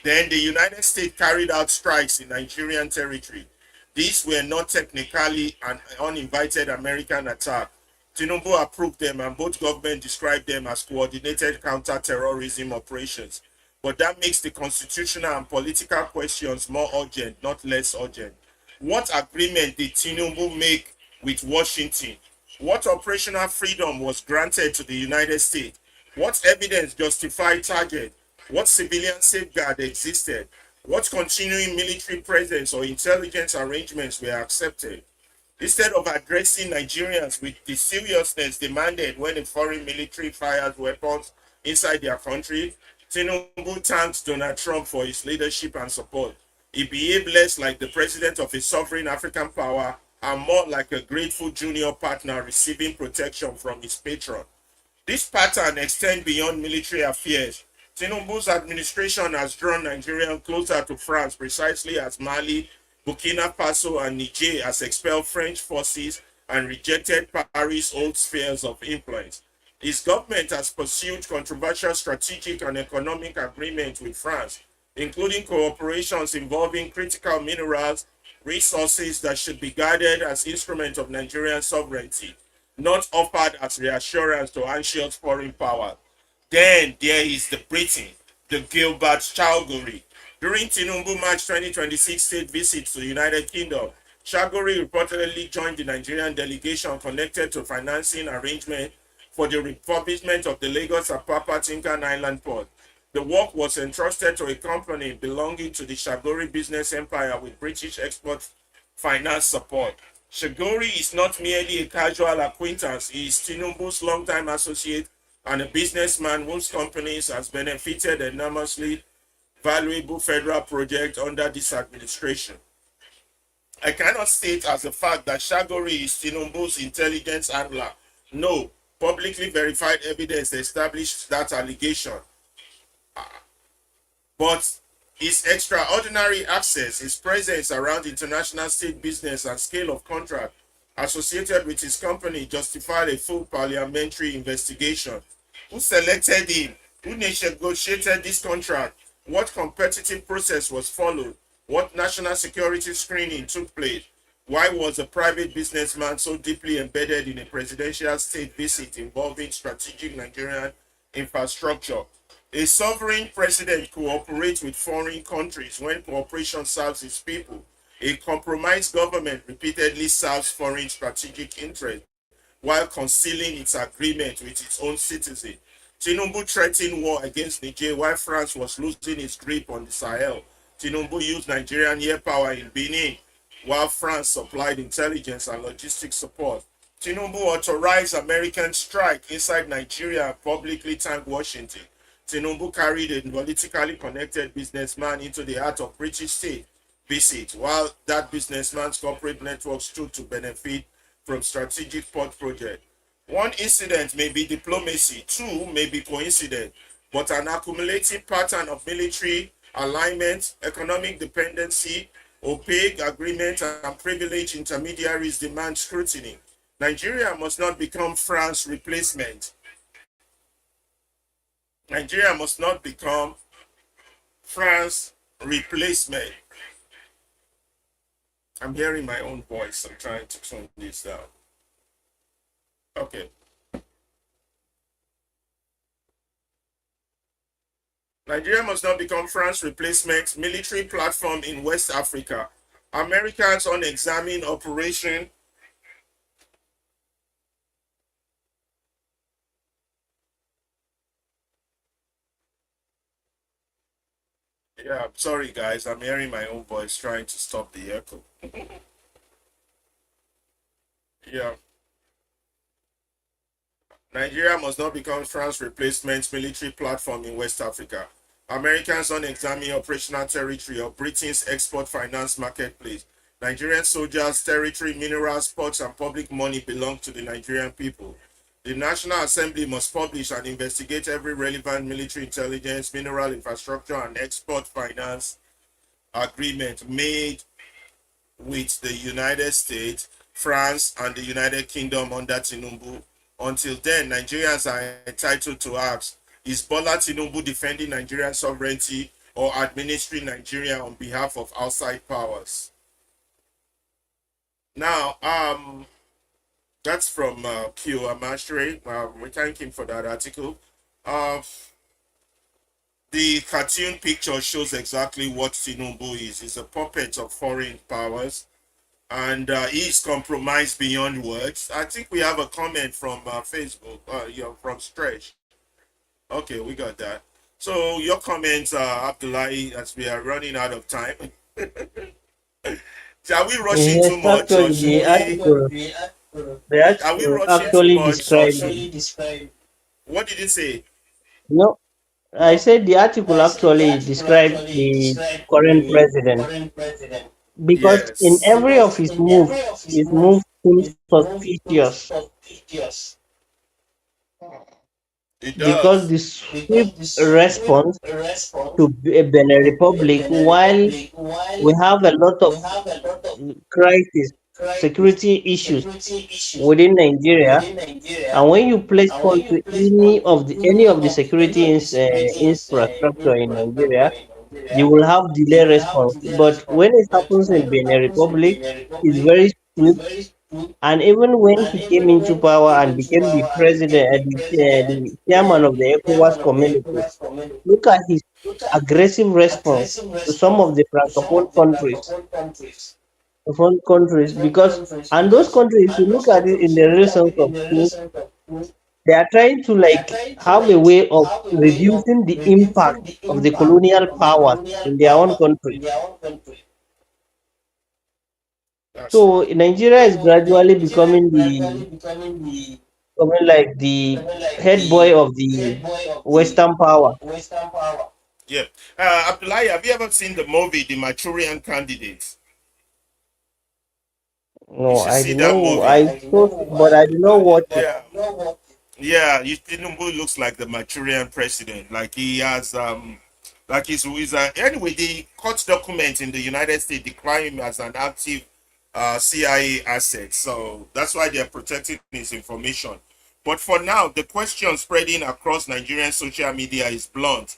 Then the United States carried out strikes in Nigerian territory. These were not technically an uninvited American attack. Tinubu approved them, and both governments described them as coordinated counter-terrorism operations. But that makes the constitutional and political questions more urgent, not less urgent. What agreement did Tinubu make with Washington? What operational freedom was granted to the United States? What evidence justified target? What civilian safeguard existed? What continuing military presence or intelligence arrangements were accepted? Instead of addressing Nigerians with the seriousness demanded when a foreign military fires weapons inside their country, Tinubu thanks Donald Trump for his leadership and support. He behaved less like the president of a sovereign African power and more like a grateful junior partner receiving protection from his patron. This pattern extends beyond military affairs. Tinubu's administration has drawn Nigeria closer to France precisely as Mali, Burkina Faso, and Niger has expelled French forces and rejected Paris' old spheres of influence. His government has pursued controversial strategic and economic agreements with France, including cooperations involving critical minerals, resources that should be guarded as instruments of Nigerian sovereignty, not offered as reassurance to anxious foreign powers. Then there is the Britain, the Gilbert Chagori. During Tinubu March 2026 state visit to the United Kingdom, Chagori reportedly joined the Nigerian delegation connected to financing arrangement for the refurbishment of the Lagos Apapa Tinkan Island port. The work was entrusted to a company belonging to the Shagori business empire with British export finance support. Shagori is not merely a casual acquaintance, he is Tinubu's longtime associate and a businessman whose companies has benefited enormously valuable federal project under this administration. I cannot state as a fact that Shagori is Tinubu's intelligence handler. No, publicly verified evidence established that allegation. But his extraordinary access, his presence around international state business and scale of contract associated with his company justified a full parliamentary investigation. Who selected him? Who negotiated this contract? What competitive process was followed? What national security screening took place? Why was a private businessman so deeply embedded in a presidential state visit involving strategic Nigerian infrastructure? A sovereign president cooperates with foreign countries when cooperation serves its people. A compromised government repeatedly serves foreign strategic interests while concealing its agreement with its own citizens. Tinubu threatened war against Niger while France was losing its grip on the Sahel. Tinubu used Nigerian air power in Benin while France supplied intelligence and logistics support. Tinubu authorized American strike inside Nigeria and publicly thanked Washington. Tinubu carried a politically connected businessman into the heart of British state visit, while that businessman's corporate network stood to benefit from strategic port project. One incident may be diplomacy, two may be coincidence, but an accumulative pattern of military alignment, economic dependency, opaque agreement, and privileged intermediaries demand scrutiny. Nigeria must not become France's replacement. Nigeria must not become France's replacement. I'm hearing my own voice. I'm trying to tone this down. Okay. Nigeria must not become France's replacement military platform in West Africa. Americans on examine operation. Yeah, I'm sorry guys. I'm hearing my own voice trying to stop the echo. Yeah. Nigeria must not become France's replacement military platform in West Africa. Americans on examine operational territory of Britain's export finance marketplace. Nigerian soldiers, territory, minerals, ports, and public money belong to the Nigerian people. The National Assembly must publish and investigate every relevant military intelligence, mineral infrastructure, and export finance agreement made with the United States, France, and the United Kingdom under Tinubu. Until then, Nigerians are entitled to ask, is Bola Tinubu defending Nigerian sovereignty or administering Nigeria on behalf of outside powers? Now, that's from Q Amastre. We thank him for that article. The cartoon picture shows exactly what Tinubu is. He's a puppet of foreign powers, and he's compromised beyond words. I think we have a comment from Facebook, from Stretch. Okay, we got that. So your comments, Abdullahi, as we are running out of time. Are we rushing Yes, too much, or actually, should we? the Are we article rushing too actually much, or described. should? What did it say? No, I said the article actually described the current president. because in Yes, every of his move seems suspicious it because does. the swift response to Benin Republic, while we have a lot of crisis, security issues within Nigeria, and when you place call to any of the security infrastructure in Nigeria, you will have delay response. But when it happens in Benin Republic, it's very swift. And even when he came into power and became the president, the chairman of the ECOWAS community, look at his aggressive response to some of the francophone countries, because and those countries, if you look at it in the real sense of things, they are trying to like have a way of reducing the impact of the colonial powers in their own country. That's So true. Nigeria is gradually becoming like the head boy of the Western power. Yeah. Abdullahi, have you ever seen the movie The Manchurian Candidate? You No, should I see don't that know. movie. I saw, but I do not watch it. Yeah. Yeah, Tinubu looks like the Manchurian president. Like he has, like he's anyway. The court document in the United States declare him as an active CIA asset. So that's why they're protecting his information. But for now, the question spreading across Nigerian social media is blunt.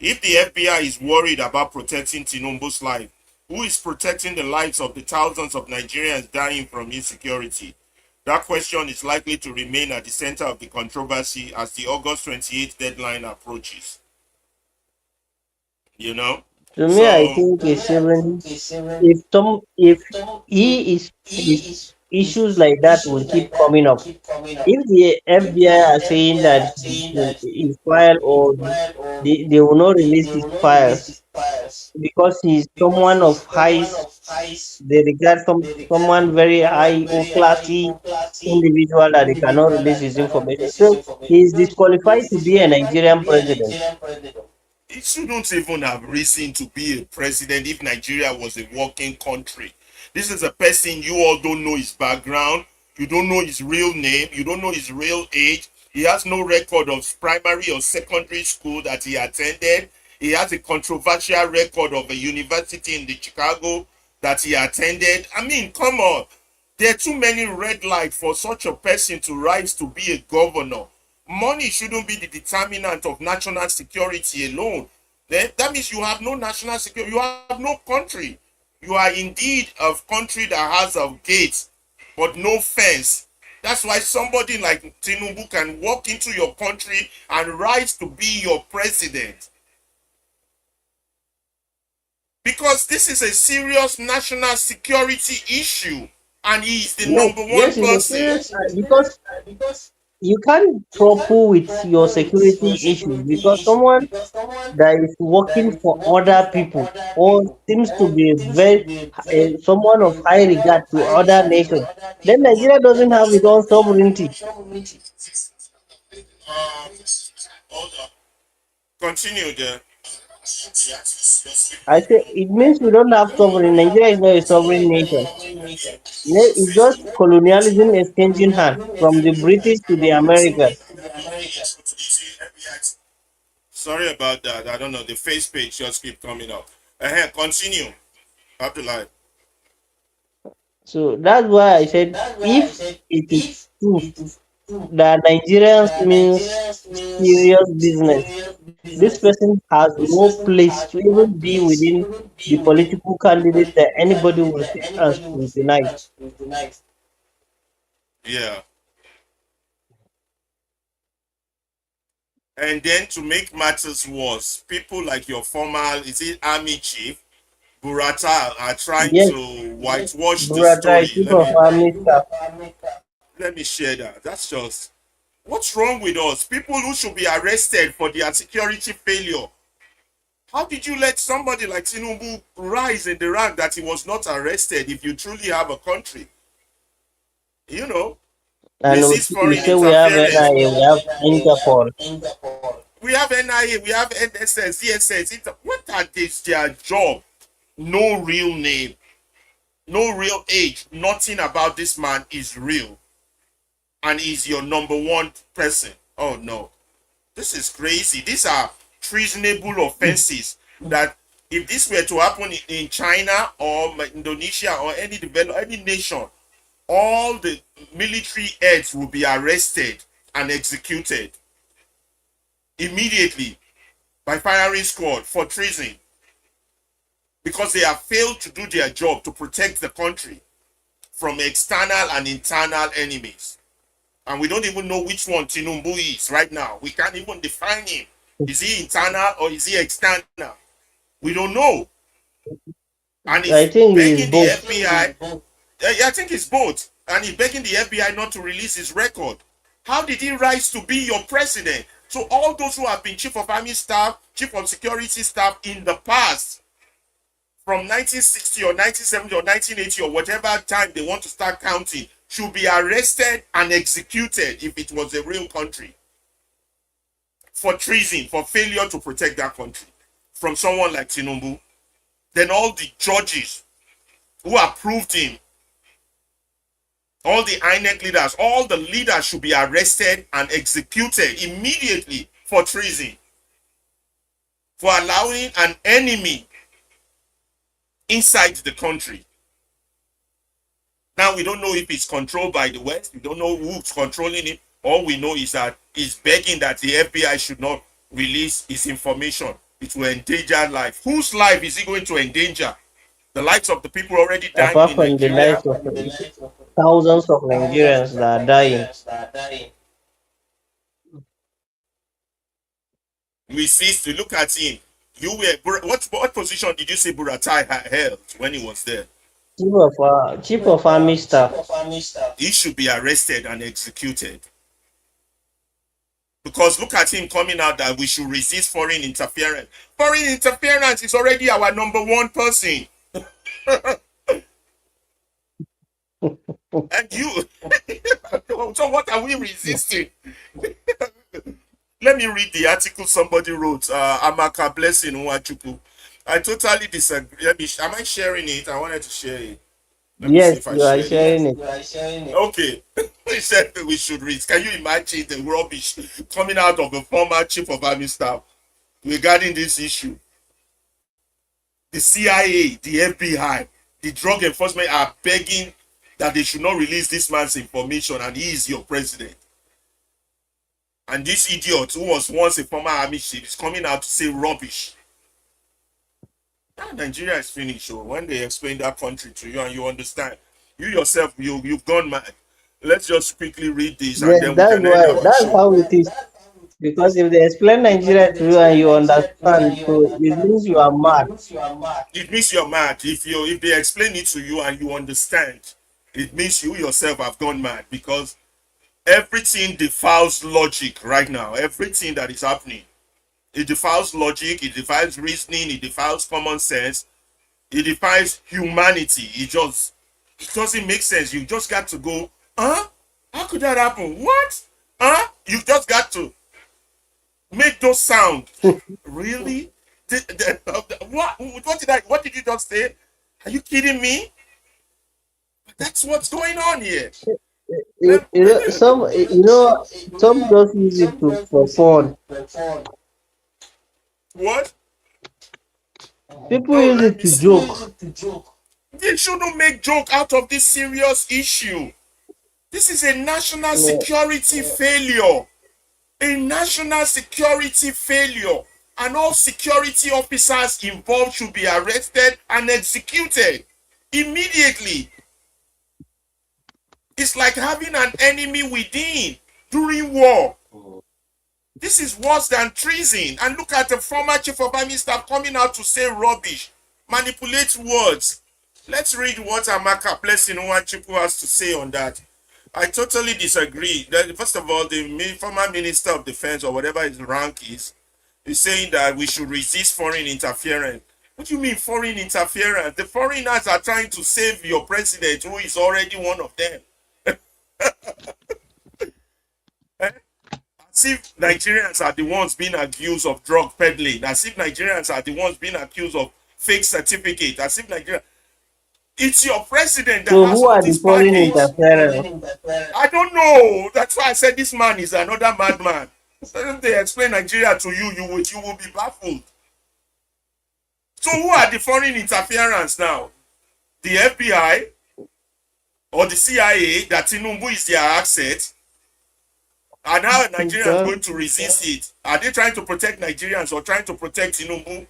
If the FBI is worried about protecting Tinubu's life, who is protecting the lives of the thousands of Nigerians dying from insecurity? That question is likely to remain at the center of the controversy as the August 28th deadline approaches. You know? To me, I So, think it's even if his issues like that will keep coming up. If the FBI are saying that his file or they will not release his files because he's someone of they regard someone very high or classy individual that they cannot release his information. So he is disqualified to be a Nigerian president. he shouldn't even have reason to be a president if Nigeria was a working country. This is a person you all don't know his background, you don't know his real name, you don't know his real age. He has no record of primary or secondary school that he attended. He has a controversial record of a university in the Chicago that he attended. I mean, come on. There are too many red lights for such a person to rise to be a governor. Money shouldn't be the determinant of national security alone. Then that means you have no national security, you have no country. You are indeed a country that has a gate but no fence. That's why somebody like Tinubu can walk into your country and rise to be your president. Because this is a serious national security issue and he is the Yes, number one yes, it's a person. serious because you can't trouble with your security issues because someone that is working for other people or seems to be someone of high regard to other nations. Then Nigeria doesn't have its own sovereignty. Hold on. Continue there. I say it means we don't have sovereign. Nigeria is not a sovereign nation. It's just colonialism exchanging hands from the British to the Americans. Sorry about that. I don't know. The face page just keep coming up. Continue. Abdullah. So that's why I said if it is true that Nigerians means serious business, this person has no place to even be within the political candidate that anybody will take and scrutinize. Yeah. And then to make matters worse, people like your former, is it army chief, Burata, are trying Yes, to whitewash the Burata, story. chief of army staff. Let me share that. That's just what's wrong with us? People who should be arrested for their security failure. How did you let somebody like Tinubu rise in the rank that he was not arrested if you truly have a country? You know, And resist we foreign say we have interference. NIA, we have Interpol. We have NIA, we have NSS, CSS. What are these their job? No real name. No real age. Nothing about this man is real. And he's your number one person. Oh no. This is crazy. These are treasonable offenses that if this were to happen in China or Indonesia or any nation, all the military heads will be arrested and executed immediately by firing squad for treason because they have failed to do their job to protect the country from external and internal enemies. And we don't even know which one Tinubu is right now. We can't even define him. Is he internal or is he external? We don't know. And I he's think it's begging the both. FBI. Yeah, I think it's both. And he's begging the FBI not to release his record. How did he rise to be your president? So all those who have been chief of army staff, chief of security staff in the past, from 1960 or 1970 or 1980 or whatever time they want to start counting, should be arrested and executed if it was a real country for treason, for failure to protect that country from someone like Tinubu. Then all the judges who approved him, all the INEC leaders, all the leaders should be arrested and executed immediately for treason, for allowing an enemy inside the country. Now we don't know if it's controlled by the West. We don't know who's controlling it. All we know is that he's begging that the FBI should not release his information. It will endanger life. Whose life is he going to endanger? The lives of the people already dying Apart in from the Nigeria. lives of thousands of Nigerians that are dying. We cease to look at him. You were what position did you say Buratai held when he was there? Chief of army staff. He should be arrested and executed. Because look at him coming out that we should resist foreign interference. Foreign interference is already our number one person. And you, so what are we resisting? Let me read the article somebody wrote. Amaka Blessing Nwachukwu. I totally disagree. Am I sharing it? I wanted to share it. Let me see Yes, if I you are share sharing it. it. Okay. He said we should read. Can you imagine the rubbish coming out of the former chief of army staff regarding this issue? The CIA, the FBI, the drug enforcement are begging that they should not release this man's information, and he is your president. And this idiot who was once a former army chief is coming out to say rubbish. Nigeria is finished. So when they explain that country to you and you understand, you yourself, you've gone mad. Let's just quickly read this and Yes, then we that's can end why. our That's show. how it is. Because if they explain Nigeria to you and you understand, so it means you are mad. It means you're mad. If they explain it to you and you understand, it means you yourself have gone mad because everything defies logic right now. Everything that is happening, it defies logic, it defies reasoning, it defies common sense, it defies humanity. It doesn't make sense. You just got to go, huh? How could that happen? What? Huh? You just got to make those sound. Really? What did you just say? Are you kidding me? That's what's going on here. Some just use it for fun. What? People Oh, use let it me to see. joke. They shouldn't make joke out of this serious issue. This is a national Yeah. security failure. A national security failure. And all security officers involved should be arrested and executed immediately. It's like having an enemy within during war. This is worse than treason. And look at the former chief of army staff coming out to say rubbish, manipulate words. Let's read what Amaka Blessing Nwachukwu has to say on that. I totally disagree. First of all, the former minister of defense or whatever his rank is saying that we should resist foreign interference. What do you mean foreign interference? The foreigners are trying to save your president, who is already one of them. As if Nigerians are the ones being accused of drug peddling, as if Nigerians are the ones being accused of fake certificate, as if Nigeria. It's your president that So has who all are the this foreign baggage. interference? I don't know. That's why I said this man is another madman. If they explain Nigeria to you, you will be baffled. So who are the foreign interference now? The FBI or the CIA that Tinubu is their asset? And how are Nigerians Because going to resist it? Are they trying to protect Nigerians or trying to protect Tinubu?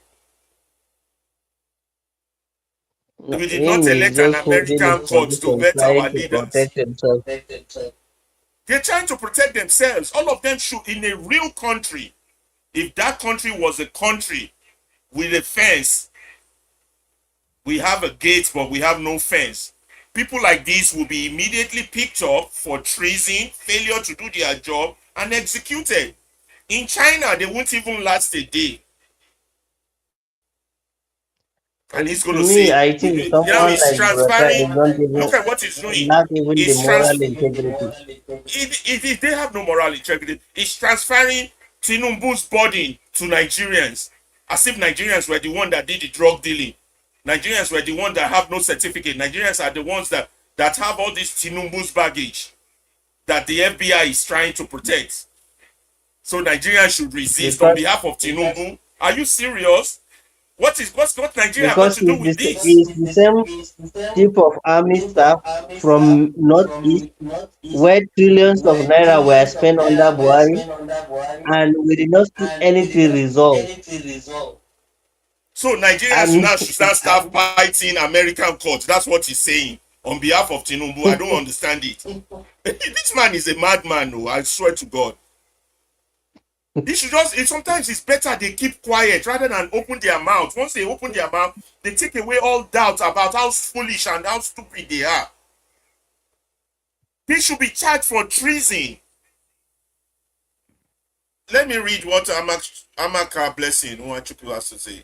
We did not him is elect an just holding his American court to position, vet trying our to leaders. protect himself. They're trying to protect themselves. All of them should, in a real country, if that country was a country with a fence, we have a gate, but we have no fence. People like this will be immediately picked up for treason, failure to do their job, and executed. In China, they won't even last a day. And he's going To to me, say, I think someone he's like Buratai transferring. don't Look even at what he's doing. lack even the He's moral trans. integrity. They have no moral integrity. He's transferring Tinubu's body to Nigerians, as if Nigerians were the one that did the drug dealing. Nigerians were the ones that have no certificate. Nigerians are the ones that have all this Tinubu's baggage that the FBI is trying to protect. So Nigerians should resist on Because behalf of Tinubu. Are you serious? What Nigeria going because to do with this? he's the same chief of army staff from northeast where trillions of naira were spent under Buhari and we did not see anything resolved. So Nigerians And now should start fighting American courts. That's what he's saying on behalf of Tinubu. I don't understand it. This man is a madman, no, I swear to God. They should sometimes it's better they keep quiet rather than open their mouth. Once they open their mouth, they take away all doubt about how foolish and how stupid they are. They should be charged for treason. Let me read what Amaka Blessing Nwachukwu has to say.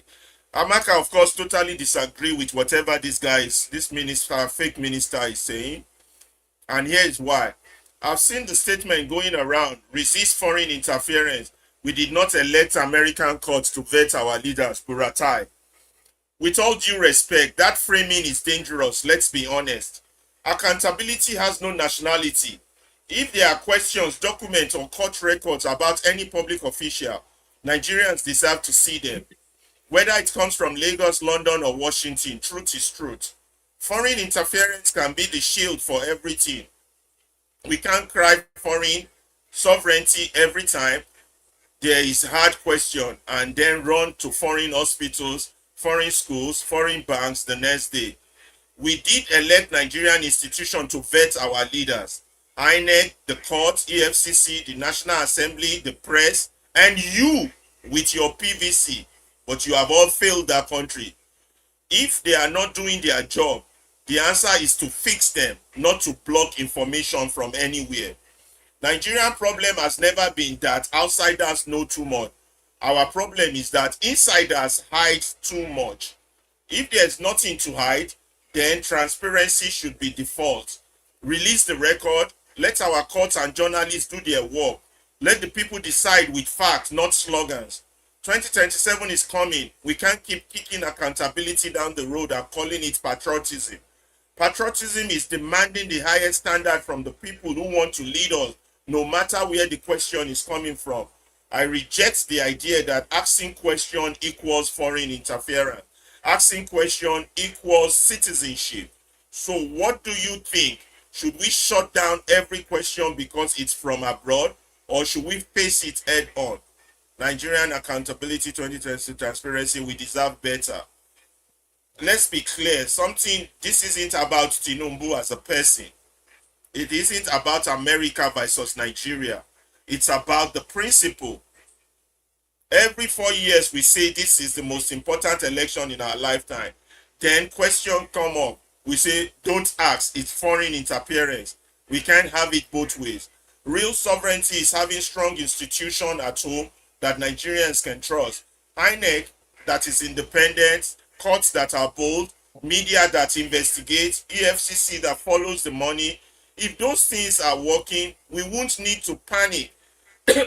Amaka, of course, totally disagree with whatever this minister, fake minister is saying. And here is why. I've seen the statement going around, resist foreign interference. We did not elect American courts to vet our leaders, Buratai. With all due respect, that framing is dangerous, let's be honest. Accountability has no nationality. If there are questions, documents, or court records about any public official, Nigerians deserve to see them. Whether it comes from Lagos, London, or Washington, truth is truth. Foreign interference can be the shield for everything. We can't cry foreign sovereignty every time there is a hard question and then run to foreign hospitals, foreign schools, foreign banks the next day. We did elect Nigerian institutions to vet our leaders. INEC, the court, EFCC, the National Assembly, the press, and you with your PVC. But you have all failed that country. If they are not doing their job, the answer is to fix them, not to block information from anywhere. Nigerian problem has never been that outsiders know too much. Our problem is that insiders hide too much. If there's nothing to hide, then transparency should be default. Release the record, let our courts and journalists do their work. Let the people decide with facts, not slogans. 2027 is coming. We can't keep kicking accountability down the road and calling it patriotism. Patriotism is demanding the highest standard from the people who want to lead us, no matter where the question is coming from. I reject the idea that asking question equals foreign interference. Asking question equals citizenship. So what do you think? Should we shut down every question because it's from abroad, or should we face it head on? Nigerian accountability 2020 transparency, we deserve better. Let's be clear, this isn't about Tinubu as a person. It isn't about America versus Nigeria. It's about the principle. Every 4 years we say this is the most important election in our lifetime. Then question come up. We say don't ask, it's foreign interference. We can't have it both ways. Real sovereignty is having strong institution at home that Nigerians can trust. INEC that is independent, courts that are bold, media that investigates, EFCC that follows the money. If those things are working, we won't need to panic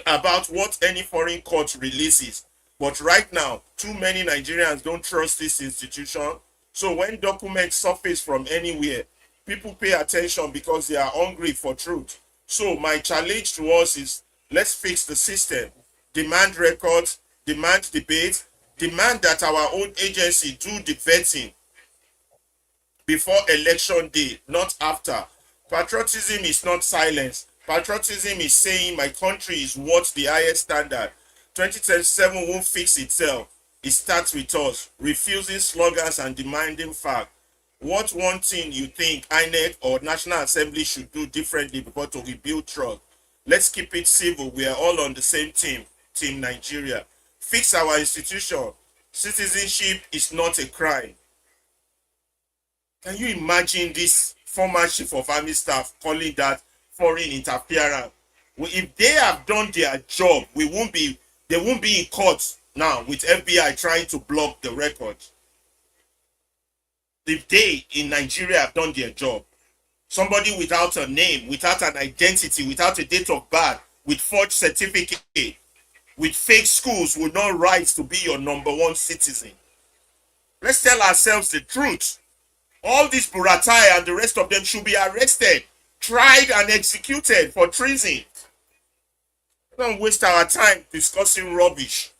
about what any foreign court releases. But right now, too many Nigerians don't trust this institution. So when documents surface from anywhere, people pay attention because they are hungry for truth. So my challenge to us is, let's fix the system, demand records, demand debate, demand that our own agency do the vetting before election day, not after. Patriotism is not silence. Patriotism is saying my country is what the highest standard. 2027 won't fix itself. It starts with us, refusing slogans and demanding facts. What one thing you think INEC or National Assembly should do differently before to rebuild trust? Let's keep it civil. We are all on the same team, Team Nigeria. Fix our institution. Citizenship is not a crime. Can you imagine this former chief of army staff calling that foreign interference? Well, if they have done their job, they won't be in court now with FBI trying to block the record. If they in Nigeria have done their job, somebody without a name, without an identity, without a date of birth, with forged certificate, with fake schools would not rise to be your number one citizen. Let's tell ourselves the truth. All these Buratai and the rest of them should be arrested, tried, and executed for treason. Don't waste our time discussing rubbish.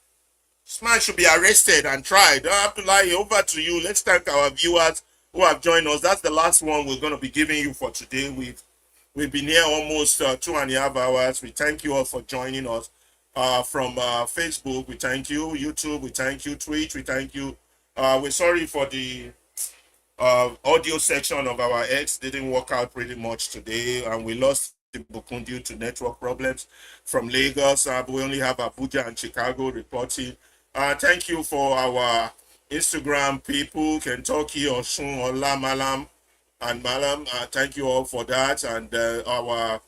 This man should be arrested and tried. Abdullahi, over to you. Let's thank our viewers who have joined us. That's the last one we're going to be giving you for today. We've been here almost 2.5 hours. We thank you all for joining us from Facebook. We thank you. YouTube, we thank you. Twitch, we thank you. We're sorry for the audio section of our X didn't work out pretty much today, and we lost the Bukun due to network problems from Lagos. But we only have Abuja and Chicago reporting. Thank you for our Instagram people, Kentucky, Osun, Ola, Malam, and Malam. Thank you all for that. And our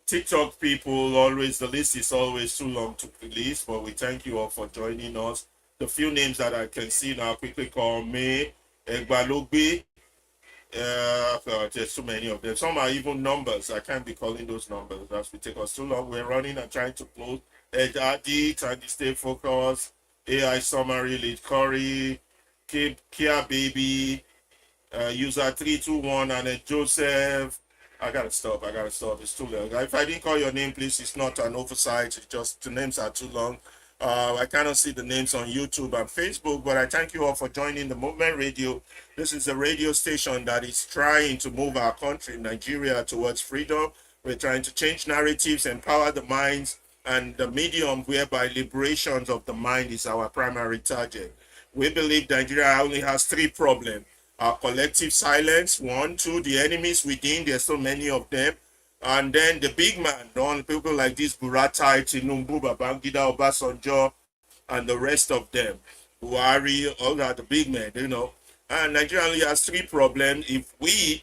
TikTok people, always the list is always too long to release, but we thank you all for joining us. The few names that I can see now quickly call me Egbalogbe. There's too many of them. Some are even numbers. I can't be calling those numbers. That will take us too long. We're running and trying to close. Ed Adi, trying to stay focused. AI summary, lead Curry, Kia Baby, user 321, and Joseph. I gotta stop. It's too long. If I didn't call your name, please, it's not an oversight. It's just the names are too long. I cannot see the names on YouTube and Facebook, but I thank you all for joining the Movement Radio. This is a radio station that is trying to move our country, Nigeria, towards freedom. We're trying to change narratives, empower the minds, and the medium whereby liberations of the mind is our primary target. We believe Nigeria only has three problems. Our collective silence, one, two, the enemies within, there's so many of them. And then the big man, people like this Buratai, Tinubu, Babangida, Obasanjo, and the rest of them. Buhari, all that, the big men, And Nigeria only has three problems. If we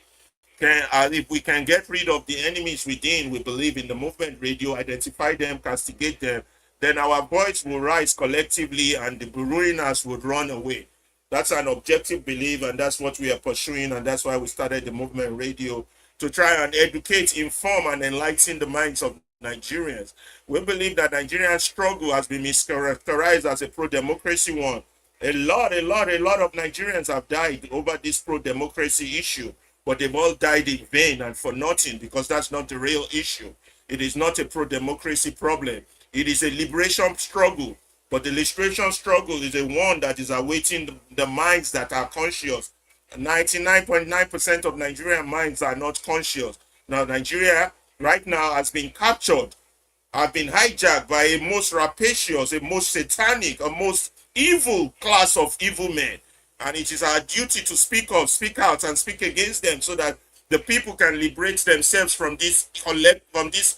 can get rid of the enemies within, we believe in the Movement Radio, identify them, castigate them, then our voice will rise collectively and the ruiners would run away. That's an objective belief, and that's what we are pursuing, and that's why we started the Movement Radio, to try and educate, inform, and enlighten the minds of Nigerians. We believe that Nigeria's struggle has been mischaracterized as a pro-democracy one. A lot of Nigerians have died over this pro-democracy issue, but they've all died in vain and for nothing, because that's not the real issue. It is not a pro-democracy problem. It is a liberation struggle, but the liberation struggle is a one that is awaiting the minds that are conscious. 99.9% of Nigerian minds are not conscious. Now, Nigeria right now has been captured, have been hijacked by a most rapacious, a most satanic, a most evil class of evil men. And it is our duty to speak up, speak out, and speak against them so that the people can liberate themselves from this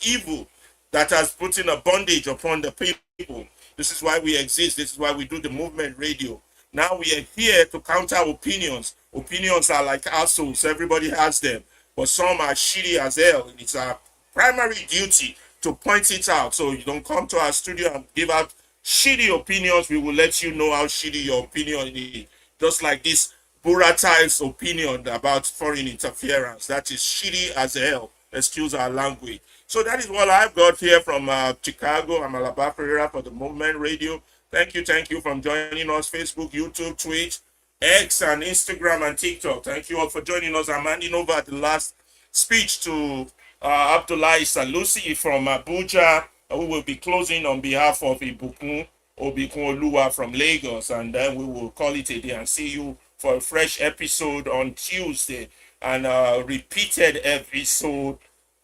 evil that has put in a bondage upon the people. This is why we exist. This is why we do the Movement Radio. Now we are here to counter opinions. Opinions are like assholes. Everybody has them. But some are shitty as hell. And it's our primary duty to point it out. So you don't come to our studio and give out shitty opinions. We will let you know how shitty your opinion is. Just like this Buratai's opinion about foreign interference. That is shitty as hell. Excuse our language. So that is what I've got here from Chicago. I'm Alaba Ferreira for the Movement Radio. Thank you from joining us. Facebook, YouTube, Twitch, X and Instagram and TikTok. Thank you all for joining us. I'm handing over the last speech to Abdullahi Salusi from Abuja, who will be closing on behalf of Ibukun Obikun Oluwa from Lagos, and then we will call it a day and see you for a fresh episode on Tuesday and repeated episode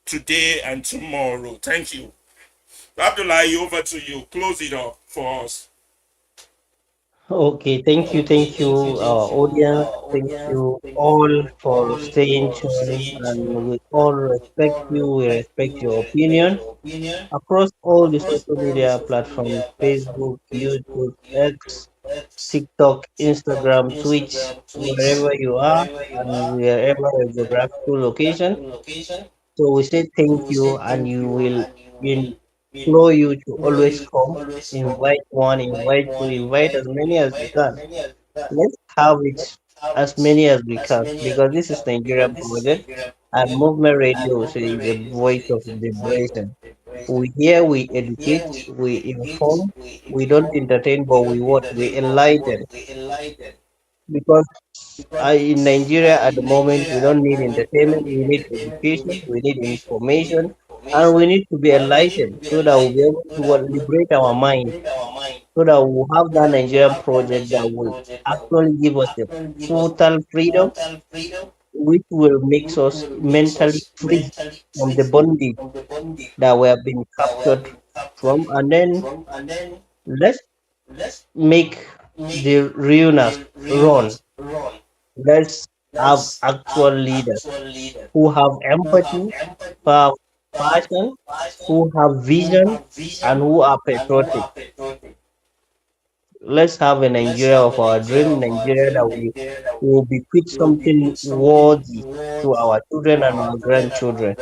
today and tomorrow. Thank you. Abdullahi, over to you. Close it up for us. Okay, thank you, audience. Thank you all for staying tuned, and we all respect you. We respect your opinion across all the social media platforms: Facebook, YouTube, X, TikTok, Instagram, Twitch, wherever you are, and wherever your geographical location. So we say thank you, and you will implore you to always come, invite one, invite two, invite as many as you can. Let's have it as many as we can, because this is Nigerian project, and Movement Radio is the voice of liberation. We hear, we educate, we inform, we don't entertain, but we what? We enlighten. Because in Nigeria at the moment, we don't need entertainment, we need education, we need information, and we need to be enlightened so that we'll be able to liberate our mind, so that we'll have that Nigerian project that will actually give us the total freedom, which will make us mentally free from the bondage that we have been captured from. And then let's make the realness run. Let's have actual leaders who have empathy, who have passion, who have vision, and who are patriotic. Let's have a Nigeria of our dream, Nigeria that we will bequeath something worthy to our children and our grandchildren.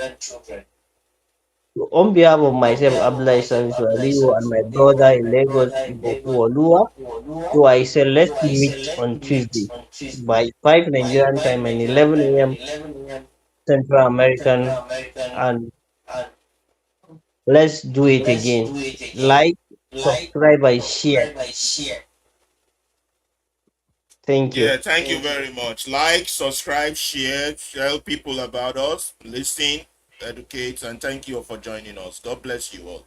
So on behalf of myself, Abdullahi Aliyu, and my brother in Lagos, Iboku Olua, so I say let's meet on Tuesday by 5 Nigerian time and 11 a.m. Central American, and let's do it again. Like, subscribe, and share. Thank you. Yeah, thank you very much. Like, subscribe, share, tell people about us, listen, educate, and thank you for joining us. God bless you all.